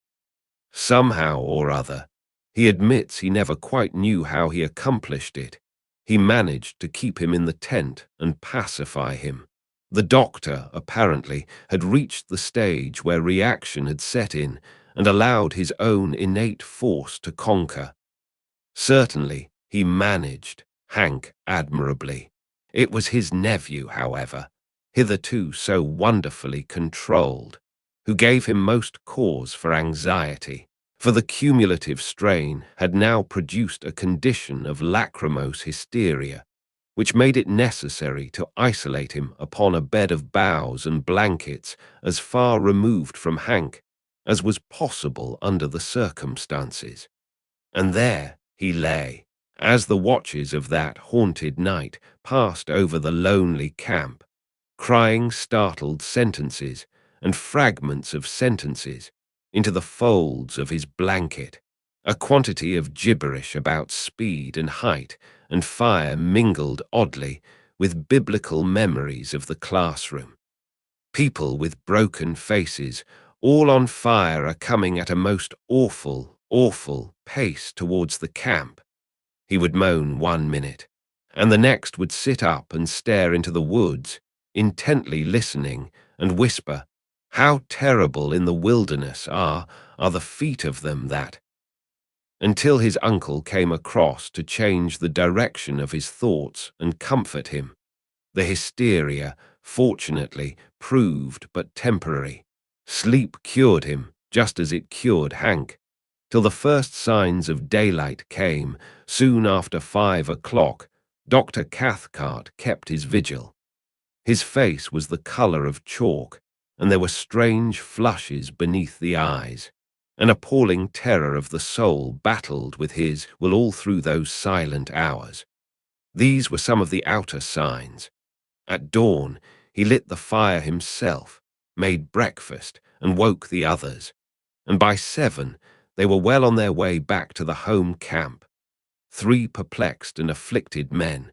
[SPEAKER 1] Somehow or other, he admits he never quite knew how he accomplished it. He managed to keep him in the tent and pacify him. The doctor, apparently, had reached the stage where reaction had set in and allowed his own innate force to conquer. Certainly, he managed Hank admirably. It was his nephew, however, hitherto so wonderfully controlled, who gave him most cause for anxiety, for the cumulative strain had now produced a condition of lachrymose hysteria, which made it necessary to isolate him upon a bed of boughs and blankets as far removed from Hank as was possible under the circumstances. And there he lay, as the watches of that haunted night passed over the lonely camp, crying startled sentences and fragments of sentences into the folds of his blanket, a quantity of gibberish about speed and height and fire mingled oddly with biblical memories of the classroom. People with broken faces, all on fire, are coming at a most awful, awful pace towards the camp. He would moan 1 minute, and the next would sit up and stare into the woods, intently listening, and whisper, "How terrible in the wilderness are the feet of them that—" until his uncle came across to change the direction of his thoughts and comfort him. The hysteria, fortunately, proved but temporary. Sleep cured him, just as it cured Hank, till the first signs of daylight came. Soon after 5 o'clock. Dr. Cathcart kept his vigil. His face was the color of chalk, and there were strange flushes beneath the eyes. An appalling terror of the soul battled with his will all through those silent hours. These were some of the outer signs. At dawn, he lit the fire himself, made breakfast, and woke the others. And by 7, they were well on their way back to the home camp. 3 perplexed and afflicted men,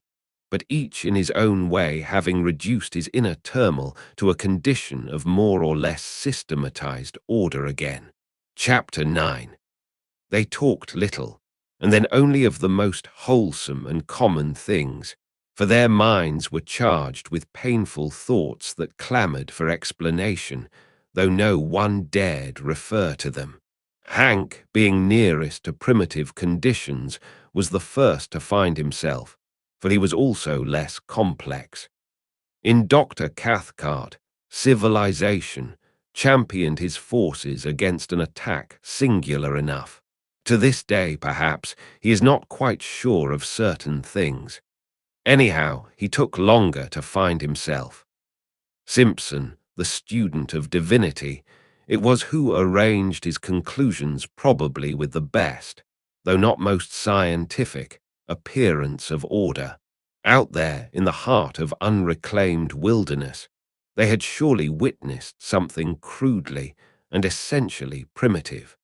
[SPEAKER 1] but each in his own way having reduced his inner turmoil to a condition of more or less systematized order again. Chapter 9. They talked little, and then only of the most wholesome and common things, for their minds were charged with painful thoughts that clamored for explanation, though no one dared refer to them. Hank, being nearest to primitive conditions, was the first to find himself, for he was also less complex. In Dr. Cathcart, civilization championed his forces against an attack singular enough. To this day, perhaps, he is not quite sure of certain things. Anyhow, he took longer to find himself. Simpson, the student of divinity, it was who arranged his conclusions probably with the best, though not most scientific, appearance of order. Out there, in the heart of unreclaimed wilderness, they had surely witnessed something crudely and essentially primitive.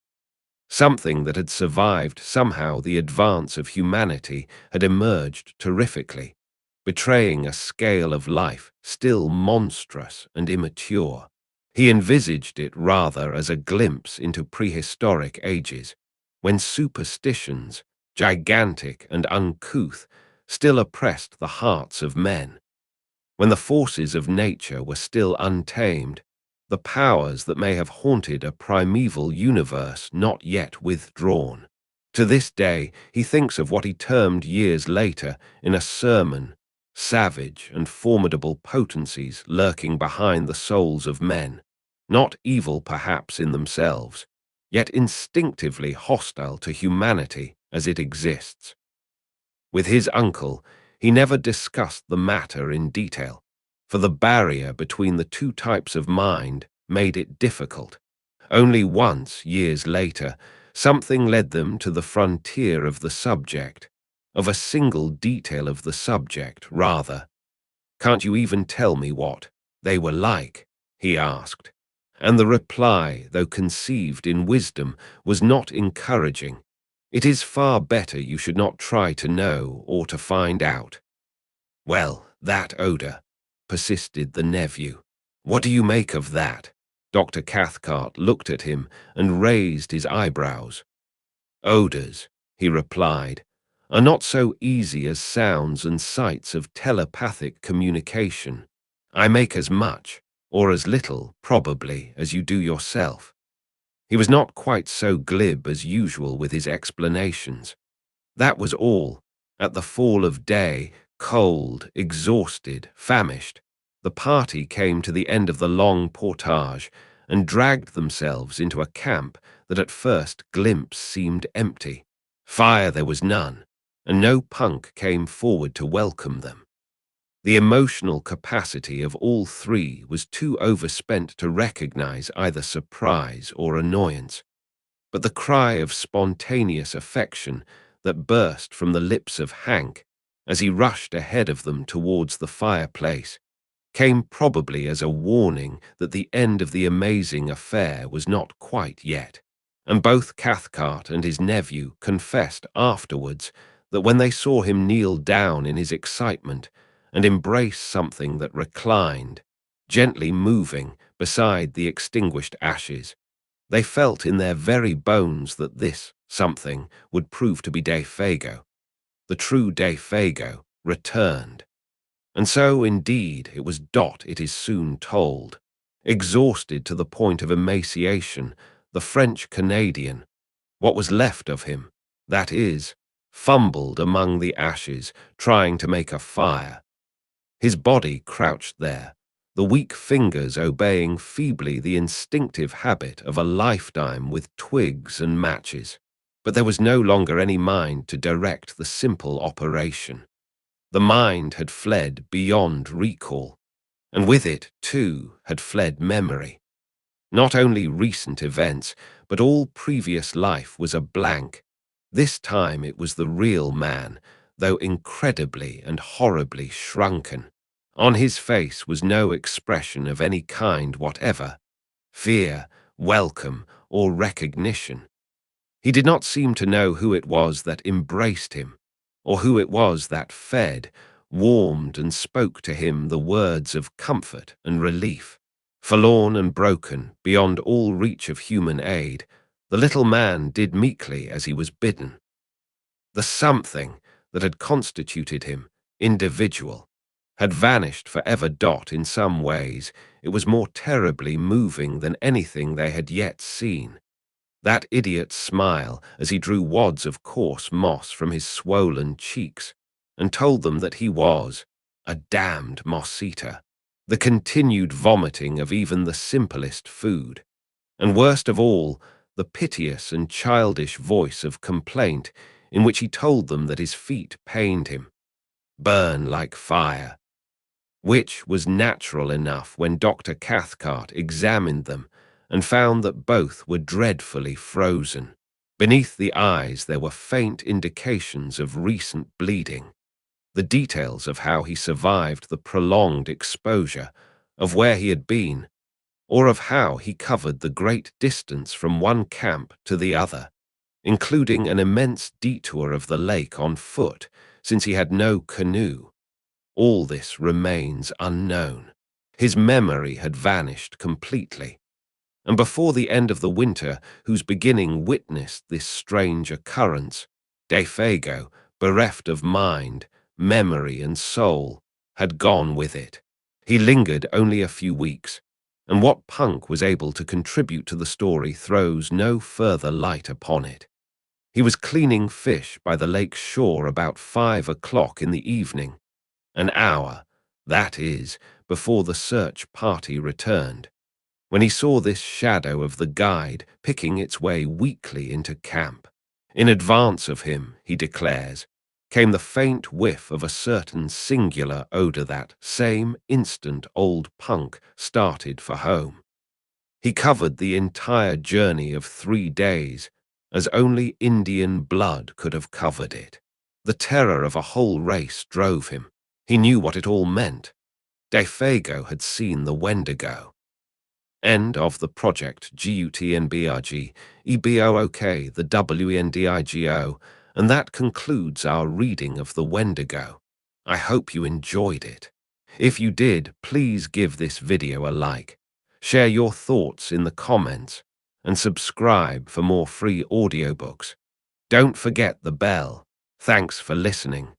[SPEAKER 1] Something that had survived somehow the advance of humanity had emerged terrifically, betraying a scale of life still monstrous and immature. He envisaged it rather as a glimpse into prehistoric ages, when superstitions, gigantic and uncouth, still oppressed the hearts of men, when the forces of nature were still untamed, the powers that may have haunted a primeval universe not yet withdrawn. To this day, he thinks of what he termed years later in a sermon, savage and formidable potencies lurking behind the souls of men, not evil perhaps in themselves, yet instinctively hostile to humanity as it exists. With his uncle, he never discussed the matter in detail, for the barrier between the two types of mind made it difficult. Only once, years later, something led them to the frontier of the subject, of a single detail of the subject, rather. "Can't you even tell me what they were like?" he asked. And the reply, though conceived in wisdom, was not encouraging. "It is far better you should not try to know or to find out." "Well, that odor," persisted the nephew. "What do you make of that?" Dr. Cathcart looked at him and raised his eyebrows. "Odors," he replied, "are not so easy as sounds and sights of telepathic communication. I make as much, or as little, probably, as you do yourself." He was not quite so glib as usual with his explanations. That was all. At the fall of day, cold, exhausted, famished, the party came to the end of the long portage and dragged themselves into a camp that at first glimpse seemed empty. Fire there was none, and no punk came forward to welcome them. The emotional capacity of all 3 was too overspent to recognize either surprise or annoyance, but the cry of spontaneous affection that burst from the lips of Hank as he rushed ahead of them towards the fireplace came probably as a warning that the end of the amazing affair was not quite yet, and both Cathcart and his nephew confessed afterwards that when they saw him kneel down in his excitement and embrace something that reclined, gently moving, beside the extinguished ashes, they felt in their very bones that this something would prove to be Defago. The true Defago returned. And so, indeed, it was Dot, it is soon told. Exhausted to the point of emaciation, the French-Canadian, what was left of him, that is, fumbled among the ashes, trying to make a fire. His body crouched there, the weak fingers obeying feebly the instinctive habit of a lifetime with twigs and matches. But there was no longer any mind to direct the simple operation. The mind had fled beyond recall, and with it, too, had fled memory. Not only recent events, but all previous life was a blank. This time it was the real man, though incredibly and horribly shrunken. On his face was no expression of any kind whatever, fear, welcome, or recognition. He did not seem to know who it was that embraced him, or who it was that fed, warmed, and spoke to him the words of comfort and relief. Forlorn and broken, beyond all reach of human aid, the little man did meekly as he was bidden. The something that had constituted him, individual, had vanished forever. In some ways, it was more terribly moving than anything they had yet seen. That idiot's smile as he drew wads of coarse moss from his swollen cheeks and told them that he was a damned moss-eater. The continued vomiting of even the simplest food, and worst of all, the piteous and childish voice of complaint in which he told them that his feet pained him, burn like fire, which was natural enough when Dr. Cathcart examined them and found that both were dreadfully frozen. Beneath the eyes there were faint indications of recent bleeding. The details of how he survived the prolonged exposure, of where he had been, or of how he covered the great distance from one camp to the other, including an immense detour of the lake on foot, since he had no canoe. All this remains unknown. His memory had vanished completely, and before the end of the winter, whose beginning witnessed this strange occurrence, Defago, bereft of mind, memory, and soul, had gone with it. He lingered only a few weeks, and what Punk was able to contribute to the story throws no further light upon it. He was cleaning fish by the lake's shore about 5 o'clock in the evening, an hour, that is, before the search party returned, when he saw this shadow of the guide picking its way weakly into camp. In advance of him, he declares, came the faint whiff of a certain singular odor that same instant old Punk started for home. He covered the entire journey of 3 days, as only Indian blood could have covered it. The terror of a whole race drove him. He knew what it all meant. Defago had seen the Wendigo. End of the project. GUTNBRG, EBOOK, the WNDIGO, and that concludes our reading of the Wendigo. I hope you enjoyed it. If you did, please give this video a like, share your thoughts in the comments, and subscribe for more free audiobooks. Don't forget the bell. Thanks for listening.